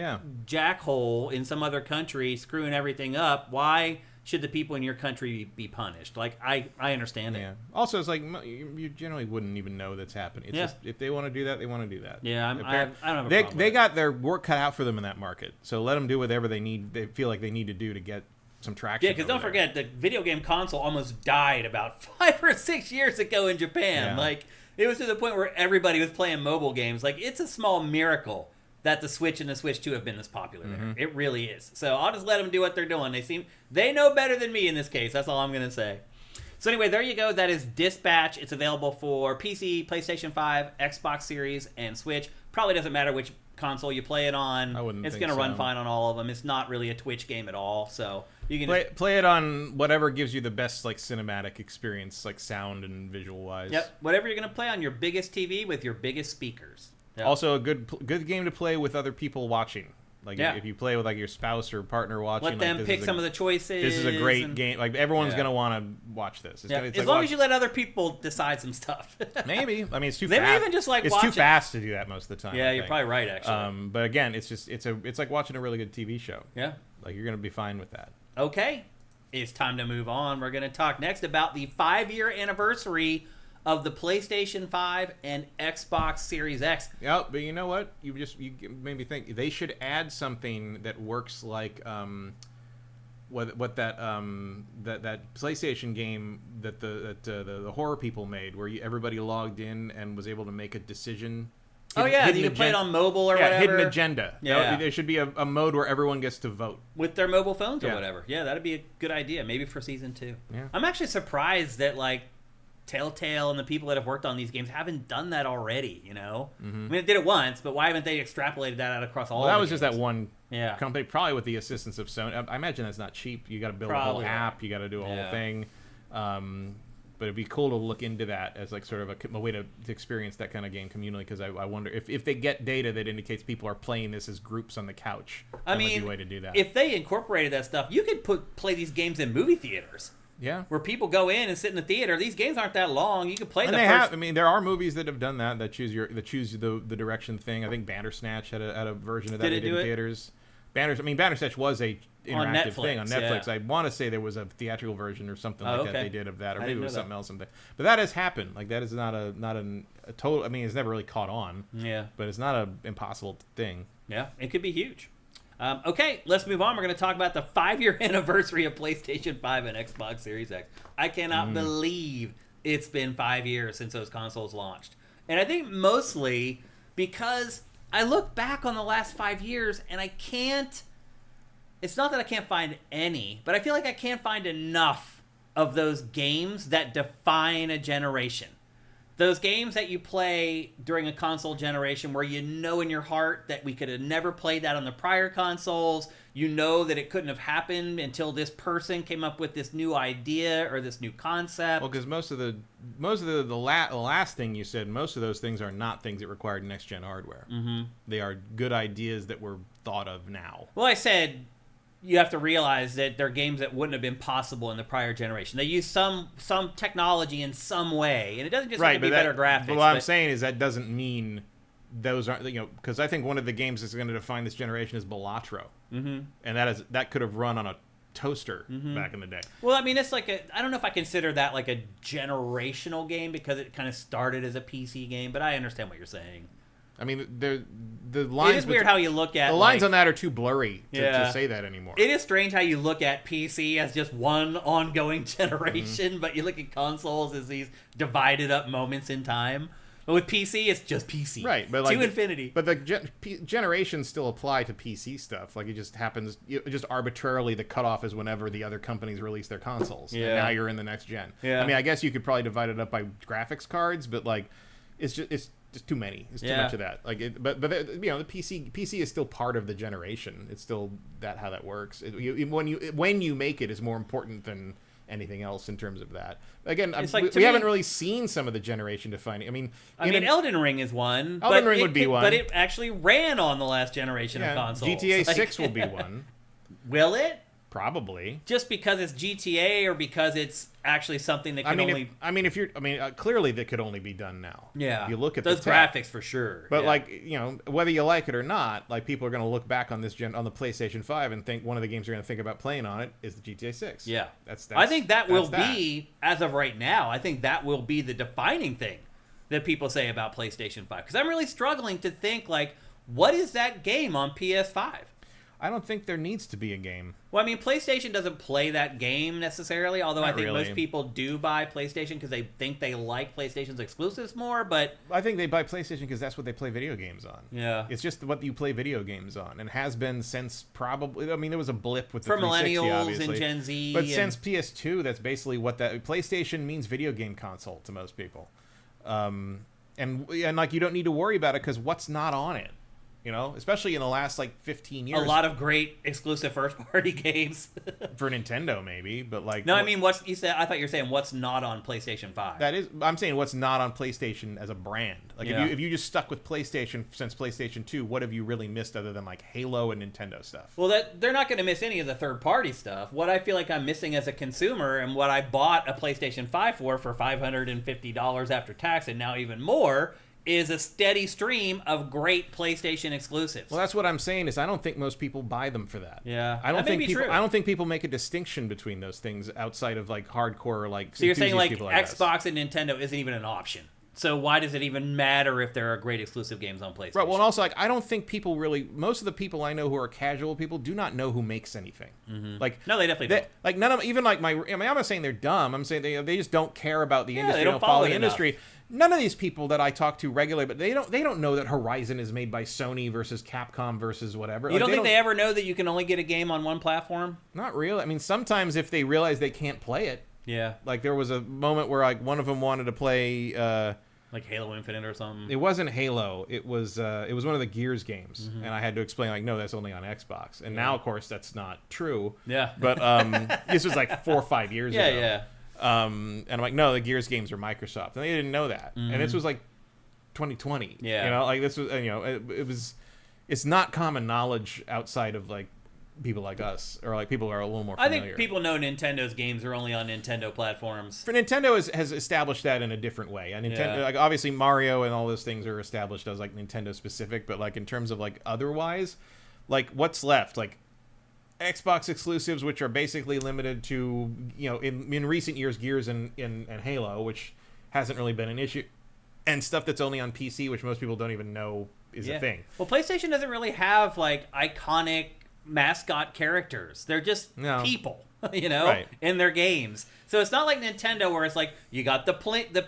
jackhole in some other country screwing everything up, why should the people in your country be punished? Like, I understand it. Yeah. Also, it's like you generally wouldn't even know that's happening. It's just if they want to do that, they want to do that. Yeah, I don't have a problem with They it. got their work cut out for them in that market. So let them do whatever they need. They feel like they need to do to get some traction. Yeah, because don't forget, the video game console almost died about 5 or 6 years ago in Japan. Yeah. Like, it was to the point where everybody was playing mobile games. Like, it's a small miracle that the Switch and the Switch 2 have been this popular there. It really is. So I'll just let them do what they're doing. They know better than me in this case. That's all I'm going to say. So anyway, there you go. That is Dispatch. It's available for PC, PlayStation 5, Xbox Series, and Switch. Probably doesn't matter which console you play it on. It's going to run fine on all of them. It's not really a Twitch game at all. So you can play it on whatever gives you the best like cinematic experience, like sound and visual wise. Yep. Whatever you're going to play on your biggest TV with your biggest speakers. Yep. Also, a good game to play with other people watching. Like if you play with like your spouse or partner watching, let them pick some of the choices. This is a great game. Like everyone's gonna want to watch this. It's as long as you let other people decide some stuff. Maybe. I mean, it's too. They fast. may even just like. It's watch too it. fast to do that most of the time. Yeah, you're probably right. Actually. But again, it's like watching a really good TV show. Yeah. Like you're gonna be fine with that. Okay, it's time to move on. We're gonna talk next about the 5-year anniversary of the PlayStation 5 and Xbox Series X. Yeah, but you know what? You made me think they should add something that works like what that PlayStation game that the horror people made, where everybody logged in and was able to make a decision. You can play it on mobile or whatever. Hidden agenda. Yeah. There should be a mode where everyone gets to vote with their mobile phones or whatever. Yeah, that'd be a good idea. Maybe for season 2. Yeah. I'm actually surprised that like Telltale and the people that have worked on these games haven't done that already, you know? I mean, it did it once, but why haven't they extrapolated that out across all that the was games? just that one company, probably with the assistance of Sony. I imagine that's not cheap. You got to build a whole app. You got to do a whole thing. But it'd be cool to look into that as like sort of a way to experience that kind of game communally, because I wonder if they get data that indicates people are playing this as groups on the couch. Might be a way to do that. If they incorporated that stuff, you could play these games in movie theaters. Yeah, where people go in and sit in the theater. These games aren't that long. You can play them. I mean, there are movies that have done that. That choose the direction thing. I think Bandersnatch had a version of that. Did it in theaters? Bandersnatch was a interactive thing on Netflix. I want to say there was a theatrical version or something like that they did of that, or maybe it was something else. But that has happened. Like that is not a total. I mean, it's never really caught on. Yeah, but it's not an impossible thing. Yeah, it could be huge. Okay, let's move on. We're going to talk about the 5-year anniversary of PlayStation 5 and Xbox Series X. I cannot believe it's been 5 years since those consoles launched. And I think mostly because I look back on the last 5 years and I can't... It's not that I can't find any, but I feel like I can't find enough of those games that define a generation. Those games that you play during a console generation where you know in your heart that we could have never played that on the prior consoles. You know that it couldn't have happened until this person came up with this new idea or this new concept. Well, because most of the last thing you said, most of those things are not things that required next-gen hardware. Mm-hmm. They are good ideas that were thought of now. Well, I said... You have to realize that they're games that wouldn't have been possible in the prior generation. They use some technology in some way, and it doesn't just have to be better graphics. But what I'm saying is that doesn't mean those aren't, because I think one of the games that's going to define this generation is Balatro, and that could have run on a toaster back in the day. Well, I mean, it's like I don't know if I consider that like a generational game because it kind of started as a PC game, but I understand what you're saying. I mean, the lines. It is weird how you look at the lines on that are too blurry to say that anymore. It is strange how you look at PC as just one ongoing generation, but you look at consoles as these divided up moments in time. But with PC, it's just PC. Right, but like to infinity. But the generations still apply to PC stuff. Like it just happens, just arbitrarily the cutoff is whenever the other companies release their consoles. Yeah. And now you're in the next gen. Yeah. I mean, I guess you could probably divide it up by graphics cards, but like, it's just too many. It's too much of that. Like, but the PC is still part of the generation. It's still how that works. When you make it is more important than anything else in terms of that. Again, we haven't really seen some of the generation defining. I mean, Elden Ring is one. Elden Ring would be one, but it actually ran on the last generation of consoles. GTA 6 will be one. Will it? Probably. Just because it's GTA or because it's actually something that can clearly that could only be done now. Yeah. If you look at those graphics for sure. But whether you like it or not, like people are going to look back on this on the PlayStation 5 and think one of the games they're going to think about playing on it is the GTA 6. Yeah. I think that will be, as of right now, I think that will be the defining thing that people say about PlayStation 5. Because I'm really struggling to think, like, what is that game on PS5? I don't think there needs to be a game. Well, I mean, PlayStation doesn't play that game necessarily, although I think most people do buy PlayStation because they think they like PlayStation's exclusives more, but... I think they buy PlayStation because that's what they play video games on. Yeah. It's just what you play video games on, and has been since probably... I mean, there was a blip with the for 360, millennials obviously. and Gen Z. But since PS2, that's basically what that... PlayStation means video game console to most people. And like, you don't need to worry about it because what's not on it? You know, especially in the last, 15 years. A lot of great exclusive first-party games. For Nintendo, maybe, but No, I mean, I thought you were saying what's not on PlayStation 5. I'm saying what's not on PlayStation as a brand. Like, if you just stuck with PlayStation since PlayStation 2, what have you really missed other than, Halo and Nintendo stuff? Well, they're not going to miss any of the third-party stuff. What I feel like I'm missing as a consumer, and what I bought a PlayStation 5 for $550 after tax, and now even more, is a steady stream of great PlayStation exclusives. Well, that's what I'm saying is I don't think most people buy them for that. Yeah, I don't think people make a distinction between those things outside of hardcore So you're saying Xbox and Nintendo isn't even an option. So why does it even matter if there are great exclusive games on PlayStation? Right. Well, and also I don't think people really. Most of the people I know who are casual people do not know who makes anything. Mm-hmm. No, they definitely don't. Like none of even my. I mean, I'm not saying they're dumb. I'm saying they just don't care about the industry. They don't follow the enough. industry. None of these people that I talk to regularly, but they don't know that Horizon is made by Sony versus Capcom versus whatever. You don't think they ever know that you can only get a game on one platform? Not really. I mean, sometimes if they realize they can't play it. Yeah. Like there was a moment where one of them wanted to play. Like Halo Infinite or something. It wasn't Halo. It was one of the Gears games, and I had to explain no, that's only on Xbox. And now, of course, that's not true. Yeah. But this was 4 or 5 years ago. Yeah. And I'm like, no, the Gears games are Microsoft, and they didn't know that. And this was 2020. Yeah. This was, it's not common knowledge outside of people like us, or people who are a little more familiar. I think people know Nintendo's games are only on Nintendo platforms. For Nintendo has established that in a different way. And Nintendo, obviously Mario and all those things are established as Nintendo specific, but in terms of otherwise, what's left? Xbox exclusives, which are basically limited to in recent years Gears and Halo, which hasn't really been an issue, and stuff that's only on PC, which most people don't even know is a thing. Well, PlayStation doesn't really have iconic mascot characters. They're just people, right. in their games. So it's not like Nintendo where it's you got the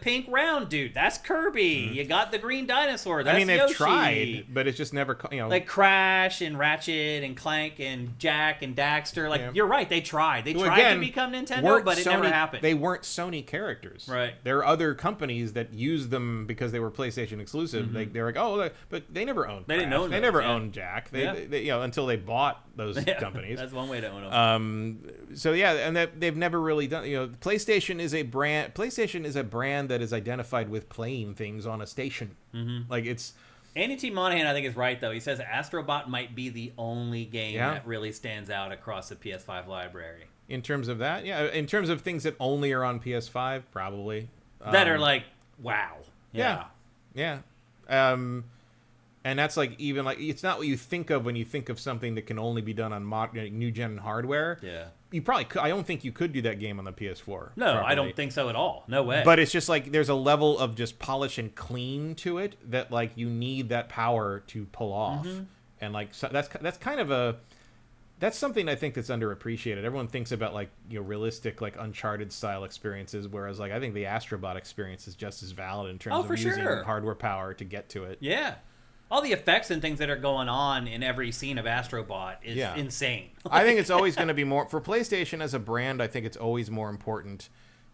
pink round dude, that's Kirby. You got the green dinosaur, that's they've Yoshi. tried, but it's just never like Crash and Ratchet and Clank and Jack and Daxter. You're right, they tried. They tried to become Nintendo, but it never happened. They weren't Sony characters. Right. There are other companies that used them because they were PlayStation exclusive. They're but they never owned Crash. They didn't own They never owned Jack. They until they bought those companies. That's one way to own them. So and they've never really done. PlayStation is a brand. PlayStation is a brand that is identified with playing things on a station. It's. Andy T. Monahan, I think, is right though. He says Astrobot might be the only game that really stands out across the PS5 library. In terms of that, yeah. In terms of things that only are on PS5, probably that are wow. Yeah. And that's like even like it's not what you think of when you think of something that can only be done on new gen hardware. Yeah. You probably could. I don't think you could do that game on the PS4. No, properly. I don't think so at all. No way. But it's just like there's a level of just polish and clean to it that like you need that power to pull off. And like so that's kind of that's something I think that's underappreciated. Everyone thinks about like realistic like Uncharted style experiences, whereas like I think the Astrobot experience is just as valid in terms of using hardware power to get to it. Yeah. All the effects and things that are going on in every scene of Astrobot is insane. I think it's always going to be more for PlayStation as a brand. I think it's always more important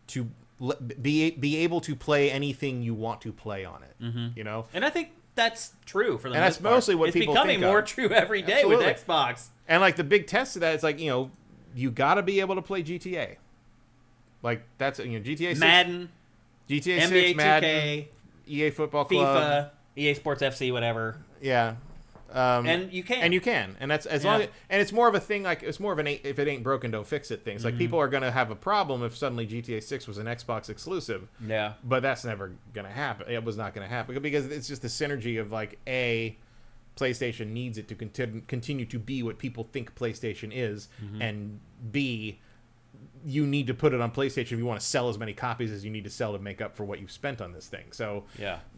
to be able to play anything you want to play on it. You know, and I think that's true for the most that's part. mostly what it's people becoming think more of. true every day Absolutely. with Xbox. And like the big test of that is like you got to be able to play GTA. Like that's GTA 6, Madden, GTA NBA 6, Madden, 2K, EA Football Club, FIFA, EA Sports FC, whatever. Yeah. And you can. And that's as long as, and it's more of a thing like it's more of an if it ain't broken don't fix it things. Like people are going to have a problem if suddenly GTA 6 was an Xbox exclusive. Yeah. But that's never going to happen. It was not going to happen because it's just the synergy of like PlayStation needs it to continue to be what people think PlayStation is, and B, you need to put it on PlayStation if you want to sell as many copies as you need to sell to make up for what you've spent on this thing. So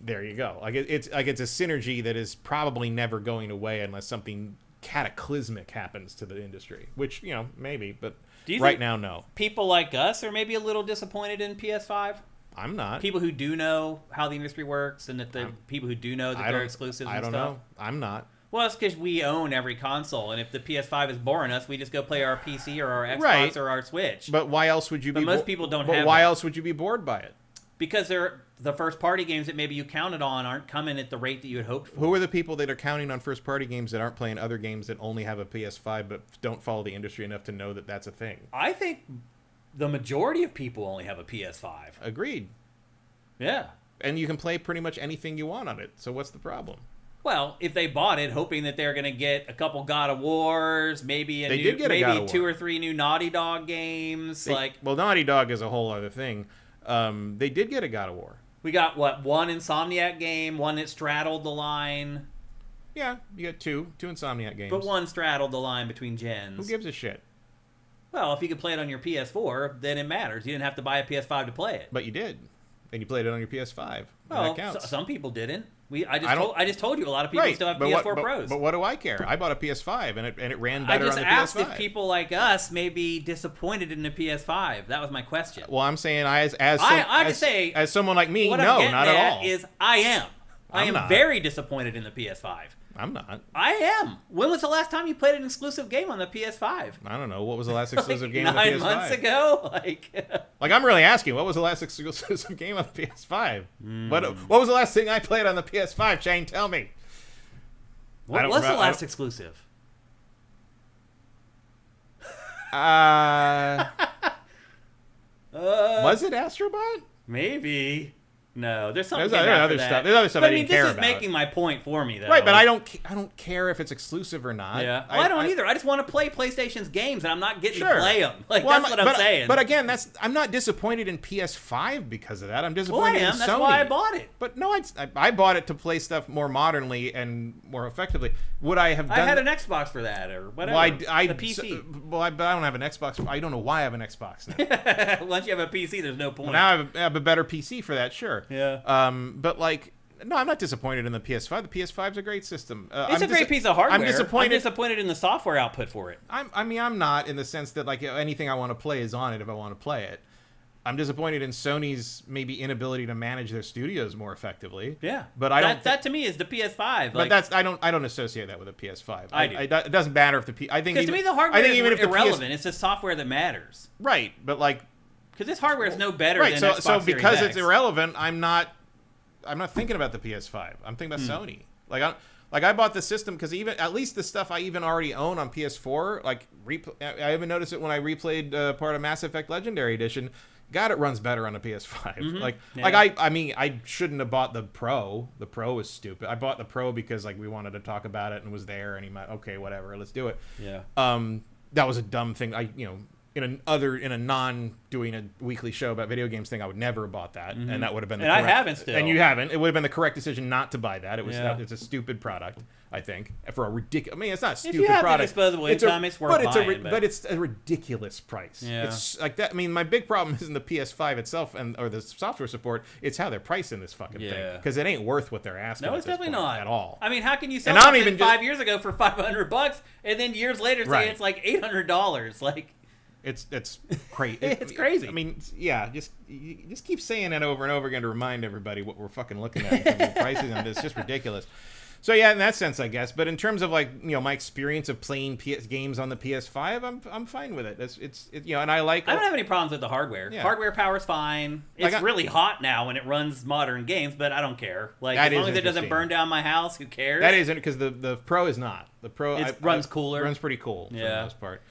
there you go. Like it's a synergy that is probably never going away unless something cataclysmic happens to the industry, which maybe, but right now no. People like us are maybe a little disappointed in PS5. I'm not. People who do know how the industry works and that people who do know that they're exclusives and stuff. I don't know. I'm not. Well, it's because we own every console, and if the PS5 is boring us, we just go play our PC or our Xbox Right. or our Switch. But why else would you be? Most people don't but have why that. else would you be bored by it? Because the first-party games that maybe you counted on aren't coming at the rate that you had hoped for. Who are the people that are counting on first-party games that aren't playing other games that only have a PS5 but don't follow the industry enough to know that that's a thing? I think the majority of people only have a PS5. Agreed. Yeah. And you can play pretty much anything you want on it. So what's the problem? Well, if they bought it hoping that they're going to get a couple God of Wars, maybe maybe 2 or 3 new Naughty Dog games, well, Naughty Dog is a whole other thing. They did get a God of War. We got one Insomniac game, one that straddled the line. Yeah, you got two Insomniac games. But one straddled the line between gens. Who gives a shit? Well, if you could play it on your PS4, then it matters. You didn't have to buy a PS5 to play it. But you did. And you played it on your PS5. Well, that counts. Some people didn't. I just told you a lot of people still have PS4 Pros. But what do I care? I bought a PS5 and it ran better on the PS5. I just asked if people like us may be disappointed in the PS5. That was my question. Well, I'm saying as someone like me, no, not at all. I am very disappointed in the PS5. I'm not. I am. When was the last time you played an exclusive game on the PS5? I don't know. What was the last exclusive game on the PS5? 9 months ago? Like, I'm really asking, what was the last exclusive game on the PS5? What was the last thing I played on the PS5, Shane? Tell me. What was the last exclusive? Was it Astrobot? Maybe. No, there's something There's other stuff. There's other stuff I didn't care about. This is making my point for me, though. Right, but I don't care if it's exclusive or not. Yeah, I don't either. I just want to play PlayStation's games, and I'm not getting to play them. That's what I'm saying. But again, I'm not disappointed in PS5 because of that. I'm disappointed in Sony. That's why I bought it. But no, I bought it to play stuff more modernly and more effectively. Would I have done? I had an Xbox for that, or whatever. Well, the PC. I don't have an Xbox. I don't know why I have an Xbox now. Once you have a PC, there's no point. Now I have a better PC for that, sure. Yeah. But like, no, I'm not disappointed in the PS5. The PS5's a great system. It's a great piece of hardware. I'm disappointed in the software output for it. I'm not in the sense that like anything I want to play is on it if I want to play it. I'm disappointed in Sony's maybe inability to manage their studios more effectively. Yeah, but that to me is the PS5. But I don't associate that with a PS5. I do. It doesn't matter if I think because to me the hardware is irrelevant. It's the software that matters. Right, but like because this hardware is no better than Xbox Xbox so because Series it's irrelevant, I'm not thinking about the PS5. I'm thinking about Sony. Like I bought the system because even at least the stuff I even already own on PS4. Like I even noticed it when I replayed part of Mass Effect Legendary Edition. God, it runs better on a PS5. Mm-hmm. I mean, I shouldn't have bought the Pro. The Pro was stupid. I bought the Pro because like we wanted to talk about it and it was there and okay, whatever, let's do it. Yeah. That was a dumb thing. in a non doing a weekly show about video games thing, I would never have bought that, and that would have been. And I haven't still. And you haven't. It would have been the correct decision not to buy that. It's a stupid product, I think, for a ridiculous. I mean, it's not a stupid if you have product. The disposable income, it's worth buying. But it's a ridiculous price. Yeah. It's like that. I mean, my big problem isn't the PS5 itself or the software support. It's how they're pricing this fucking thing, because it ain't worth what they're asking. No, it's definitely not at all. I mean, how can you sell something 5 years ago for $500 and then years later say it's like $800? Like. It's crazy. It's crazy. I mean, yeah, just keep saying that over and over again to remind everybody what we're fucking looking at in terms of prices on this. It's just ridiculous. So yeah, in that sense, I guess. But in terms of like my experience of playing games on the PS5, I'm fine with it. It's and I like. I don't have any problems with the hardware. Yeah. Hardware power's fine. It's really hot now when it runs modern games, but I don't care. Like as long as it doesn't burn down my house, who cares? That isn't, because the Pro is not. The Pro runs cooler. Runs pretty cool for the most part.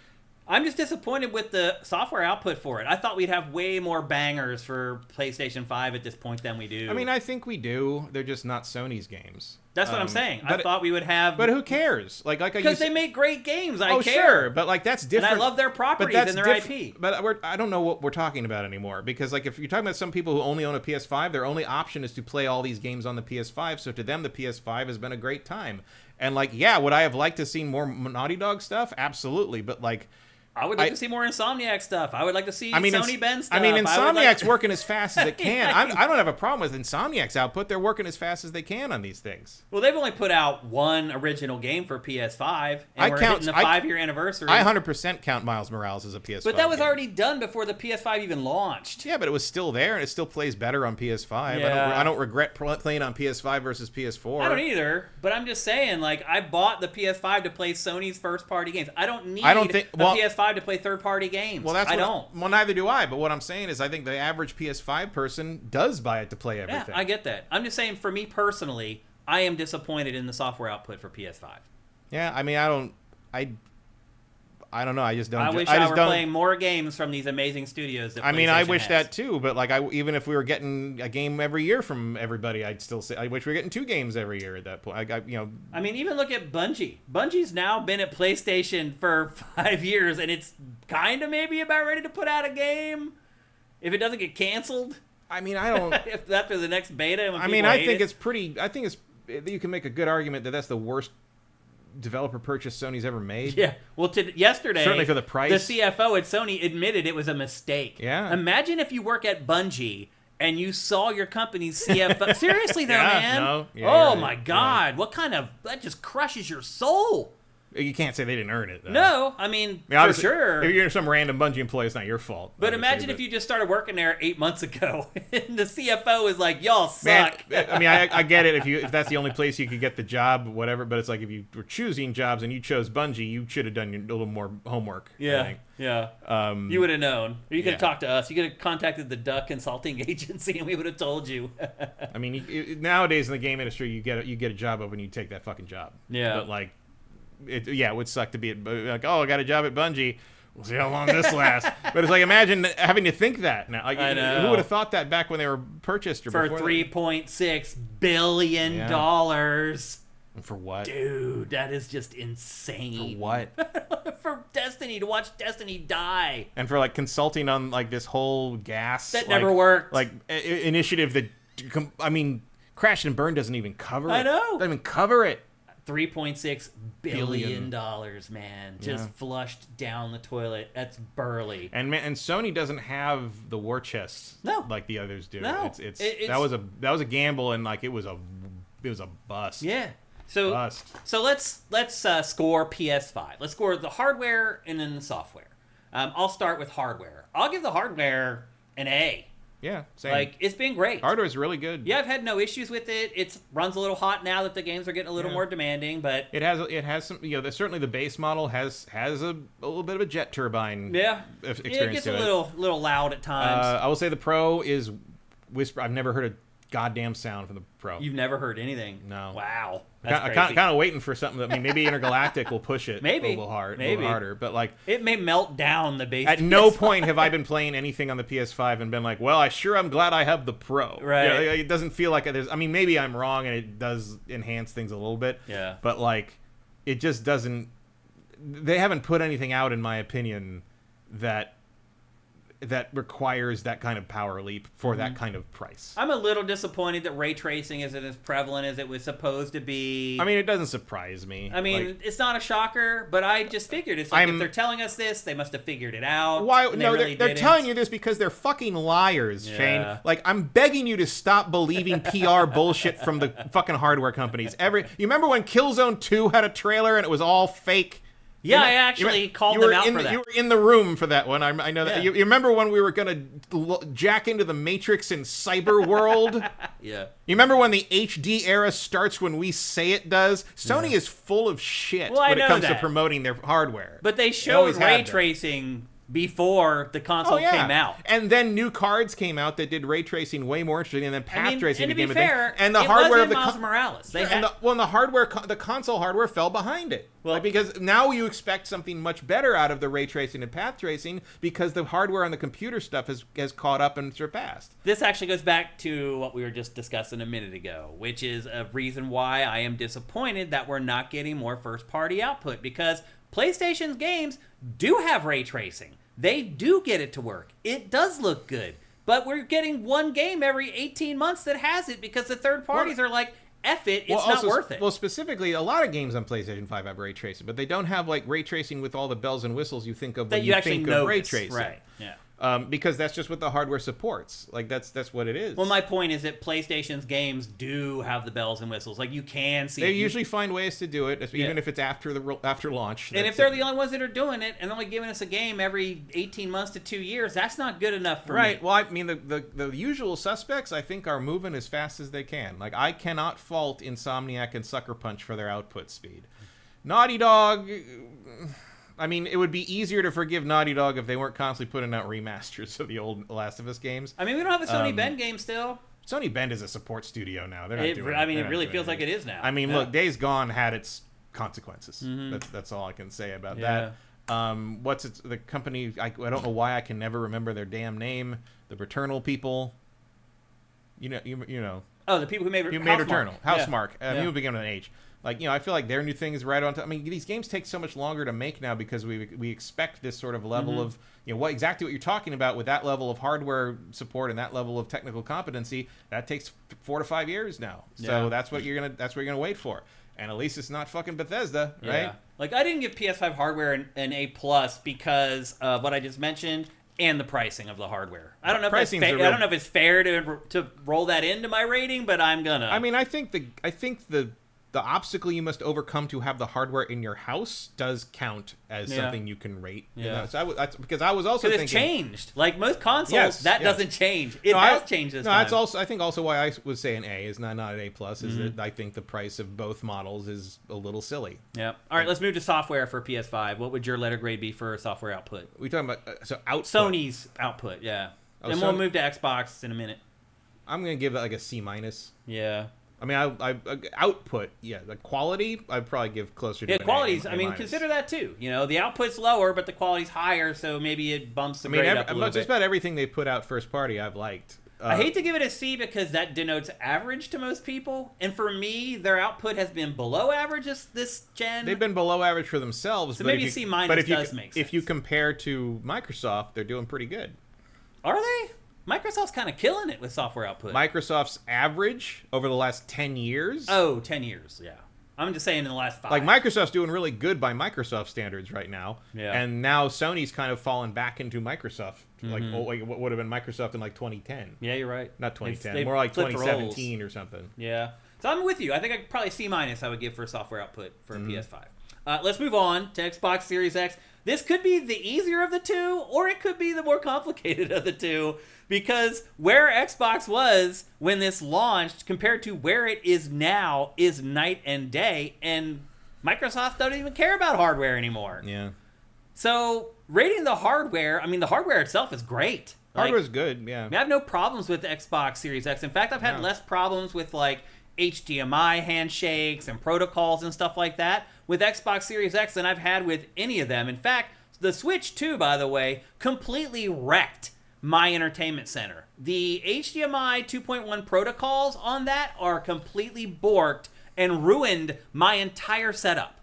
I'm just disappointed with the software output for it. I thought we'd have way more bangers for PlayStation 5 at this point than we do. I mean, I think we do. They're just not Sony's games. That's what I'm saying. I thought we would have... But who cares? Because they make great games. I care. Sure, but like that's different. And I love their properties and their IP. But I don't know what we're talking about anymore. Because like if you're talking about some people who only own a PS5, their only option is to play all these games on the PS5. So to them, the PS5 has been a great time. And like, yeah, would I have liked to see more Naughty Dog stuff? Absolutely. But like... I would like to see more Insomniac stuff. I would like to see Sony Bend stuff. I mean, Insomniac's working as fast as it can. I don't have a problem with Insomniac's output. They're working as fast as they can on these things. Well, they've only put out one original game for PS5, and we're hitting the 5-year anniversary. I 100% count Miles Morales as a PS5 But that was game. already done before the PS5 even launched. Yeah, but it was still there, and it still plays better on PS5. Yeah. I don't regret playing on PS5 versus PS4. I don't either, but I'm just saying, like, I bought the PS5 to play Sony's first-party games. I don't need a PS5 to play third-party games. Well, well, neither do I. But what I'm saying is, I think the average PS5 person does buy it to play everything. Yeah, I get that. I'm just saying, for me personally, I am disappointed in the software output for PS5. Yeah, I mean, I don't know. I just don't. I wish I were playing more games from these amazing studios. That I wish that too. But like, even if we were getting a game every year from everybody, I'd still say I wish we were getting 2 games every year at that point. I mean, even look at Bungie. Bungie's now been at PlayStation for 5 years, and it's kind of maybe about ready to put out a game if it doesn't get canceled. I mean, I don't. If after the next beta. I think it's pretty. I think you can make a good argument that that's the worst developer purchase Sony's ever made. Yeah. Well, yesterday, certainly for the price, the CFO at Sony admitted it was a mistake. Yeah. Imagine if you work at Bungie and you saw your company's CFO. Seriously, though, man. No. Yeah, oh my God! What kind of that just crushes your soul. You can't say they didn't earn it, though. No, I mean for sure. If you're some random Bungie employee, it's not your fault. But imagine if you just started working there 8 months ago, and the CFO is like, "Y'all suck." Man, I mean, I get it if that's the only place you could get the job, whatever. But it's like if you were choosing jobs and you chose Bungie, you should have done a little more homework. Yeah, yeah. You would have known. Or you could have talked to us. You could have contacted the Duck Consulting Agency, and we would have told you. I mean, nowadays in the game industry, you get a job open, you take that fucking job. Yeah. But like. It would suck to be like, oh, I got a job at Bungie. We'll see how long this lasts. But it's like, imagine having to think that now. Like, I know. Who would have thought that back when they were purchased? For $3.6 billion. Yeah. For what? Dude, that is just insane. For what? For Destiny, to watch Destiny die. And for like consulting on like this whole gas. That never worked. Like initiative that, I mean, Crash and Burn doesn't even cover it. I know. Doesn't even cover it. $3.6 billion, man, just flushed down the toilet. That's burly. And Sony doesn't have the war chest like the others do. No, that was a gamble, and like it was a bust. Yeah. So let's score PS5. Let's score the hardware and then the software. I'll start with hardware. I'll give the hardware an A. Yeah, same. Like, it's been great. Hardware is really good. Yeah, I've had no issues with it. It runs a little hot now that the games are getting a little more demanding, but it has some. Certainly the base model has a little bit of a jet turbine. Experience. It gets a little loud at times. I will say the Pro is whisper. I've never heard a goddamn sound from the Pro. You've never heard anything? No. Wow. I'm kind of waiting for something that maybe Intergalactic will push it a little harder. But like it may melt down the base. At no point have I been playing anything on the PS5 and been like, well, I'm glad I have the Pro. Right. It doesn't feel like there's. I mean, maybe I'm wrong and it does enhance things a little bit. Yeah. But like, it just doesn't. They haven't put anything out, in my opinion, that requires that kind of power leap for that kind of price. I'm a little disappointed that ray tracing isn't as prevalent as it was supposed to be. I mean, it doesn't surprise me. I mean, it's not a shocker, but I just figured it's like if they're telling us this, they must have figured it out. Why? No, they're telling you this because they're fucking liars, Shane. Like, I'm begging you to stop believing PR bullshit from the fucking hardware companies. You remember when Killzone 2 had a trailer and it was all fake? Yeah, I actually called them out for that. You were in the room for that one. I know that. Yeah. You remember when we were going to jack into the Matrix in cyber world? Yeah. You remember when the HD era starts when we say it does? Sony is full of shit when it comes to promoting their hardware. But they showed ray tracing before the console came out. And then new cards came out that did ray tracing way more interesting, and then path tracing became a thing. And the hardware of the Miles Morales. The console hardware fell behind it. Well, because now you expect something much better out of the ray tracing and path tracing because the hardware on the computer stuff has caught up and surpassed. This actually goes back to what we were just discussing a minute ago, which is a reason why I am disappointed that we're not getting more first-party output, because PlayStation's games do have ray tracing. They do get it to work. It does look good. But we're getting one game every 18 months that has it because the third parties are like, F it, it's not worth it. Well, specifically, a lot of games on PlayStation 5 have ray tracing, but they don't have like ray tracing with all the bells and whistles you think of when you think of ray tracing. Right, yeah. Because that's just what the hardware supports. Like, that's what it is. Well, my point is that PlayStation's games do have the bells and whistles. Like, you can see... They usually find ways to do it, even if it's after launch. And if they're the only ones that are doing it and only giving us a game every 18 months to 2 years, that's not good enough for me. Right. Well, I mean, the usual suspects, I think, are moving as fast as they can. Like, I cannot fault Insomniac and Sucker Punch for their output speed. Naughty Dog... I mean, it would be easier to forgive Naughty Dog if they weren't constantly putting out remasters of the old Last of Us games. I mean, we don't have a Sony Bend game still. Sony Bend is a support studio now. They're not it really feels like it is now. I mean, look, Days Gone had its consequences. Mm-hmm. That's all I can say about that. The company? I don't know why I can never remember their damn name. The Returnal people. You know. Oh, the people who made Returnal. Housemarque. People begin with an H. Like, I feel like their new thing is right on top. I mean, these games take so much longer to make now because we expect this sort of level of, exactly what you're talking about with that level of hardware support and that level of technical competency. That takes 4 to 5 years now. So that's what you're gonna wait for. And at least it's not fucking Bethesda, right? Yeah. Like, I didn't give PS5 hardware an A+ because of what I just mentioned and the pricing of the hardware. I don't know if it's fair to roll that into my rating, but I'm gonna. I mean, I think the obstacle you must overcome to have the hardware in your house does count as something you can rate. Yeah. So because I was also thinking... it's changed. Like most consoles, doesn't change. It has changed this time. That's also, I think also why I would say an A is not an A+, is that I think the price of both models is a little silly. Yeah. All right, let's move to software for PS5. What would your letter grade be for software output? We talking about output? Sony's output, yeah. And we'll move to Xbox in a minute. I'm going to give that like a C-. Yeah. I mean, I output, the quality, I'd probably give closer to quality's, I mean, consider that too. The output's lower, but the quality's higher, so maybe it bumps the grade up a little bit. Just about everything they put out first party, I've liked. I hate to give it a C because that denotes average to most people, and for me, their output has been below average this gen. They've been below average for themselves. So maybe C- does make sense. If you compare to Microsoft, they're doing pretty good. Are they? Microsoft's kind of killing it with software output. Microsoft's average over the last 10 years? Oh, 10 years, yeah. I'm just saying in the last 5. Like, Microsoft's doing really good by Microsoft standards right now. Yeah. And now Sony's kind of fallen back into Microsoft. Like, what would have been Microsoft in, like, 2010. Yeah, you're right. Not 2010. More like 2017 or something. Yeah. So I'm with you. I think probably C- I would give for software output for PS5. Let's move on to Xbox Series X. This could be the easier of the two, or it could be the more complicated of the two, because where Xbox was when this launched compared to where it is now is night and day, and Microsoft doesn't even care about hardware anymore. Yeah. So rating the hardware, I mean, the hardware itself is great. Hardware's good, yeah. I have no problems with the Xbox Series X. In fact, I've had less problems with, like, HDMI handshakes and protocols and stuff like that with Xbox Series X than I've had with any of them. In fact, the Switch 2, by the way, completely wrecked my entertainment center. The HDMI 2.1 protocols on that are completely borked and ruined my entire setup.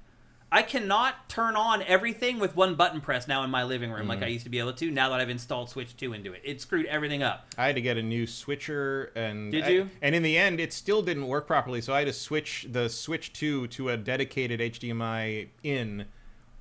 I cannot turn on everything with one button press now in my living room like I used to be able to, now that I've installed Switch 2 into it. It screwed everything up. I had to get a new switcher, and Did you? And in the end, it still didn't work properly, so I had to switch the Switch 2 to a dedicated HDMI in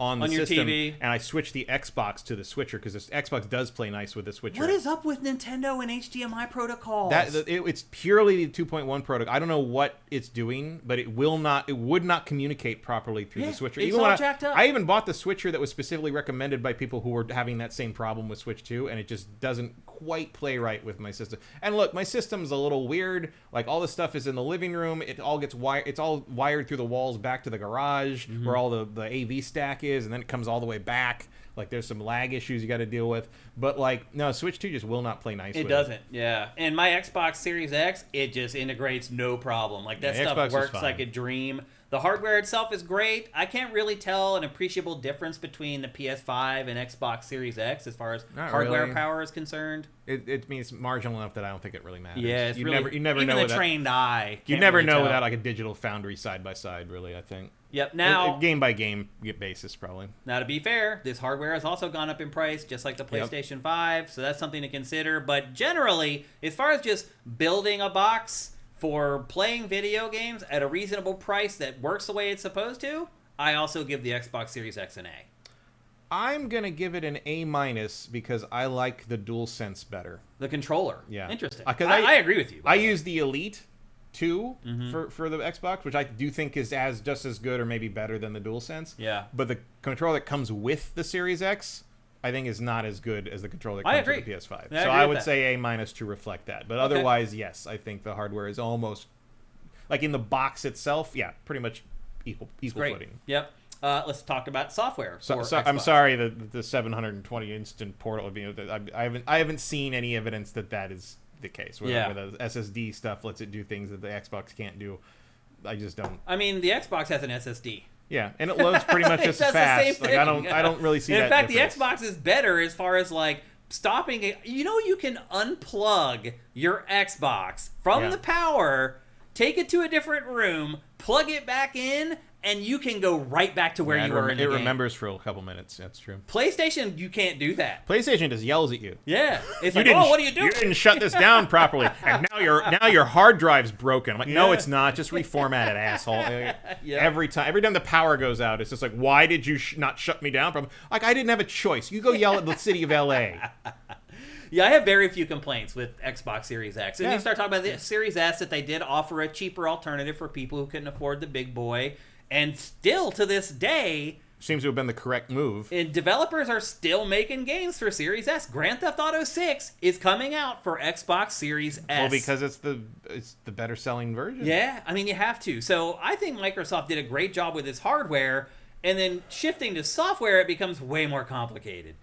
on the your system, TV. and I switched the Xbox to the switcher because this Xbox does play nice with the switcher. What is up with Nintendo and HDMI protocols? It's purely the 2.1 protocol. I don't know what it's doing, but it would not communicate properly through the switcher. It's all jacked up. I even bought the switcher that was specifically recommended by people who were having that same problem with Switch 2, and it just doesn't quite play right with my system. And look, my system's a little weird. Like, all the stuff is in the living room. It all gets it's all wired through the walls back to the garage where all the AV stack is, and then it comes all the way back. Like, there's some lag issues you got to deal with. But, like, no, Switch 2 just will not play nice with it. It doesn't, yeah. And my Xbox Series X, it just integrates no problem. Like, that stuff Xbox works like a dream. The hardware itself is great. I can't really tell an appreciable difference between the PS5 and Xbox Series X as far as hardware power is concerned. It means marginal enough that I don't think it really matters. Yeah, it's you really, never even know a trained eye. You never know without like a digital foundry side by side, really, I think. Yep. Now, game by game basis, probably. Now, to be fair, this hardware has also gone up in price, just like the PlayStation 5, so that's something to consider. But generally, as far as just building a box for playing video games at a reasonable price that works the way it's supposed to, I also give the Xbox Series X an A. I'm going to give it an A- because I like the DualSense better. The controller. Yeah. Interesting. I agree with you. I use the Elite 2 for the Xbox, which I do think is just as good or maybe better than the DualSense. Yeah. But the controller that comes with the Series X, I think, is not as good as the controller that comes with the PS5. Yeah, so I would say A- to reflect that. But otherwise, yes, I think the hardware is almost, like, in the box itself, yeah, pretty much equal footing. Yep. Let's talk about software. I'm sorry that the 720 instant portal. I haven't seen any evidence that is the case. Where the SSD stuff lets it do things that the Xbox can't do. I just don't. I mean, the Xbox has an SSD. Yeah, and it loads pretty much just as fast. Like, I don't really see that. In fact, difference. the Xbox is better as far as like stopping it. You know, you can unplug your Xbox from the power, take it to a different room, plug it back in, and you can go right back to where you were in the game. It remembers for a couple minutes. That's true. PlayStation, you can't do that. PlayStation just yells at you. Yeah, it's like, oh, what are you doing? You didn't shut this down properly, and now your hard drive's broken. I'm like, no, it's not. Just reformat it, asshole. Every time the power goes out, it's just like, why did you not shut me down? Like, I didn't have a choice. You go yell at the city of LA. Yeah, I have very few complaints with Xbox Series X. And you start talking about the Series S, that they did offer a cheaper alternative for people who couldn't afford the big boy. And still, to this day, seems to have been the correct move. And developers are still making games for Series S. Grand Theft Auto 6 is coming out for Xbox Series S. Well, because it's the better selling version. Yeah, I mean, you have to. So I think Microsoft did a great job with its hardware, and then shifting to software, it becomes way more complicated.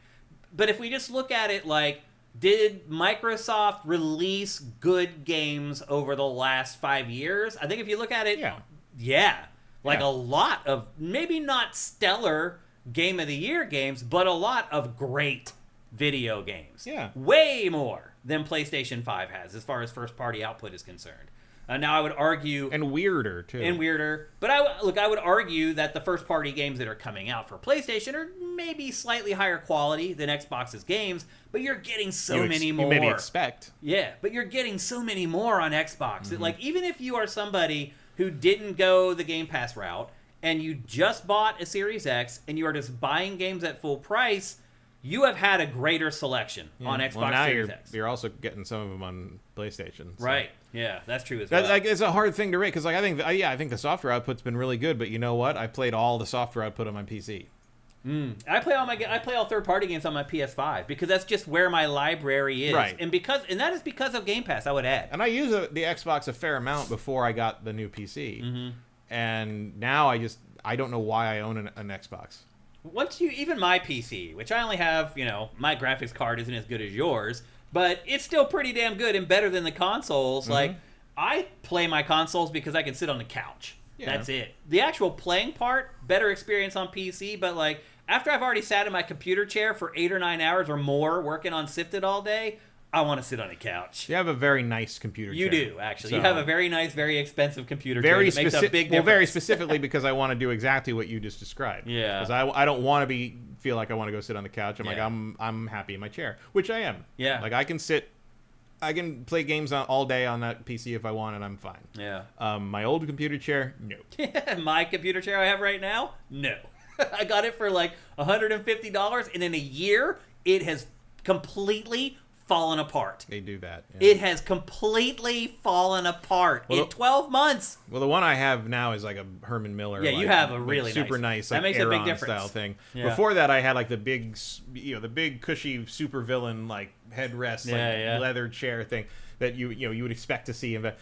But if we just look at it like, did Microsoft release good games over the last 5 years? I think if you look at it, a lot of, maybe not stellar Game of the Year games, but a lot of great video games. Yeah. Way more than PlayStation 5 has as far as first-party output is concerned. Now, I would argue... And weirder, too. But I would argue that the first-party games that are coming out for PlayStation are maybe slightly higher quality than Xbox's games, but you're getting many more. You maybe expect. Yeah, but you're getting so many more on Xbox. Mm-hmm. Like, even if you are somebody who didn't go the Game Pass route, and you just bought a Series X, and you are just buying games at full price, you have had a greater selection on Xbox Series X. You're also getting some of them on PlayStation. So. Right. Yeah, that's true as well. It's a hard thing to rate, because I think the software output's been really good, but you know what? I played all the software output on my PC. I play all third-party games on my PS5 because that's just where my library is, right? And that is because of Game Pass, I would add. And I used the Xbox a fair amount before I got the new PC, and now I don't know why I own an Xbox. Even my PC, which I only have, my graphics card isn't as good as yours, but it's still pretty damn good and better than the consoles. Like, I play my consoles because I can sit on the couch. Yeah. That's it. The actual playing part, better experience on PC, but after I've already sat in my computer chair for 8 or 9 hours or more working on SIFTD all day, I want to sit on a couch. You have a very nice computer chair. You do, actually. So, You have a very nice, very expensive computer chair that makes a big difference. Well, very specifically because I want to do exactly what you just described. Yeah. Because I don't want to feel like I want to go sit on the couch. I'm like, Yeah. I'm happy in my chair, which I am. Yeah. Like, I can play games all day on that PC if I want, and I'm fine. Yeah. My old computer chair, no. My computer chair I have right now, no. I got it for like $150, and in a year, it has completely fallen apart. They do that. Yeah. It has completely fallen apart in 12 months. Well, the one I have now is like a Herman Miller. Yeah, you have a like, really super nice, that like makes a big Aeron difference. style thing. Yeah. Before that, I had like the big, the big cushy supervillain like headrest, like leather chair thing that you would expect to see, and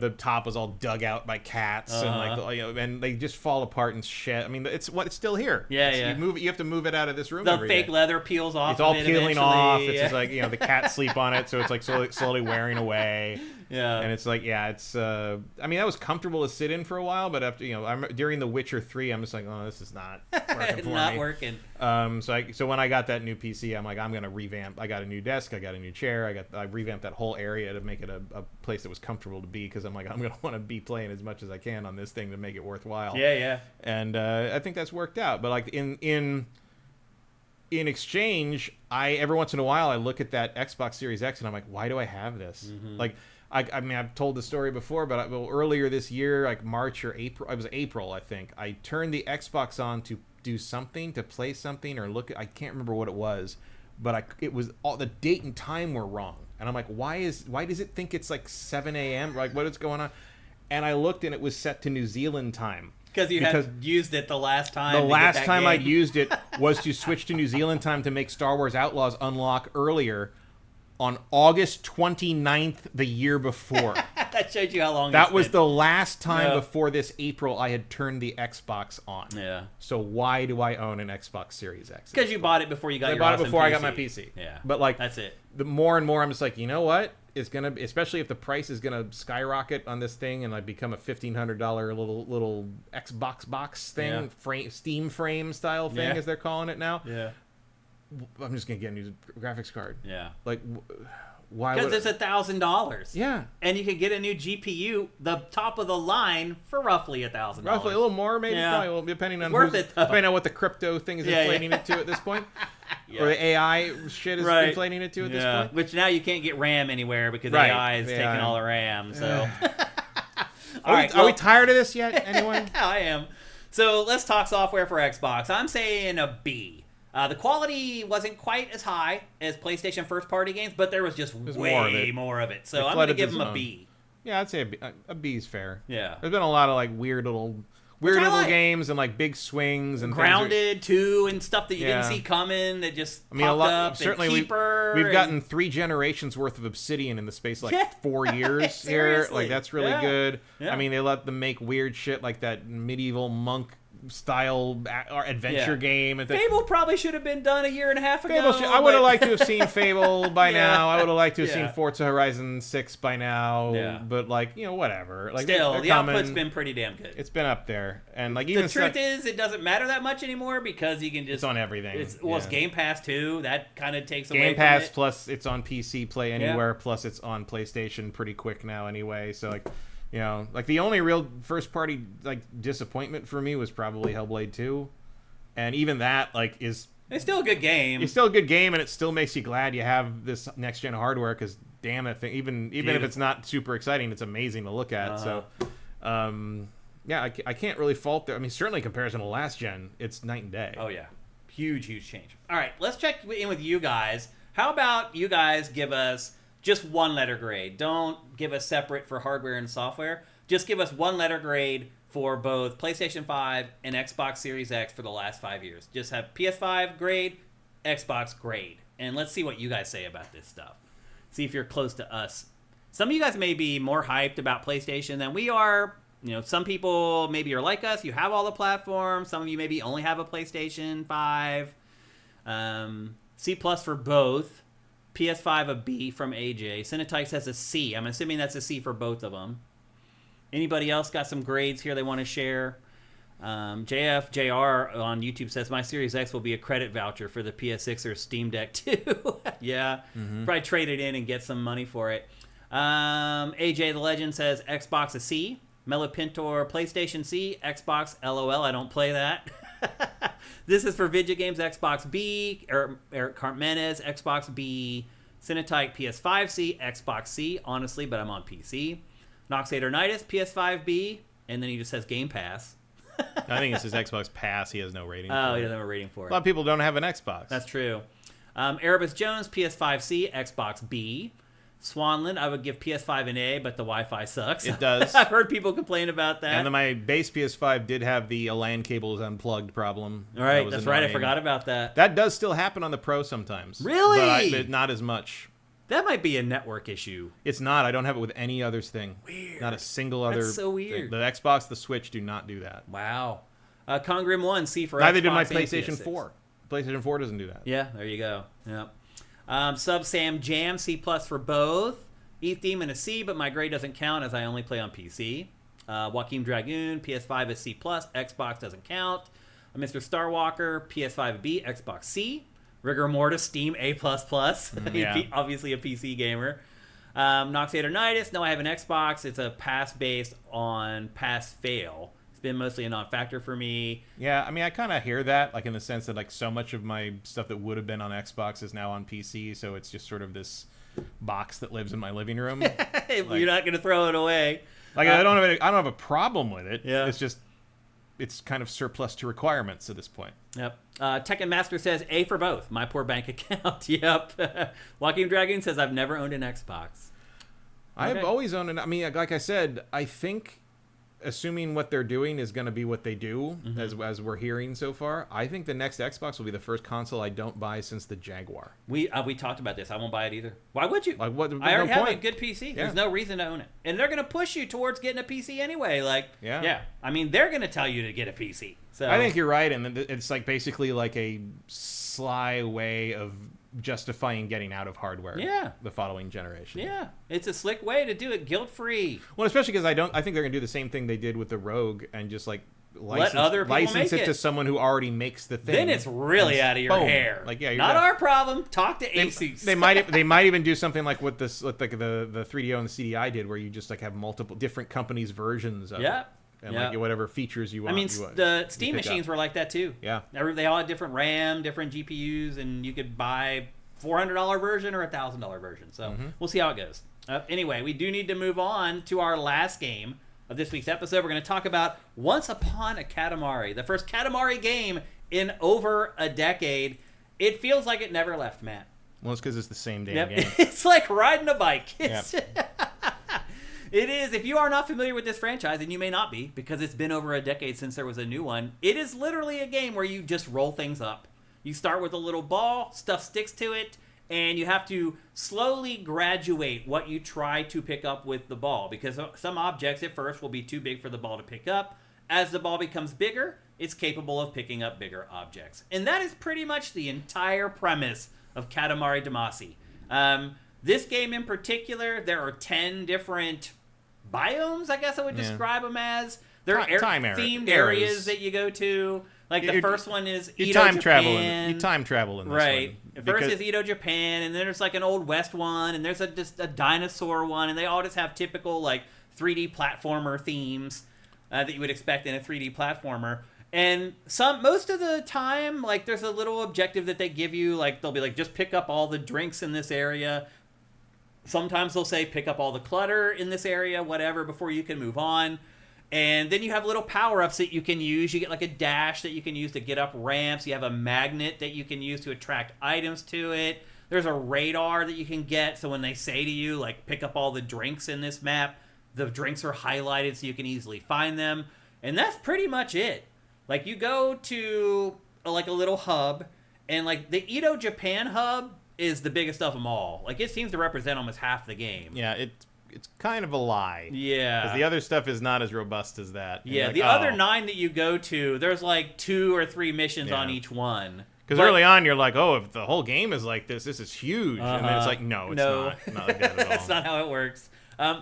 the top was all dug out by cats and like and they just fall apart and shit. I mean, it's still here. Yeah. You have to move it out of this room. The every fake day. leather peels off. It's all of it peeling eventually. off. It's just like the cats sleep on it, so it's like slowly wearing away. Yeah. And it's like, it's. I mean, that was comfortable to sit in for a while, but after during The Witcher 3, I'm just like, oh, this is not working for Not me. working. So when I got that new PC, I'm like, I'm gonna revamp. I got a new desk. I got a new chair. I revamped that whole area to make it a place that was comfortable to be, because I'm like, I'm gonna want to be playing as much as I can on this thing to make it worthwhile. Yeah. And I think that's worked out. But like in exchange, every once in a while I look at that Xbox Series X and I'm like, why do I have this? Mm-hmm. Like, I mean, I've told the story before, but earlier this year, like March or April, it was April, I think, I turned the Xbox on to do something, to play something, or look at, I can't remember what it was, but it was all the date and time were wrong. And I'm like, why does it think it's like 7 a.m.? Like, what is going on? And I looked and it was set to New Zealand time. Because you had used it the last time. The last time I'd used it was to switch to New Zealand time to make Star Wars Outlaws unlock earlier on August 29th the year before. That showed you how long that was the last time before this April I had turned the Xbox on. Yeah. So why do I own an Xbox Series X? Because you bought it before you got your I bought awesome it before PC. I got my PC. Yeah. But like, that's it. The more and more I'm just like, you know what? It's gonna, especially if the price is gonna skyrocket on this thing and like become a $1,500 little Xbox box thing, Steam frame style thing as they're calling it now. Yeah. I'm just gonna get a new graphics card. Yeah. Like, why? Because it's $1,000. Yeah. And you can get a new GPU, the top of the line, for roughly $1,000. Roughly a little more, maybe. Yeah. Probably, well, depending on depending on what the crypto thing is inflating it to at this point, or the AI shit is inflating it to at this point. Which now you can't get RAM anywhere because AI is taking all the RAM. So. Are we tired of this yet? Anyone? I am. So let's talk software for Xbox. I'm saying a B. The quality wasn't quite as high as PlayStation first-party games, but there was just way more of it. So I'm going to give them a B. Yeah, I'd say a B is fair. Yeah. There's been a lot of like weird little games and like big swings and Grounded too, and stuff that you didn't see coming that just popped up. Certainly, Keeper we've gotten 3 generations worth of Obsidian in the space of like 4 years here. Like that's really good. Yeah. I mean, they let them make weird shit like that medieval monk style adventure game. Fable probably should have been done a year and a half ago. I would have liked to have seen Fable by now. I would have liked to have seen Forza Horizon 6 by now. Yeah. But like, whatever. Like, still, the output's been pretty damn good. It's been up there. And like, even the truth is, it doesn't matter that much anymore because you can just... It's on everything. It's Game Pass too. That kind of takes away Game from Pass it. plus it's on PC Play Anywhere plus it's on PlayStation pretty quick now anyway. So like... like the only real first-party like disappointment for me was probably Hellblade 2, and even that like it's still a good game. It's still a good game, and it still makes you glad you have this next-gen hardware because damn that thing, even if it's not super exciting, it's amazing to look at. So, I can't really fault there. I mean, certainly in comparison to last gen, it's night and day. Oh yeah, huge change. All right, let's check in with you guys. How about you guys give us just one letter grade. Don't give us separate for hardware and software. Just give us one letter grade for both PlayStation 5 and Xbox Series X for the last 5 years. Just have PS5 grade, Xbox grade. And let's see what you guys say about this stuff. See if you're close to us. Some of you guys may be more hyped about PlayStation than we are. Some people maybe are like us. You have all the platforms. Some of you maybe only have a PlayStation 5. C+ for both. PS5 a B from AJ. Cinetike says a C. I'm assuming that's a C for both of them. Anybody else got some grades here they want to share? JFJR on YouTube says, my Series X will be a credit voucher for the PS6 or Steam Deck too. Yeah, probably trade it in and get some money for it. AJ the Legend says, Xbox a C. Melopintor, PlayStation C. Xbox, LOL, I don't play that. This is for Vidya Games, Xbox B. Eric Carmenez, Xbox B. Cinetite, PS5 C. Xbox C, honestly, but I'm on PC. Noxatornitis, PS5 B. And then he just says Game Pass. I think it says Xbox Pass. He has no rating. Oh, he doesn't have a rating for it. A lot of people don't have an Xbox. That's true. Erebus Jones, PS5C, Xbox B. Swanland, I would give PS5 an A, but the Wi-Fi sucks. It does. I've heard people complain about that. And then my base PS5 did have the LAN cables unplugged problem. All right, that's right. I forgot about that. That does still happen on the Pro sometimes. Really? But not as much. That might be a network issue. It's not. I don't have it with any other thing. Weird. Not a single other That's so weird. thing. The Xbox, the Switch do not do that. Wow. Congrim 1, C for Neither Xbox did my and PlayStation PS6. 4. PlayStation 4 doesn't do that. Yeah, there you go. Yep. Sub Sam Jam, C+ for both. E-Theme and a C, but my grade doesn't count as I only play on PC. Joaquin Dragoon, PS5 is C+, Xbox doesn't count. Mr. Starwalker, PS5 B, Xbox C. Rigor Mortis, Steam A++. Yeah. Obviously a PC gamer. Noxatornitis, no, I have an Xbox. It's a pass based on pass-fail. It's been mostly a non-factor for me. Yeah, I mean, I kind of hear that, like in the sense that like so much of my stuff that would have been on Xbox is now on PC, so it's just sort of this box that lives in my living room. You're not going to throw it away. Like I don't have a problem with it. Yeah. It's just it's kind of surplus to requirements at this point. Yep. Tekken Master says A for both. My poor bank account. Yep. Joaquin Dragoon says I've never owned an Xbox. I've always owned an. I mean, like I said, I think assuming what they're doing is going to be what they do, as we're hearing so far, I think the next Xbox will be the first console I don't buy since the Jaguar. We talked about this. I won't buy it either. Why would you? Like what? I already have a point. good PC. Yeah. There's no reason to own it, and they're going to push you towards getting a PC anyway. Like, yeah. I mean, they're going to tell you to get a PC. So I think you're right, and it's like basically like a sly way of justifying getting out of hardware. Yeah. The following generation. Yeah, it's a slick way to do it, guilt-free. Well, especially because I think they're gonna do the same thing they did with the Rogue and just like Let other people license make it it to someone who already makes the thing. Then it's really out of your boom. hair. Like yeah, not our problem. Talk to they, Asus. they might even do something like what this like the 3DO and the CDI did, where you just like have multiple different companies' versions of it. And like whatever features you want. I mean, the Steam machines were like that too. Yeah. They all had different RAM, different GPUs, and you could buy $400 version or a $1,000 version. So we'll see how it goes. Anyway, we do need to move on to our last game of this week's episode. We're going to talk about Once Upon a Katamari, the first Katamari game in over a decade. It feels like it never left, Matt. Well, it's because it's the same damn game. It's like riding a bike. Yep. It is. If you are not familiar with this franchise, and you may not be, because it's been over a decade since there was a new one, it is literally a game where you just roll things up. You start with a little ball, stuff sticks to it, and you have to slowly graduate what you try to pick up with the ball, because some objects at first will be too big for the ball to pick up. As the ball becomes bigger, it's capable of picking up bigger objects. And that is pretty much the entire premise of Katamari Damacy. This game in particular, there are 10 different biomes, I guess I would describe them as. There are themed areas that you go to. Like the first one is Edo, Japan. You time travel in this right. one. First is Edo, Japan, and then there's like an Old West one, and there's just a dinosaur one, and they all just have typical like 3D platformer themes that you would expect in a 3D platformer. And most of the time, like there's a little objective that they give you, like they'll be like, just pick up all the drinks in this area. Sometimes they'll say, pick up all the clutter in this area, whatever, before you can move on. And then you have little power-ups that you can use. You get like a dash that you can use to get up ramps. You have a magnet that you can use to attract items to it. There's a radar that you can get, so when they say to you, like, pick up all the drinks in this map, the drinks are highlighted so you can easily find them. And that's pretty much it. Like, you go to, like, a little hub, and, like, the Edo, Japan hub is the biggest of them all. Like, it seems to represent almost half the game. Yeah, it's kind of a lie. Yeah. Because the other stuff is not as robust as that. And Yeah, like, the other 9 that you go to, there's like 2 or 3 missions on each one. Because early on, you're like, oh, if the whole game is like this is huge. And then it's like, no, it's not. Not like that at all. That's not how it works.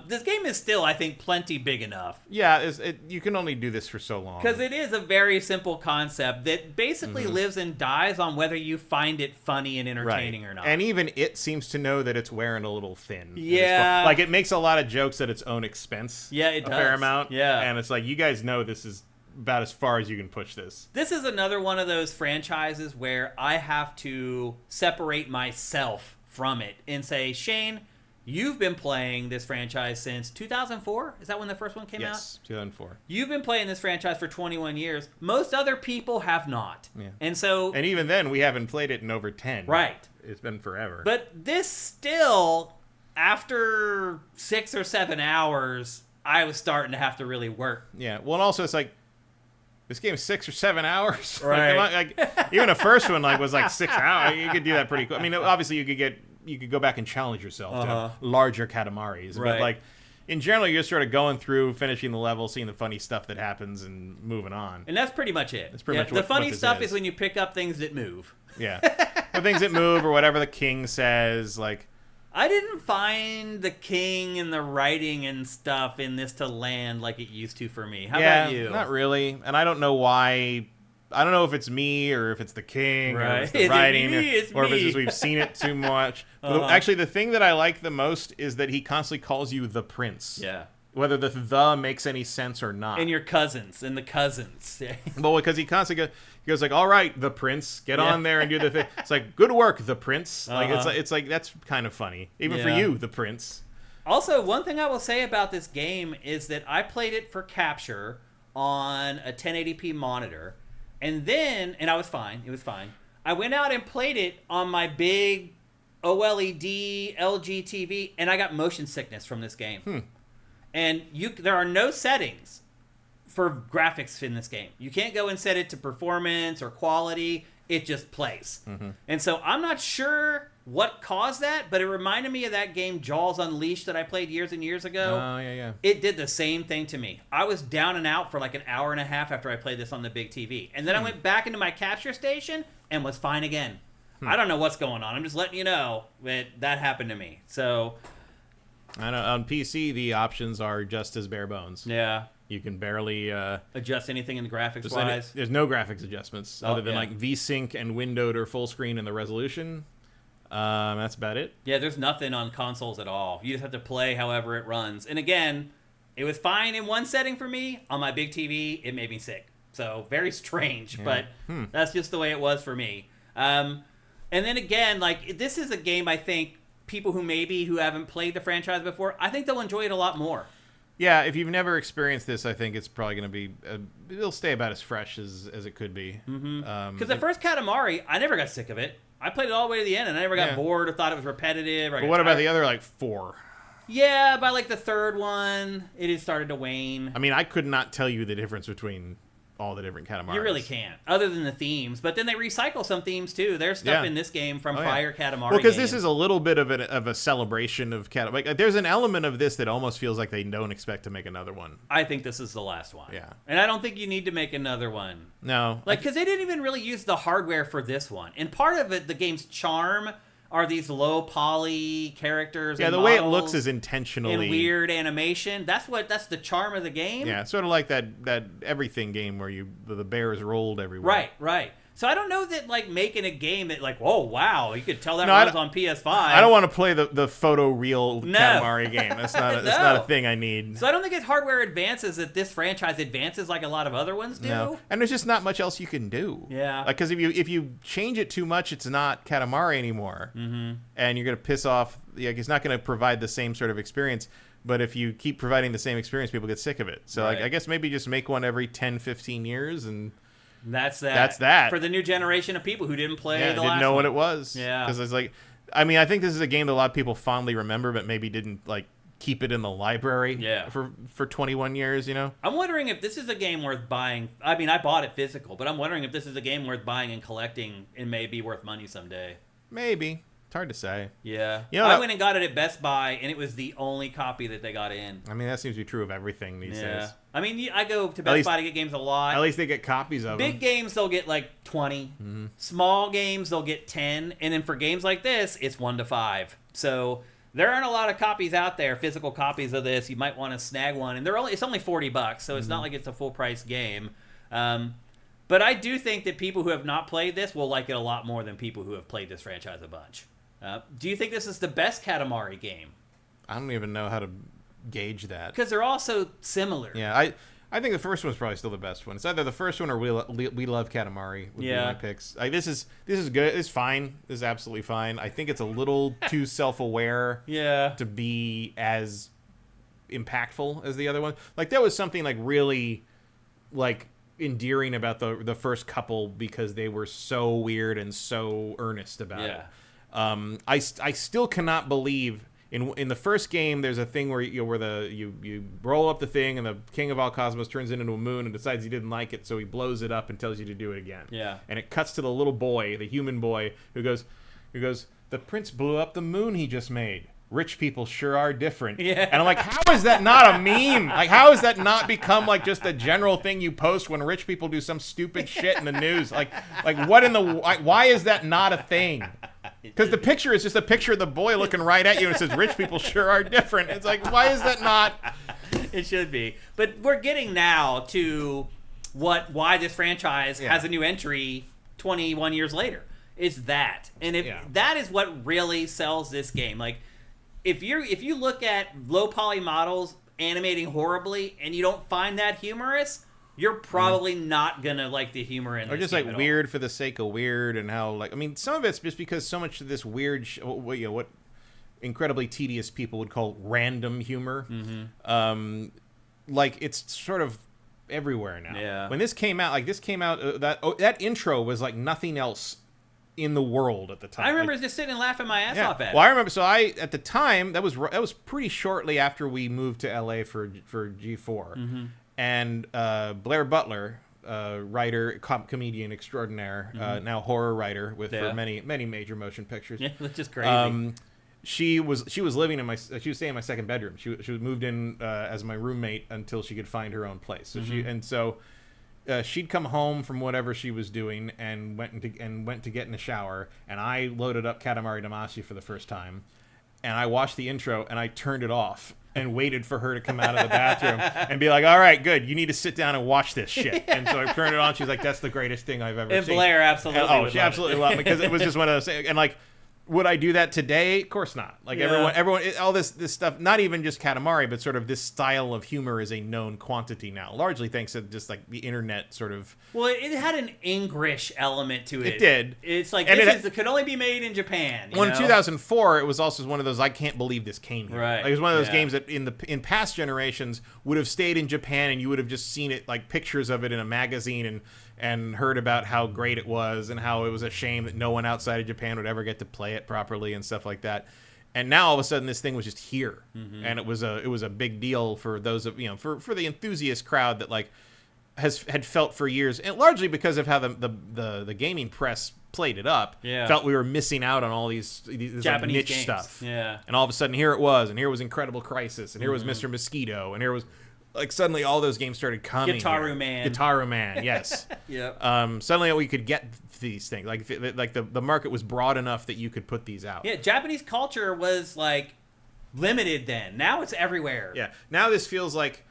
This game is still, I think, plenty big enough. Yeah, you can only do this for so long. Because it is a very simple concept that basically lives and dies on whether you find it funny and entertaining or not. And even it seems to know that it's wearing a little thin. Yeah. Like, it makes a lot of jokes at its own expense. Yeah, it does. A fair amount. Yeah. And it's like, you guys know this is about as far as you can push this. This is another one of those franchises where I have to separate myself from it and say, Shane, you've been playing this franchise since 2004? Is that when the first one came out? Yes, 2004. You've been playing this franchise for 21 years. Most other people have not. Yeah. And even then, we haven't played it in over 10. Right. It's been forever. But this still, after 6 or 7 hours, I was starting to have to really work. Yeah. Well, and also it's like, this game is 6 or 7 hours. Right. Like, even the first one was like 6 hours. You could do that pretty quick. I mean, obviously you could go back and challenge yourself to larger Katamaris. Right. But like, in general, you're just sort of going through, finishing the level, seeing the funny stuff that happens, and moving on. And that's pretty much it. That's pretty much the funny this stuff is when you pick up things that move. Yeah. The things that move or whatever the king says, like... I didn't find the king and the writing and stuff in this to land like it used to for me. How about you? Not really. And I don't know why. I don't know if it's me or if it's the king or if it's the writing or if it's just we've seen it too much. Actually, the thing that I like the most is that he constantly calls you the prince. Yeah. Whether the makes any sense or not. And your cousins and the cousins. Well, because he constantly goes like, all right, the prince, get on there and do the thing. It's like, good work, the prince. Like it's like that's kind of funny. Even for you, the prince. Also, one thing I will say about this game is that I played it for capture on a 1080p monitor. And I was fine. It was fine. I went out and played it on my big OLED LG TV, and I got motion sickness from this game. And there are no settings for graphics in this game. You can't go and set it to performance or quality. It just plays. And so I'm not sure what caused that, but it reminded me of that game Jaws Unleashed that I played years and years ago. Oh, yeah. It did the same thing to me. I was down and out for like an hour and a half after I played this on the big TV. And then I went back into my capture station and was fine again. I don't know what's going on. I'm just letting you know that happened to me. So... I know on PC the options are just as bare bones. Yeah. You can barely adjust anything in the graphics wise. There's no graphics adjustments other than like VSync and windowed or full screen in the resolution. That's about it. Yeah, there's nothing on consoles at all. You just have to play however it runs. And again, it was fine in one setting for me. On my big TV, it made me sick. So very strange, but that's just the way it was for me. And then again, like this is a game I think people who haven't played the franchise before, I think they'll enjoy it a lot more. Yeah, if you've never experienced this, I think it's probably going to be... it'll stay about as fresh as it could be. Because the first Katamari, I never got sick of it. I played it all the way to the end, and I never got bored or thought it was repetitive. But what about the other, like, 4? Yeah, by, like, the third one, it had started to wane. I mean, I could not tell you the difference between all the different Katamaris. You really can't, other than the themes. But then they recycle some themes, too. There's stuff in this game from prior Katamari Well, because games. this is a little bit of a celebration of Katamari. Like, there's an element of this that almost feels like they don't expect to make another one. I think this is the last one. Yeah. And I don't think you need to make another one. No. Like, because they didn't even really use the hardware for this one. And part of it, the game's charm... are these low poly characters? Yeah, and the way it looks is intentionally and weird animation. That's the charm of the game. Yeah, it's sort of like that everything game where the bears rolled everywhere. Right. So I don't know that like making a game that like, whoa, wow, you could tell that runs on PS5. I don't want to play the photo real Katamari game. That's not that's not a thing I need. So I don't think it's hardware advances that this franchise advances like a lot of other ones do. No. And there's just not much else you can do. Yeah. Like because if you change it too much, it's not Katamari anymore. And you're gonna piss off. Like, it's not gonna provide the same sort of experience. But if you keep providing the same experience, people get sick of it. So like I guess maybe just make one every 10, 15 years and. That's that. That's that. For the new generation of people who didn't play the last didn't know one. what it was. Yeah. Because it's like, I mean, I think this is a game that a lot of people fondly remember, but maybe didn't like keep it in the library for 21 years, you know? I'm wondering if this is a game worth buying. I mean, I bought it physical, but I'm wondering if this is a game worth buying and collecting and may be worth money someday. Maybe. It's hard to say. Yeah. You know, I went and got it at Best Buy, and it was the only copy that they got in. I mean, that seems to be true of everything these days. I mean, I go to Best Buy to get games a lot. At least they get copies of them. Big games, they'll get like 20. Small games, they'll get 10. And then for games like this, it's 1 to 5. So there aren't a lot of copies out there, physical copies of this. You might want to snag one, and it's only $40, so it's not like it's a full price game. But I do think that people who have not played this will like it a lot more than people who have played this franchise a bunch. Do you think this is the best Katamari game? I don't even know how to gauge that. Because they're all so similar. Yeah, I think the first one's probably still the best one. It's either the first one or We Love Katamari would be my picks. This is good. It's fine. This is absolutely fine. I think it's a little too self-aware to be as impactful as the other one. Like, there was something like really like endearing about the first couple because they were so weird and so earnest about it. I still cannot believe in the first game there's a thing where you roll up the thing and the king of all cosmos turns it into a moon and decides he didn't like it, so he blows it up and tells you to do it again. And it cuts to the little boy, the human boy, who goes, the prince blew up the moon he just made. Rich people sure are different. And I'm like, how is that not a meme? Like, how has that not become like just a general thing you post when rich people do some stupid shit in the news? Like what in the why is that not a thing? Because the picture is just a picture of the boy looking right at you and it says, rich people sure are different. It's like, why is that not? It should be. But we're getting now to why this franchise has a new entry 21 years later. It's that. And that is what really sells this game. Like, if you look at low poly models animating horribly and you don't find that humorous, you're probably not gonna like the humor in this. Or just game like at weird all. For the sake of weird, and how some of it's just because so much of this weird, what incredibly tedious people would call random humor, like it's sort of everywhere now. When this came out, that intro was like nothing else in the world at the time. I remember just sitting and laughing my ass off at it. Well, I remember. So at the time that was pretty shortly after we moved to LA for G4, and Blair Butler, writer, comedian extraordinaire, now horror writer for many major motion pictures. Yeah, that's just crazy. She was staying in my second bedroom. She was moved in as my roommate until she could find her own place. So she'd come home from whatever she was doing and went to get in the shower, and I loaded up Katamari Damacy for the first time, and I watched the intro and I turned it off and waited for her to come out of the bathroom and be like, all right, good, you need to sit down and watch this shit. And so I turned it on. She's like, that's the greatest thing I've ever seen. And Blair absolutely she absolutely loved it because it was just one of those things. And like, would I do that today? Of course not. Like everyone, all this stuff, not even just Katamari, but sort of this style of humor is a known quantity now, largely thanks to just like the internet sort of. Well, it had an English element to it. It did. It's like, it could only be made in Japan. Well, in 2004, it was also one of those, I can't believe this came here. Right. Like, it was one of those games that in past generations would have stayed in Japan, and you would have just seen it, like pictures of it in a magazine, and heard about how great it was and how it was a shame that no one outside of Japan would ever get to play it properly and stuff like that. And now all of a sudden this thing was just here, and it was a big deal for those of for the enthusiast crowd that like had felt for years, and largely because of how the gaming press played it up, felt we were missing out on all these Japanese like niche games. stuff. And all of a sudden here it was, and here was Incredible Crisis, and here was Mr. Mosquito, and here was. Like, suddenly all those games started coming. Guitar Man, yes. Suddenly we could get these things. Like the market was broad enough that you could put these out. Yeah, Japanese culture was, like, limited then. Now it's everywhere. Yeah. Now this feels like,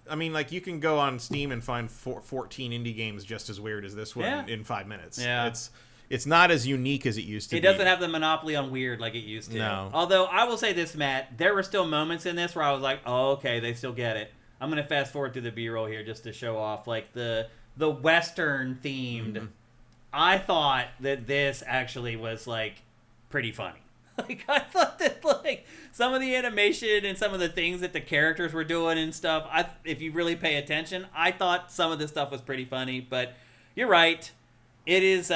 I mean, like, you can go on Steam and find 14 indie games just as weird as this one in 5 minutes. Yeah. It's not as unique as it used to be. It doesn't have the monopoly on weird like it used to. No. Although, I will say this, Matt. There were still moments in this where I was like, oh, okay, they still get it. I'm going to fast forward through the B-roll here just to show off, like, the Western themed. I thought that this actually was, like, pretty funny. Like, I thought that, like, some of the animation and some of the things that the characters were doing and stuff, if you really pay attention, I thought some of this stuff was pretty funny. But you're right. It is,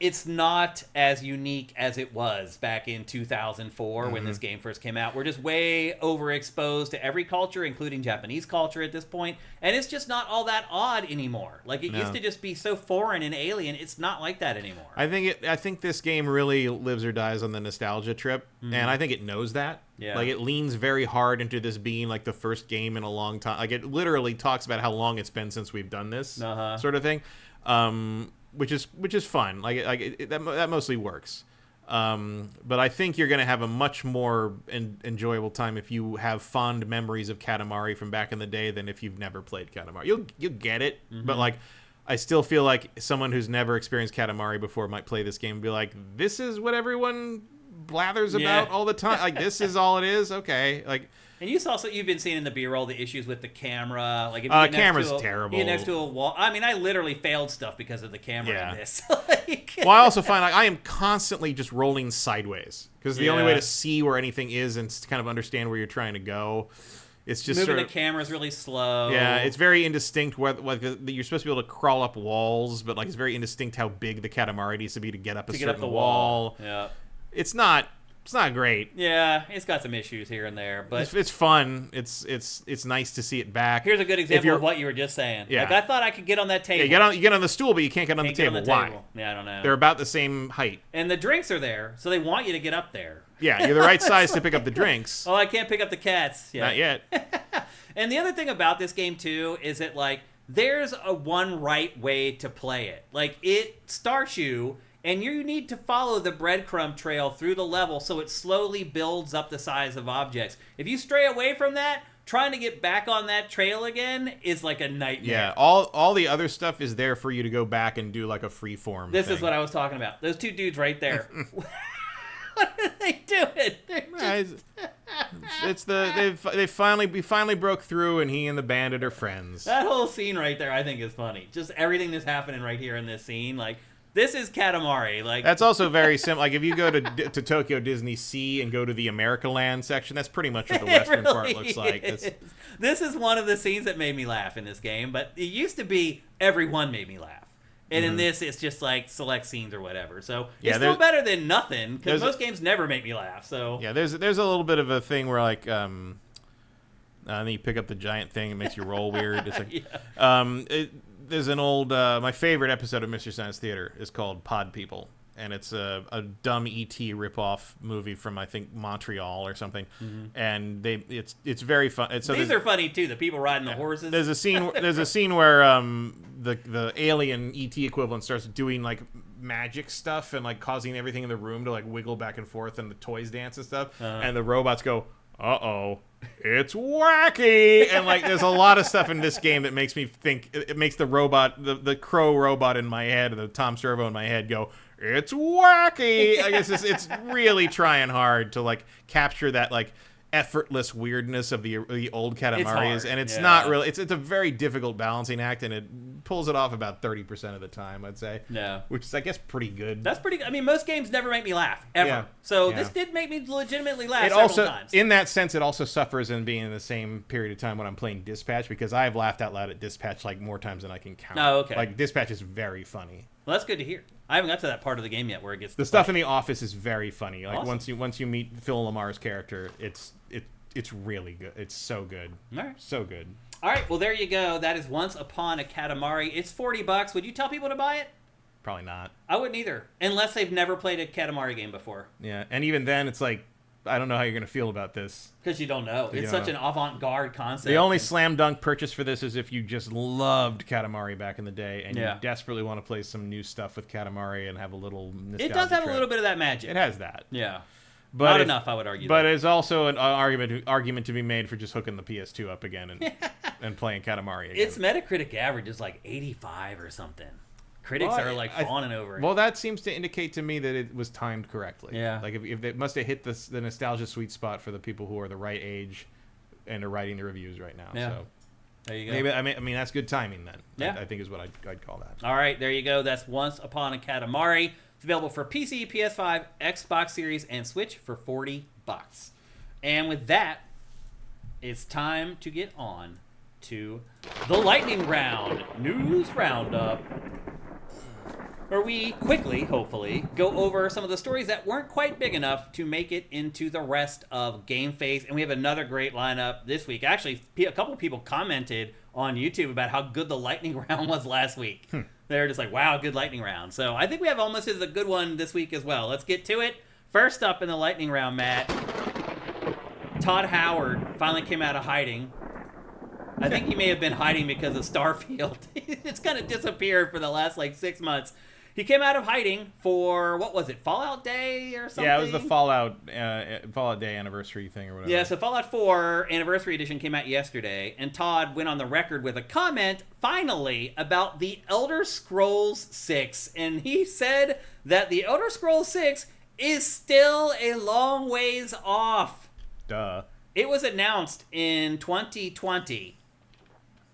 it's not as unique as it was back in 2004 when this game first came out. We're just way overexposed to every culture, including Japanese culture at this point, and it's just not all that odd anymore. Like, it used to just be so foreign and alien. It's not like that anymore. I think this game really lives or dies on the nostalgia trip, and I think it knows that. Yeah. Like, it leans very hard into this being like the first game in a long time. Like, it literally talks about how long it's been since we've done this sort of thing. Which is fun. Like that mostly works. But I think you're going to have a much more enjoyable time if you have fond memories of Katamari from back in the day than if you've never played Katamari. You'll get it, but like I still feel like someone who's never experienced Katamari before might play this game and be like, this is what everyone blathers about all the time. Like, this is all it is? Okay. Like, and you've been seeing in the B-roll the issues with the camera. Like, if you camera's terrible. You get next to a wall. I mean, I literally failed stuff because of the camera in this. Well, I also find like I am constantly just rolling sideways because the only way to see where anything is and to kind of understand where you're trying to go. It's just moving the camera's really slow. Yeah, it's very indistinct. Whether you're supposed to be able to crawl up walls, but like it's very indistinct how big the Katamari needs to be to get up a certain wall. Yeah, it's not great. Yeah, it's got some issues here and there, but it's fun. It's nice to see it back. Here's a good example of what you were just saying. Yeah, like I thought I could get on that table. Yeah, you get on the stool, but you can't get on the table. Why? Yeah, I don't know. They're about the same height, and the drinks are there, so they want you to get up there. Yeah, you're the right size to pick up the drinks. Oh, I can't pick up the cats. Not yet. And the other thing about this game too is that like there's a one right way to play it. Like it starts you. And you need to follow the breadcrumb trail through the level so it slowly builds up the size of objects. If you stray away from that, trying to get back on that trail again is like a nightmare. Yeah, all the other stuff is there for you to go back and do like a free form. This is what I was talking about. Those two dudes right there. What are they doing? We finally broke through, and he and the bandit are friends. That whole scene right there, I think, is funny. Just everything that's happening right here in this scene, like. This is Katamari. Like that's also very simple. Like if you go to Tokyo Disney Sea and go to the America Land section, that's pretty much what the western part looks like. This is one of the scenes that made me laugh in this game, but it used to be everyone made me laugh. And in this, it's just like select scenes or whatever. So it's still better than nothing because most games never make me laugh. So yeah, there's a little bit of a thing where like and then you pick up the giant thing, it makes you roll weird. It's like there's an old my favorite episode of Mystery Science Theater is called Pod People, and it's a dumb E.T. ripoff movie from I think Montreal or something, and it's very fun. These are funny too. The people riding the horses. There's a scene where the alien E.T. equivalent starts doing like magic stuff and like causing everything in the room to like wiggle back and forth and the toys dance and stuff, and the robots go, "Uh-oh, it's wacky," and like there's a lot of stuff in this game that makes me think it makes the robot, the crow robot in my head, the Tom Servo in my head go, "It's wacky." I guess it's really trying hard to like capture that like effortless weirdness of the old Katamaris, and it's not really. It's a very difficult balancing act, and it pulls it off about 30% of the time, I'd say. Yeah, which is I guess pretty good. That's pretty. I mean, most games never make me laugh ever. Yeah. So this did make me legitimately laugh it several also, times. In that sense, it also suffers in being in the same period of time when I'm playing Dispatch because I have laughed out loud at Dispatch like more times than I can count. Oh, okay. Like Dispatch is very funny. Well, that's good to hear. I haven't got to that part of the game yet where it gets the stuff in the office is very funny. Like awesome. once you meet Phil Lamar's character, it's really good. It's so good. All right. So good. All right. Well, there you go. That is Once Upon a Katamari. It's $40. Would you tell people to buy it? Probably not. I wouldn't either, unless they've never played a Katamari game before. Yeah, and even then, it's like I don't know how you're gonna feel about this because you don't know. It's such an avant-garde concept. The only slam dunk purchase for this is if you just loved Katamari back in the day and you desperately want to play some new stuff with Katamari and have a little nostalgia. It does have a little bit of that magic. It has that. Yeah. But not enough, I would argue. But there's also an argument to be made for just hooking the PS2 up again and playing Katamari again. Its Metacritic average is like 85 or something. Critics are like fawning over it. Well, that seems to indicate to me that it was timed correctly. Yeah. Like if it must have hit the nostalgia sweet spot for the people who are the right age and are writing the reviews right now. Yeah. So there you go. Maybe I mean that's good timing then. Yeah. I think is what I'd call that. All right, there you go. That's Once Upon a Katamari. It's available for PC, PS5, Xbox Series, and Switch for $40. And with that, it's time to get on to the lightning round, news roundup, where we quickly, hopefully, go over some of the stories that weren't quite big enough to make it into the rest of GameFace. And we have another great lineup this week. Actually, a couple of people commented on YouTube about how good the lightning round was last week. They're just like, wow, good lightning round. So I think we have almost as a good one this week as well. Let's get to it. First up in the lightning round, Matt, Todd Howard finally came out of hiding. I think he may have been hiding because of Starfield. It's kind of disappeared for the last 6 months. He came out of hiding for, what was it, Fallout Day or something? Yeah, it was the Fallout Day anniversary thing or whatever. Yeah, so Fallout 4 Anniversary Edition came out yesterday, and Todd went on the record with a comment, finally, about the Elder Scrolls 6. And he said that the Elder Scrolls 6 is still a long ways off. Duh. It was announced in 2020,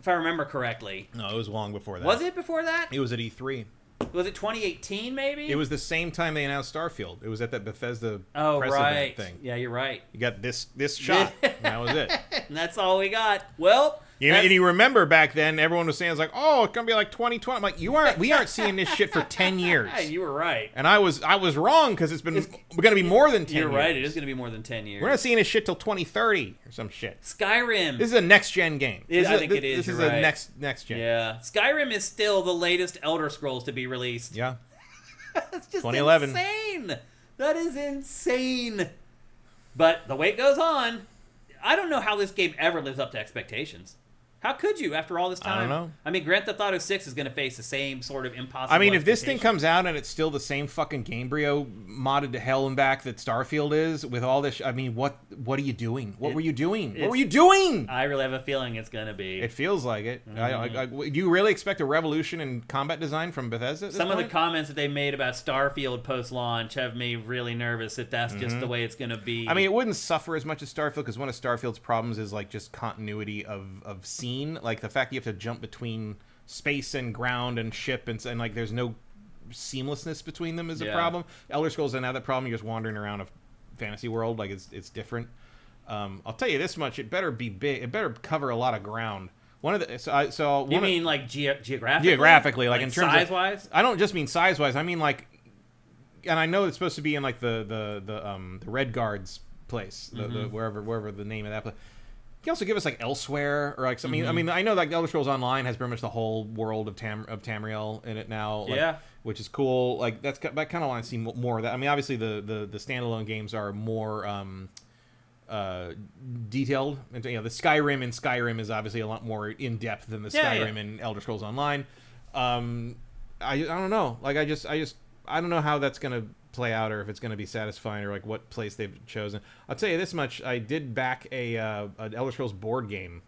if I remember correctly. No, it was long before that. Was it before that? It was at E3. Was it 2018, maybe? It was the same time they announced Starfield. It was at that Bethesda oh, press right. event thing. Yeah, you're right. You got this shot. And that was it. And that's all we got. Well... And you remember back then, everyone was saying, it's like, oh, it's going to be like 2020. I'm like, we aren't seeing this shit for 10 years. You were right. And I was wrong, because we're going to be more than 10 years. You're right, it is going to be more than 10 years. We're not seeing this shit till 2030 or some shit. Skyrim. This is a next-gen game. I think it is. This is right. a next-gen. Yeah. Skyrim is still the latest Elder Scrolls to be released. Yeah. That's just 2011. insane. That is insane. But the wait goes on. I don't know how this game ever lives up to expectations. How could you after all this time? I don't know. I mean, Grand Theft Auto 6 is going to face the same sort of impossible. I mean, if this thing comes out and it's still the same fucking Gamebryo modded to hell and back that Starfield is, with all this, I mean, what are you doing? What were you doing? What were you doing? I really have a feeling it's going to be. It feels like it. Mm-hmm. Do you really expect a revolution in combat design from Bethesda? Some of the comments that they made about Starfield post-launch have me really nervous that that's just the way it's going to be. I mean, it wouldn't suffer as much as Starfield, because one of Starfield's problems is like just continuity of scene, like the fact you have to jump between space and ground and ship, and like there's no seamlessness between them is a problem. Elder Scrolls doesn't have that problem. You're just wandering around a fantasy world, like it's different. I'll tell you this much: it better be big. It better cover a lot of ground. One of the you mean like geographically? Geographically, like in terms size wise. I don't just mean size wise. I mean like, and I know it's supposed to be in like the Red Guard's place, the wherever the name of that place. Can you also give us like Elsewhere or like something? I mean, I know that Elder Scrolls Online has pretty much the whole world of Tamriel in it now. Like, which is cool. Like I kind of want to see more of that. I mean, obviously the standalone games are more detailed. And, the Skyrim in Skyrim is obviously a lot more in depth than the Skyrim in Elder Scrolls Online. I don't know. Like I don't know how that's gonna play out, or if it's going to be satisfying, or like what place they've chosen. I'll tell you this much: I did back an Elder Scrolls board game,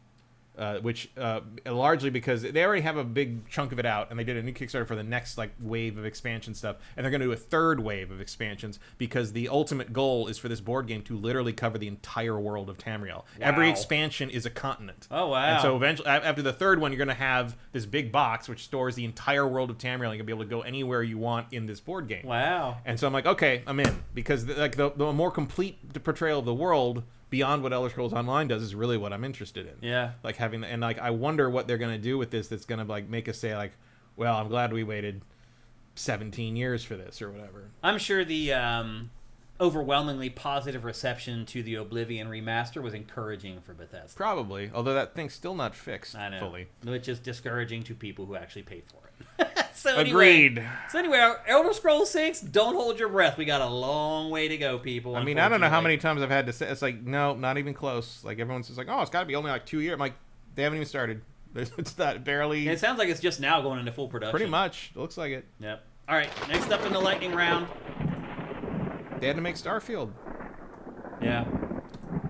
which largely because they already have a big chunk of it out, and they did a new Kickstarter for the next like wave of expansion stuff, and they're going to do a third wave of expansions, because the ultimate goal is for this board game to literally cover the entire world of Tamriel. Wow. Every expansion is a continent. Oh wow! And so eventually, after the third one, you're going to have this big box which stores the entire world of Tamriel. And you're going to be able to go anywhere you want in this board game. Wow! And so I'm like, okay, I'm in, because like the more complete portrayal of the world beyond what Elder Scrolls Online does is really what I'm interested in. Yeah. Like having, and like I wonder what they're gonna do with this that's gonna like make us say like, well, I'm glad we waited 17 years for this or whatever. I'm sure the overwhelmingly positive reception to the Oblivion remaster was encouraging for Bethesda. Probably, although that thing's still not fixed fully. Which is discouraging to people who actually paid for it. Agreed. Anyway, Elder Scrolls 6, don't hold your breath. We got a long way to go, people. I mean, I don't know how many times I've had to say, it's like, no, not even close. Like, everyone's just like, oh, it's got to be only like 2 years. I'm like, they haven't even started. It's not barely. It sounds like it's just now going into full production. Pretty much. It looks like it. Yep. All right, next up in the lightning round. They had to make Starfield. Yeah.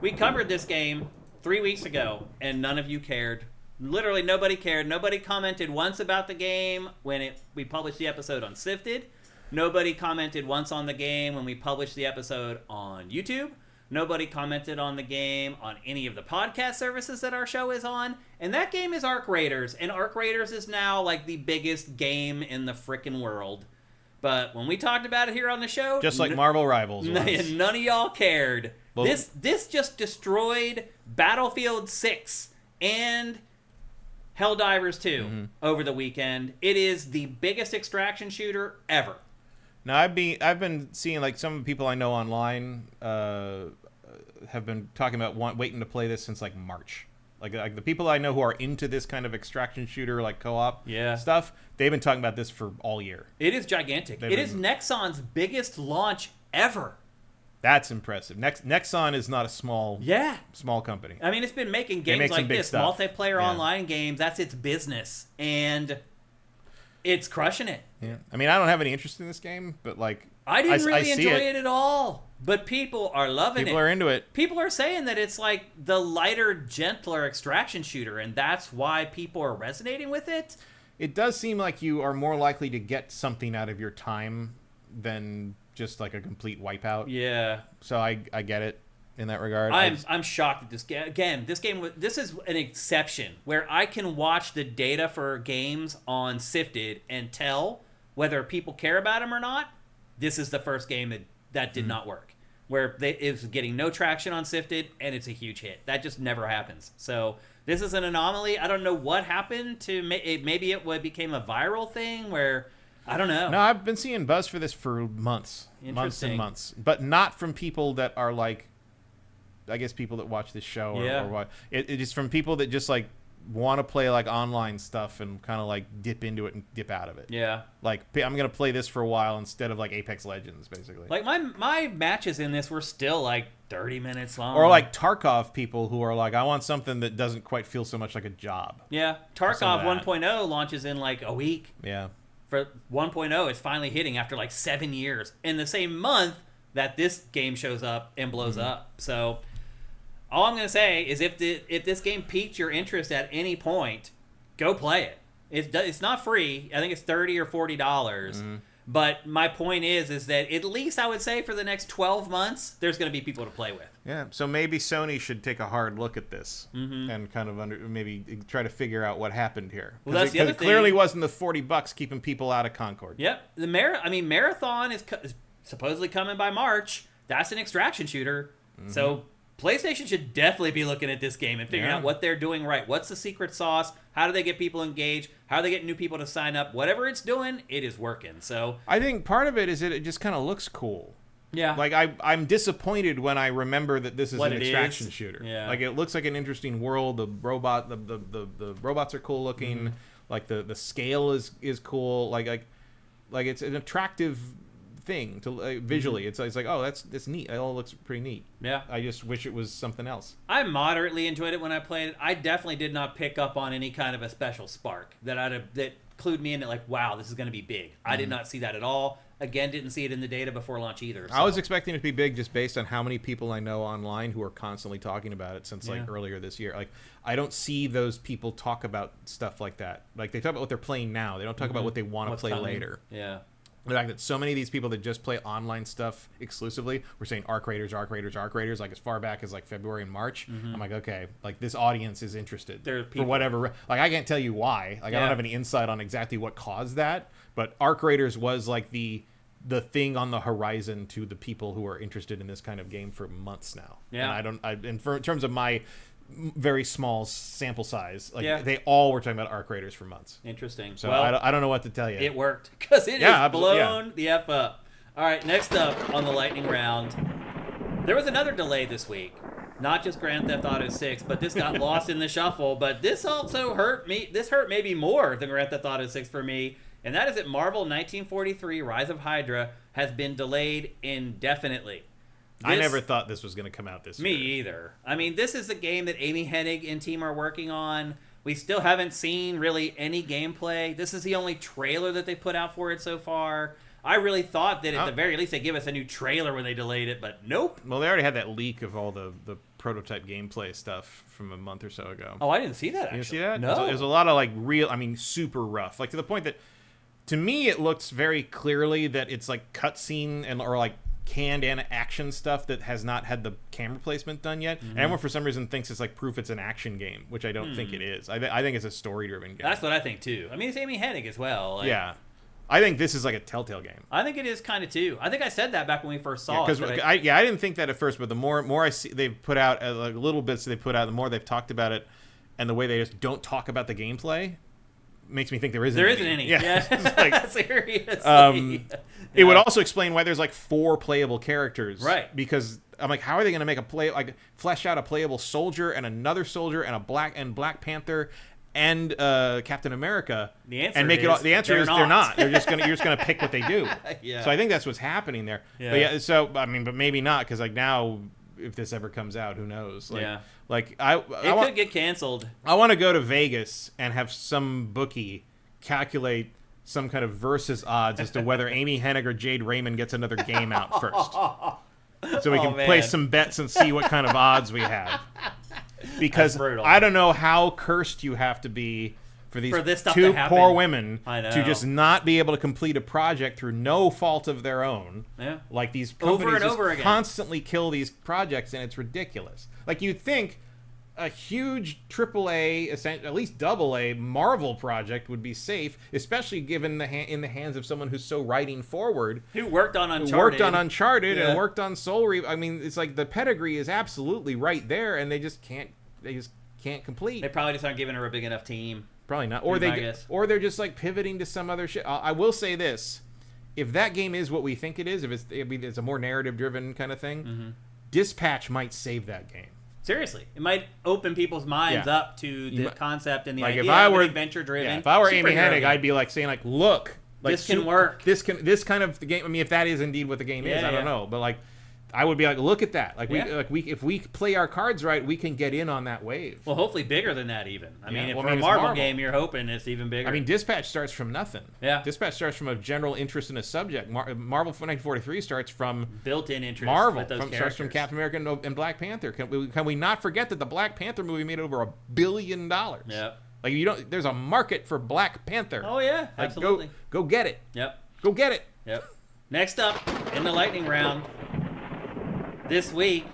We covered this game 3 weeks ago, and none of you cared. Literally nobody cared. Nobody commented once about the game when we published the episode on SIFTD. Nobody commented once on the game when we published the episode on YouTube. Nobody commented on the game on any of the podcast services that our show is on. And that game is Arc Raiders. And Arc Raiders is now like the biggest game in the frickin' world. But when we talked about it here on the show... Just like Marvel Rivals. None of y'all cared. Well, this just destroyed Battlefield 6 and Helldivers 2 over the weekend. It is the biggest extraction shooter ever. Now, I've been seeing, like, some people I know online have been talking about waiting to play this since, like, March. Like the people I know who are into this kind of extraction shooter, like co-op stuff, they've been talking about this for all year. It is gigantic. It is Nexon's biggest launch ever. That's impressive. Nexon is not a small company. I mean, it's been making games like this, multiplayer online games. That's its business, and It's crushing it. Yeah. I mean, I don't have any interest in this game, but like I didn't really see enjoy it at all. But people are loving it. People are into it. People are saying that it's like the lighter, gentler extraction shooter, and that's why people are resonating with it. It does seem like you are more likely to get something out of your time than just like a complete wipeout. Yeah. So I get it in that regard. I'm shocked at this game. Again, this is an exception where I can watch the data for games on SIFTD and tell whether people care about them or not. This is the first game that did not work, where it was getting no traction on SIFTD, and it's a huge hit. That just never happens. So this is an anomaly. I don't know what happened to maybe it became a viral thing where I don't know. No, I've been seeing buzz for this for months and months, but not from people that are like, I guess people that watch this show or what. It is from people that just like want to play like online stuff and kind of like dip into it and dip out of it. Yeah. Like I'm gonna play this for a while instead of like Apex Legends, basically. Like my matches in this were still like 30 minutes long. Or like Tarkov people who are like, I want something that doesn't quite feel so much like a job. Yeah. Tarkov 1.0 launches in like a week. Yeah. For 1.0, it's finally hitting after like 7 years in the same month that this game shows up and blows up. So all I'm going to say is if this game piqued your interest at any point, go play it. It's not free. I think it's $30 or $40. But my point is that at least I would say for the next 12 months, there's going to be people to play with. Yeah, so maybe Sony should take a hard look at this and kind of maybe try to figure out what happened here. Well, that's the other thing. It clearly wasn't the $40 keeping people out of Concord. Yep. Marathon is supposedly coming by March. That's an extraction shooter. So PlayStation should definitely be looking at this game and figuring out what they're doing right. What's the secret sauce? How do they get people engaged? How do they get new people to sign up? Whatever it's doing, it is working. So I think part of it is that it just kind of looks cool. Yeah. Like I'm disappointed when I remember that this is an extraction shooter. Yeah. Like it looks like an interesting world. The robots are cool looking. Like the scale is cool. Like it's an attractive thing to visually. It's like, oh, that's neat. It all looks pretty neat. Yeah. I just wish it was something else. I moderately enjoyed it when I played it. I definitely did not pick up on any kind of a special spark that clued me into like, wow, this is going to be big. I did not see that at all. Again, didn't see it in the data before launch either. So. I was expecting it to be big just based on how many people I know online who are constantly talking about it since like earlier this year. Like I don't see those people talk about stuff like that. Like they talk about what they're playing now. They don't talk about what they want to play later. Yeah. The fact that so many of these people that just play online stuff exclusively were saying arc raiders, like as far back as like February and March. I'm like, okay, like this audience is interested for whatever. Like I can't tell you why. Like I don't have any insight on exactly what caused that. But arc raiders was like the thing on the horizon to the people who are interested in this kind of game for months now. Yeah. And in terms of my very small sample size, like they all were talking about arc raiders for months. Interesting. So well, I don't know what to tell you. It worked because it has blown the F up. All right, next up on the lightning round, there was another delay this week. Not just Grand Theft Auto 6, but this got lost in the shuffle. But this also hurt me. This hurt maybe more than Grand Theft Auto 6 for me. And that is that Marvel 1943 Rise of Hydra has been delayed indefinitely. I never thought this was going to come out this year. Me either. I mean, this is a game that Amy Hennig and team are working on. We still haven't seen really any gameplay. This is the only trailer that they put out for it so far. I really thought that at the very least they'd give us a new trailer when they delayed it, but nope. Well, they already had that leak of all the prototype gameplay stuff from a month or so ago. Oh, I didn't see that, actually. You didn't see that? No. It was a lot of like super rough. Like to the point that, to me, it looks very clearly that it's like cutscene or like canned action stuff that has not had the camera placement done yet. And everyone for some reason thinks it's like proof it's an action game, which I don't think it is. I think it's a story-driven game. That's what I think too. I mean, it's Amy Hennig as well. Like, yeah. I think this is like a Telltale game. I think it is kind of too. I think I said that back when we first saw it. Because I didn't think that at first, but the more I see they've put out, like little bits they put out, the more they've talked about it, and the way they just don't talk about the gameplay makes me think there isn't any. Yeah. Like, seriously. It would also explain why there's like 4 playable characters. Right. Because I'm like, how are they going to make flesh out a playable soldier and another soldier and Black Panther and Captain America? The answer and make is, the answer is they're not. You're just gonna pick what they do. Yeah. So I think that's what's happening there. Yeah. But yeah. So I mean, but maybe not, because like now, if this ever comes out, who knows? Like, yeah. Like it could get canceled. I want to go to Vegas and have some bookie calculate some kind of versus odds as to whether Amy Hennig or Jade Raymond gets another game out first. So we can place some bets and see what kind of odds we have. Because I don't know how cursed you have to be for these two poor women to just not be able to complete a project through no fault of their own. Yeah. Like these companies just constantly kill these projects, and it's ridiculous. Like you'd think a huge AAA, at least AA Marvel project would be safe, especially given in the hands of someone who's so writing forward. Who worked on Uncharted. And worked on Soul Reaver. I mean, it's like the pedigree is absolutely right there, and they just can't complete. They probably just aren't giving her a big enough team. Probably not. Or they're just like pivoting to some other shit. I will say this: if that game is what we think it is, if it's a more narrative-driven kind of thing, Dispatch might save that game. Seriously, it might open people's minds up to the concept and the idea if I were adventure-driven. If I were Amy Hennig, I'd be like saying, like, look, like, this can work. This kind of the game. I mean, if that is indeed what the game is, I don't know, but like, I would be like, look at that. Like if we play our cards right, we can get in on that wave. Well, hopefully bigger than that even. I mean, if for a Marvel game, you're hoping it's even bigger. I mean, Dispatch starts from nothing. Yeah. Dispatch starts from a general interest in a subject. Marvel 1943 starts from built-in interest. Marvel with those starts from Captain America and Black Panther. Can we not forget that the Black Panther movie made over $1 billion? Yep. Like there's a market for Black Panther. Oh yeah, like, absolutely. Go get it. Yep. Go get it. Yep. Next up in the lightning round. This week,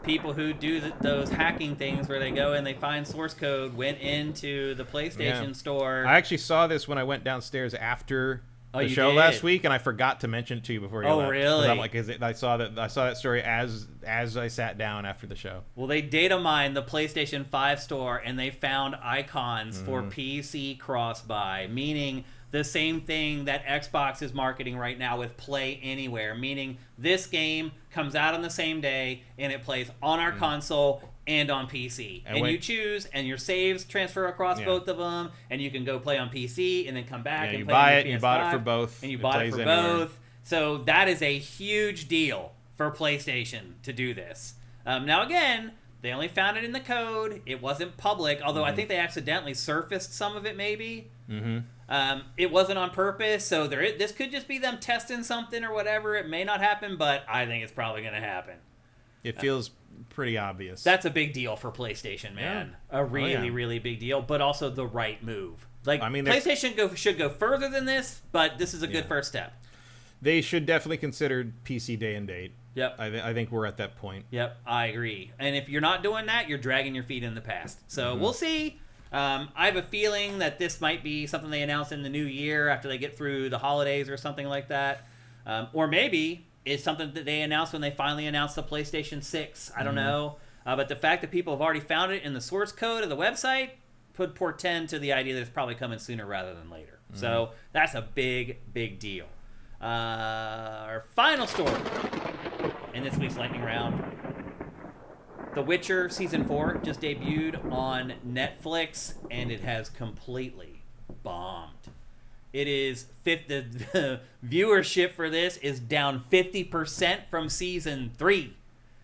people who do those hacking things where they go and they find source code went into the PlayStation Store. I actually saw this when I went downstairs after the show last week, and I forgot to mention it to you before you left. Oh, really? I'm like, I saw that story as I sat down after the show. Well, they data mined the PlayStation 5 store, and they found icons for PC cross-buy, meaning the same thing that Xbox is marketing right now with Play Anywhere, meaning this game comes out on the same day and it plays on our console and on PC. And you choose, and your saves transfer across both of them, and you can go play on PC and then come back and play on your PS5. You bought it for both. And you bought it for both. So that is a huge deal for PlayStation to do this. Now again, they only found it in the code. It wasn't public, although I think they accidentally surfaced some of it maybe. It wasn't on purpose, so this could just be them testing something or whatever. It may not happen, but I think it's probably going to happen. It feels pretty obvious. That's a big deal for PlayStation, man. Yeah. A really, really big deal, but also the right move. Like, I mean, PlayStation should go further than this, but this is a good first step. They should definitely consider PC day and date. Yep. I think we're at that point. Yep, I agree. And if you're not doing that, you're dragging your feet in the past. So we'll see. I have a feeling that this might be something they announce in the new year after they get through the holidays or something like that. Or maybe it's something that they announced when they finally announced the PlayStation 6. I don't know. But the fact that people have already found it in the source code of the website could portend to the idea that it's probably coming sooner rather than later. So that's a big, big deal. Our final story in this week's Lightning Round. The Witcher Season 4 just debuted on Netflix, and it has completely bombed. It is the viewership for this is down 50% from Season 3.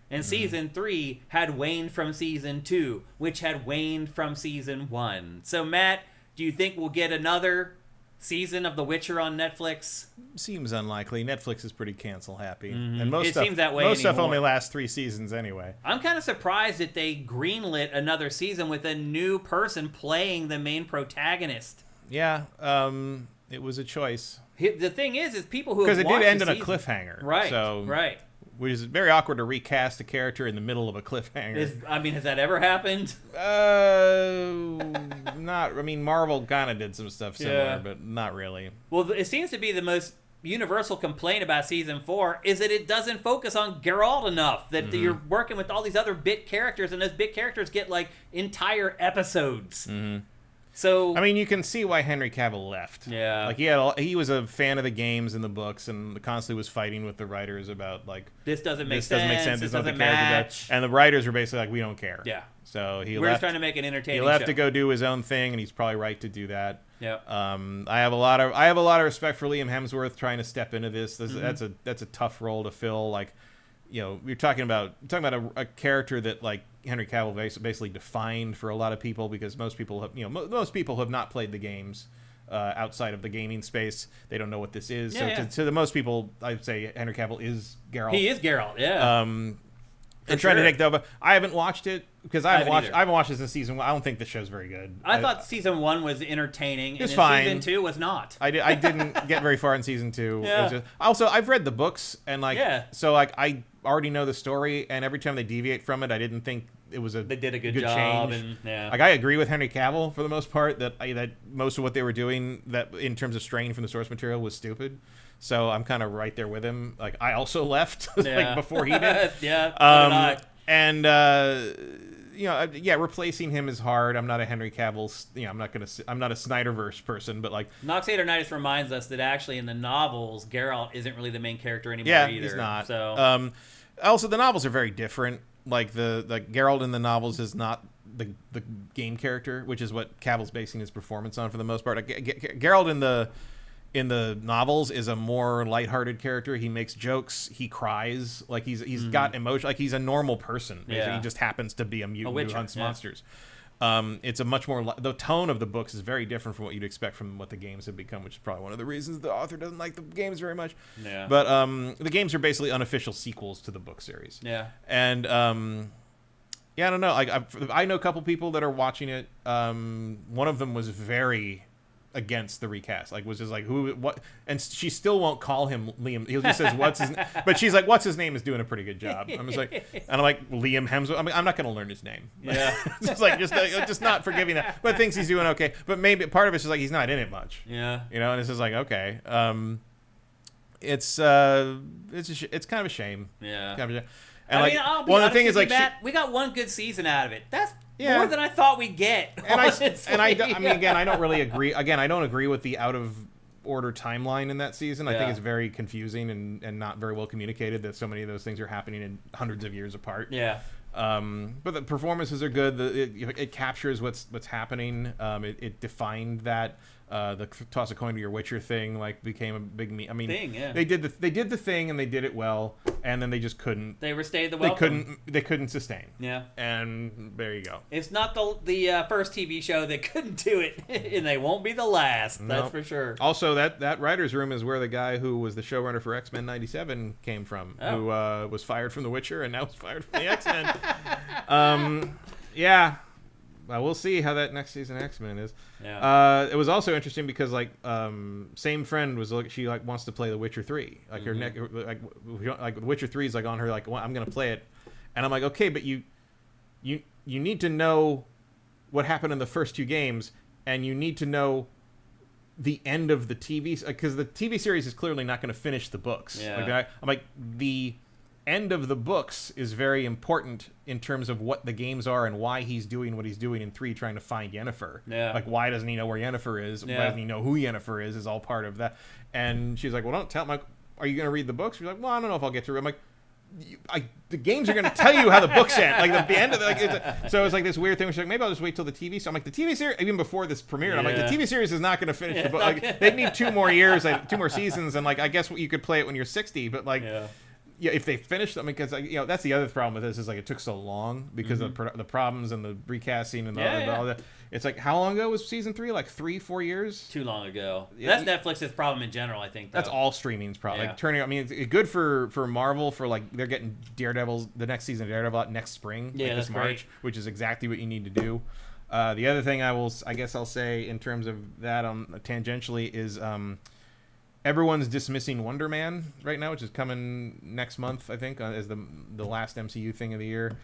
And Season 3 had waned from Season 2, which had waned from Season 1. So, Matt, do you think we'll get another season of The Witcher on Netflix? Seems unlikely. Netflix is pretty cancel happy. And most stuff only lasts 3 seasons anyway. I'm kind of surprised that they greenlit another season with a new person playing the main protagonist. Yeah, it was a choice. The thing is people who have watched because it did end on a cliffhanger. Right, so, right. Which is very awkward to recast a character in the middle of a cliffhanger. Has that ever happened? Not. I mean, Marvel kind of did some stuff similar, but not really. Well, it seems to be the most universal complaint about Season 4 is that it doesn't focus on Geralt enough. That you're working with all these other bit characters, and those bit characters get, like, entire episodes. So I mean, you can see why Henry Cavill left. Yeah, like he was a fan of the games and the books, and constantly was fighting with the writers about like this doesn't make sense. This doesn't match. And the writers were basically like, we don't care. Yeah. So we're just trying to make an entertaining. He left to go do his own thing, and he's probably right to do that. Yeah. I have a lot of respect for Liam Hemsworth trying to step into this. That's a tough role to fill. Like, you know, you're talking about a character that like Henry Cavill basically defined for a lot of people, because most people have not played the games, outside of the gaming space. They don't know what this is. Yeah, so yeah. to the most people, I'd say Henry Cavill is Geralt. He is Geralt, yeah. And trying to take over. I haven't watched it because I haven't watched this in season 1. I don't think the show's very good. I thought season 1 was entertaining, and fine. season 2 was not. I didn't get very far in season 2. Yeah. Also, I've read the books, and so I already know the story, and every time they deviate from it, I didn't think it was they did a good change. job, and Like, I agree with Henry Cavill for the most part that most of what they were doing that in terms of straying from the source material was stupid. So I'm kind of right there with him. Like, I also left like before he did. Yeah. And replacing him is hard. I'm not a Henry Cavill. I'm not a Snyderverse person, but like Noxatornitis reminds us that actually in the novels, Geralt isn't really the main character anymore either. He's not. So also the novels are very different. Like Geralt in the novels is not the game character, which is what Cavill's basing his performance on for the most part. Geralt in the novels is a more lighthearted character. He makes jokes. He cries. Like he's got emotion. Like he's a normal person. Basically. He just happens to be a mutant who hunts monsters. It's a much more the tone of the books is very different from what you'd expect from what the games have become, which is probably one of the reasons the author doesn't like the games very much. Yeah. But the games are basically unofficial sequels to the book series. Yeah. And I don't know. Like I know a couple people that are watching it. One of them was very against the recast, like was just like what, and she still won't call him Liam. He just says what's his, but she's like, what's his name is doing a pretty good job. I'm just like, and I'm like Liam Hemsworth. I mean, I'm not going to learn his name. Yeah, just not forgiving that, but thinks he's doing okay. But maybe part of it's just like he's not in it much. Yeah, and it's just like okay, it's kind of a shame. Yeah, kind of a shame. And I'll be honest with you, Matt, we got one good season out of it. That's more than I thought we'd get. And I don't really agree. Again, I don't agree with the out of order timeline in that season. I think it's very confusing and not very well communicated that so many of those things are happening in hundreds of years apart. Yeah. But the performances are good. It captures what's happening. It defined that. The toss a coin to your Witcher thing became a big thing. Yeah. They did the thing and they did it well, and then they just couldn't. They overstayed the welcome. They couldn't sustain. Yeah. And there you go. It's not the first TV show that couldn't do it, and they won't be the last. No. That's for sure. Also, that writer's room is where the guy who was the showrunner for X-Men '97 came from, who was fired from The Witcher and now was fired from the X-Men. Yeah. Well, we'll see how that next season of X-Men is. Yeah. It was also interesting because same friend was she wants to play The Witcher 3. Like her neck The Witcher 3 is on her well, I'm going to play it. And I'm like, "Okay, but you need to know what happened in the first two games, and you need to know the end of the TV, because the TV series is clearly not going to finish the books." Yeah. I'm like, the end of the books is very important in terms of what the games are and why he's doing what he's doing in 3, trying to find Yennefer. Yeah. Like, why doesn't he know where Yennefer is? Yeah. Why doesn't he know who Yennefer is all part of that. And she's like, well, don't tell him. Like, are you going to read the books? She's like, well, I don't know if I'll get through. I'm like, the games are going to tell you how the books end. Like, the end of it. So it's like this weird thing. She's like, maybe I'll just wait till the TV. So I'm like, the TV series, even before this premiered, I'm like, the TV series is not going to finish the book. Like, they need 2 more years, 2 more seasons. And I guess you could play it when you're 60, but yeah, if they finish them, because that's the other problem with this is it took so long because of the problems and the recasting and all that. It's how long ago was season 3? 3-4 years? Too long ago. That's Netflix's problem in general, I think. Though. That's all streaming's problem. Yeah. It's good for Marvel for they're getting the next season of Daredevil out next spring, this March, great. Which is exactly what you need to do. The other thing I'll say in terms of that tangentially is. Everyone's dismissing Wonder Man right now, which is coming next month, I think, as the last MCU thing of the year.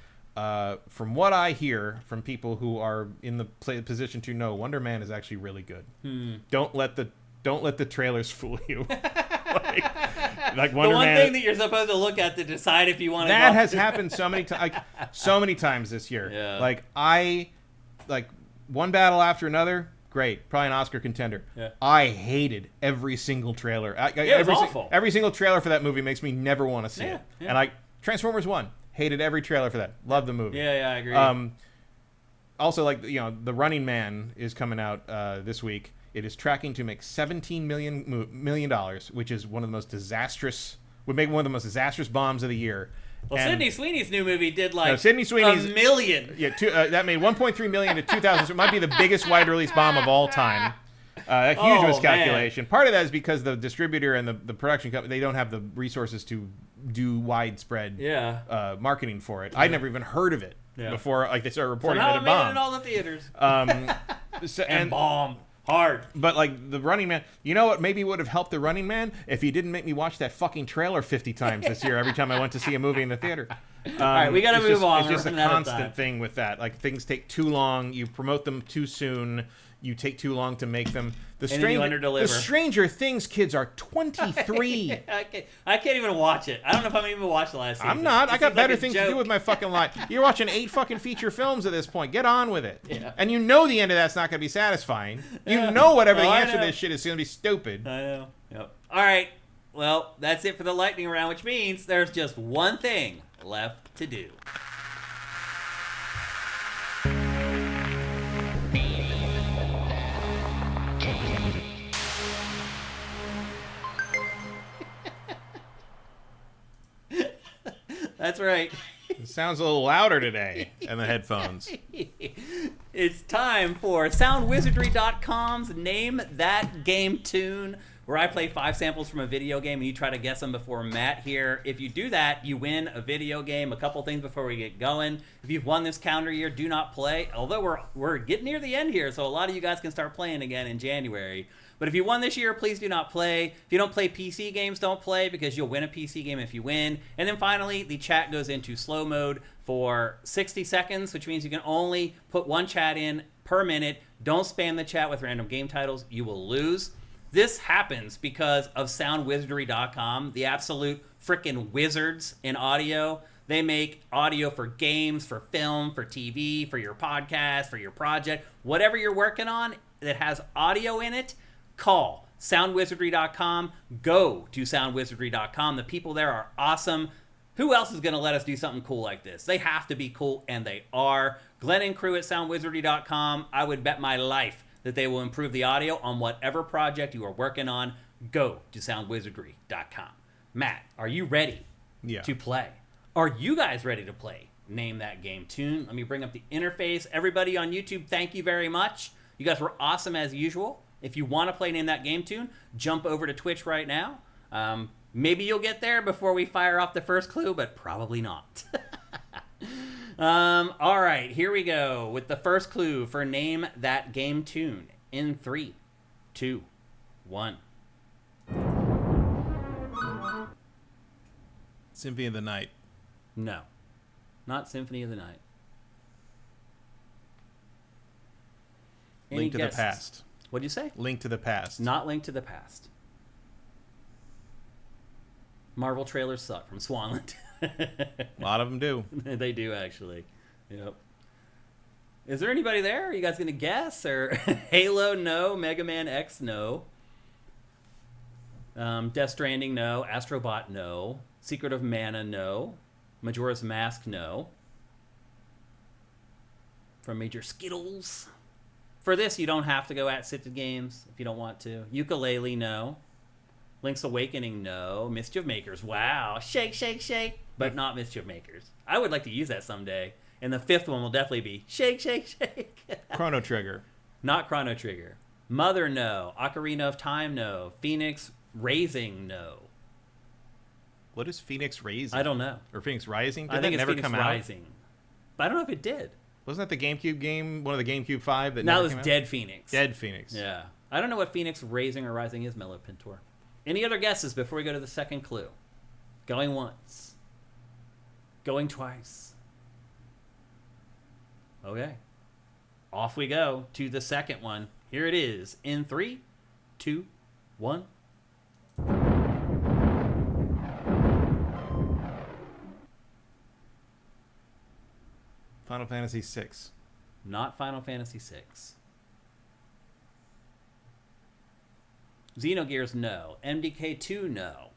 From what I hear from people who are in the position to know, Wonder Man is actually really good. Don't let the trailers fool you. Wonder the one thing that you're supposed to look at to decide if you want to. That has happened so many times, so many times this year. Yeah. One battle after another. Great, probably an Oscar contender. Yeah. I hated every single trailer. It was awful. Every single trailer for that movie makes me never want to see it. Yeah. And Transformers 1, hated every trailer for that. Love the movie. Yeah, I agree. Also, The Running Man is coming out this week. It is tracking to make $17 million, which is would make one of the most disastrous bombs of the year. Well, Sydney Sweeney's new movie did Sydney Sweeney's, $1 million. Yeah, that made $1.3 million to 2000. So it might be the biggest wide release bomb of all time. A huge Oh, miscalculation. Part of that is because the distributor and the production company, they don't have the resources to do widespread marketing for it. I'd never even heard of it before like they started reporting that it made it bombed. in all the theaters. And bomb hard. But like the Running Man, you know what maybe would have helped the Running Man if he didn't make me watch that fucking trailer 50 times this year every time I went to see a movie in the theater. All right, we got to move on. It's just a constant thing with that. Like things take too long, you promote them too soon, you take too long to make them. The Stranger Things kids are 23. I can't even watch it. I don't know if I'm even watch the last season. I'm not. I got better things to do with my fucking life. You're watching 8 fucking feature films at this point. Get on with it. Yeah. And you know the end of that's not going to be satisfying. You know whatever the answer to this shit is going to be stupid. I know. Yep. All right. Well, that's it for the lightning round, which means there's just one thing left to do. That's right. It sounds a little louder today in the headphones. It's time for Soundwizardry.com's Name That Game Tune, where I play 5 samples from a video game and you try to guess them before Matt here. If you do that, you win a video game. A couple things before we get going. If you've won this calendar year, do not play. Although we're getting near the end here, so a lot of you guys can start playing again in January. But if you won this year, please do not play. If you don't play PC games, don't play because you'll win a PC game if you win. And then finally, the chat goes into slow mode for 60 seconds, which means you can only put one chat in per minute. Don't spam the chat with random game titles. You will lose. This happens because of Soundwizardry.com, the absolute frickin' wizards in audio. They make audio for games, for film, for TV, for your podcast, for your project. Whatever you're working on that has audio in it, call Soundwizardry.com. Go to Soundwizardry.com. The people there are awesome. Who else is going to let us do something cool like this? They have to be cool, and they are. Glenn and crew at Soundwizardry.com. I would bet my life that they will improve the audio on whatever project you are working on. Go to Soundwizardry.com. Matt, are you ready to play? Are you guys ready to play Name That Game Tune? Let me bring up the interface. Everybody on YouTube, thank you very much. You guys were awesome as usual. If you want to play Name That Game Tune, jump over to Twitch right now. Maybe you'll get there before we fire off the first clue, but probably not. All right, here we go with the first clue for Name That Game Tune in 3, 2, 1. Symphony of the Night. No, not Symphony of the Night. Link to the Past. What'd you say? Link to the Past. Not Link to the Past. Marvel trailers suck from Swanland. A lot of them do. They do, actually. Yep. Is there anybody there? Are you guys going to guess? Or Halo, no. Mega Man X, no. Death Stranding, no. Astrobot, no. Secret of Mana, no. Majora's Mask, no. From Major Skittles. For this, you don't have to go at SIFTD Games if you don't want to. Ukulele, no. Link's Awakening, no. Mischief Makers, wow. Shake, shake, shake. But not Mischief Makers. I would like to use that someday. And the 5th one will definitely be Shake, Shake, Shake. Chrono Trigger. Not Chrono Trigger. Mother, no. Ocarina of Time, no. Phoenix Raising, no. What is Phoenix Raising? I don't know. Or Phoenix Rising? I think it's Phoenix Rising. But I don't know if it did. Wasn't that the GameCube game? One of the GameCube 5 that No, never it was came out? Dead Phoenix. Dead Phoenix. Yeah. I don't know what Phoenix Raising or Rising is, Mellow Pintor. Any other guesses before we go to the second clue? Going once. Going twice. Okay. Off we go to the second one. Here it is in 3, 2, 1. Final Fantasy VI. Not Final Fantasy VI. Xenogears, no. MDK2, no.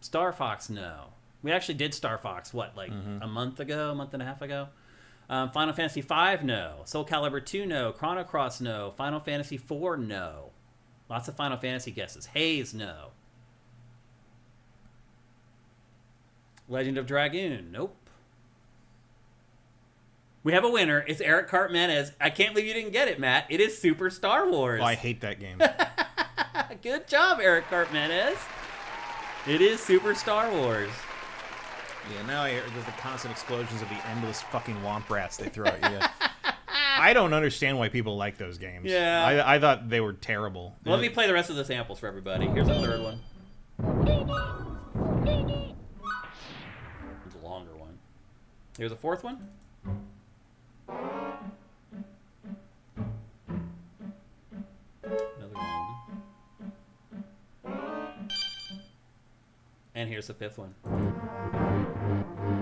Star Fox, no. We actually did Star Fox, what, like a month ago, a month and a half ago? Final Fantasy V, no. Soul Calibur 2, no. Chrono Cross, no. Final Fantasy 4, no. Lots of Final Fantasy guesses. Haze, no. Legend of Dragoon, nope. We have a winner. It's Eric Cartmenez. I can't believe you didn't get it, Matt. It is Super Star Wars. Oh, I hate that game. Good job, Eric Cartmenez. It is Super Star Wars. Yeah, now I hear the constant explosions of the endless fucking womp rats they throw at you. I don't understand why people like those games. Yeah. I thought they were terrible. Well, let me play the rest of the samples for everybody. Here's a third one. It's a longer one. Here's a fourth one. Another one. And here's the fifth one.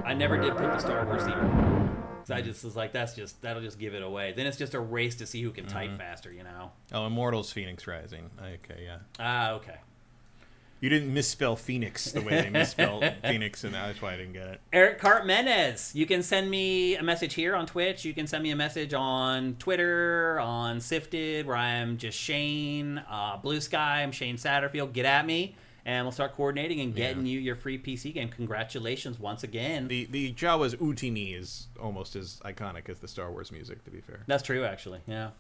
I never did put the Star Wars theme on. So I just was like, that'll just give it away. Then it's just a race to see who can type faster, you know? Oh, Immortals Phoenix Rising. Okay, yeah. Okay. You didn't misspell Phoenix the way they misspelled Phoenix, and that's why I didn't get it. Eric Cartmenez. You can send me a message here on Twitch. You can send me a message on Twitter, on SIFTD, where I'm just Shane. Blue Sky, I'm Shane Satterfield. Get at me, and we'll start coordinating and getting you your free PC game. Congratulations once again. The Jawa's Utini is almost as iconic as the Star Wars music, to be fair. That's true, actually. Yeah.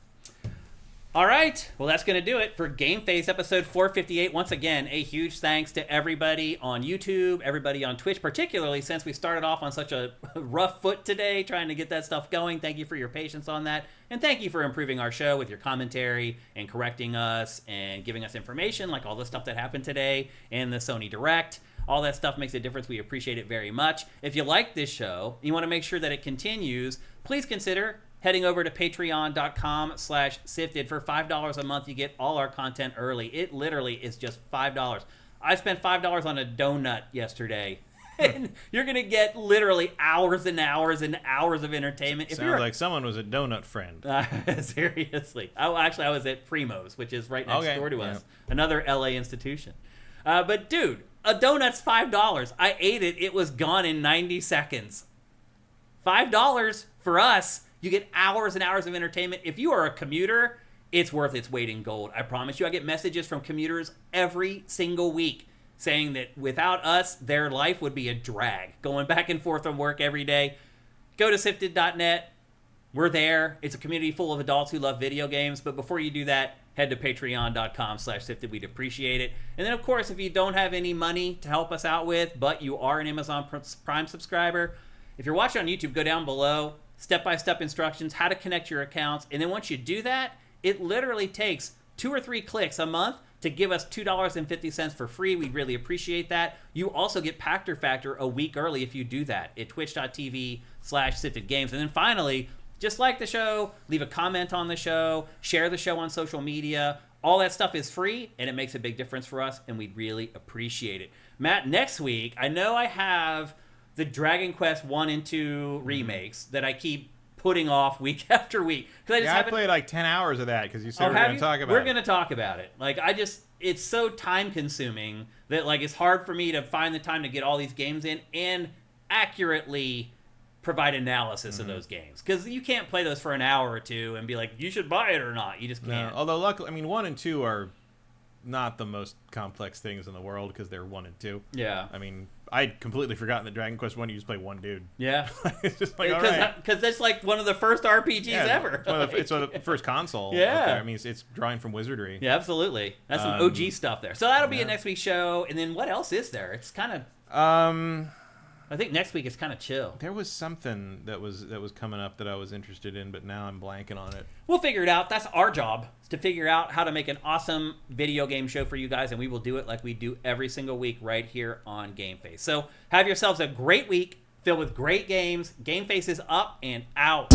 All right. Well, that's going to do it for GameFace episode 458. Once again, a huge thanks to everybody on YouTube, everybody on Twitch, particularly since we started off on such a rough foot today trying to get that stuff going. Thank you for your patience on that. And thank you for improving our show with your commentary and correcting us and giving us information like all the stuff that happened today and the Sony Direct. All that stuff makes a difference. We appreciate it very much. If you like this show, you want to make sure that it continues, please consider heading over to patreon.com/SIFTD. For $5 a month, you get all our content early. It literally is just $5. I spent $5 on a donut yesterday. And you're going to get literally hours and hours and hours of entertainment. Sounds like someone was a donut friend. Seriously. I was at Primo's, which is right next door to us. Another LA institution. But, dude, a donut's $5. I ate it. It was gone in 90 seconds. $5 for us. You get hours and hours of entertainment. If you are a commuter, it's worth its weight in gold. I promise you. I get messages from commuters every single week saying that without us, their life would be a drag. Going back and forth from work every day. Go to sifted.net. We're there. It's a community full of adults who love video games. But before you do that, head to patreon.com/sifted. We'd appreciate it. And then, of course, if you don't have any money to help us out with, but you are an Amazon Prime subscriber, if you're watching on YouTube, go down below. Step-by-step instructions, how to connect your accounts. And then once you do that, it literally takes 2 or 3 clicks a month to give us $2.50 for free. We'd really appreciate that. You also get Pactor Factor a week early if you do that at twitch.tv/SiftedGames. And then finally, just like the show, leave a comment on the show, share the show on social media. All that stuff is free, and it makes a big difference for us, and we'd really appreciate it. Matt, next week, I know I have the Dragon Quest 1 and 2 remakes that I keep putting off week after week. I played like 10 hours of that because you said we were going to talk about it. We're going to talk about it. Like, it's so time consuming that like it's hard for me to find the time to get all these games in and accurately provide analysis of those games. Because you can't play those for an hour or two and be like, you should buy it or not. You just can't. No. Although, luckily, 1 and 2 are not the most complex things in the world because they're 1 and 2. Yeah. I'd completely forgotten that Dragon Quest 1 you just play one dude. Yeah. It's just like, all right. Because that's like one of the first RPGs ever. It's one of the first console. Yeah. It's drawing from Wizardry. Yeah, absolutely. That's some OG stuff there. So that'll be a next week's show. And then what else is there? It's kind of... I think next week is kind of chill. There was something that was coming up that I was interested in, but now I'm blanking on it. We'll figure it out. That's our job, is to figure out how to make an awesome video game show for you guys, and we will do it like we do every single week right here on GameFace. So have yourselves a great week filled with great games. GameFace is up and out.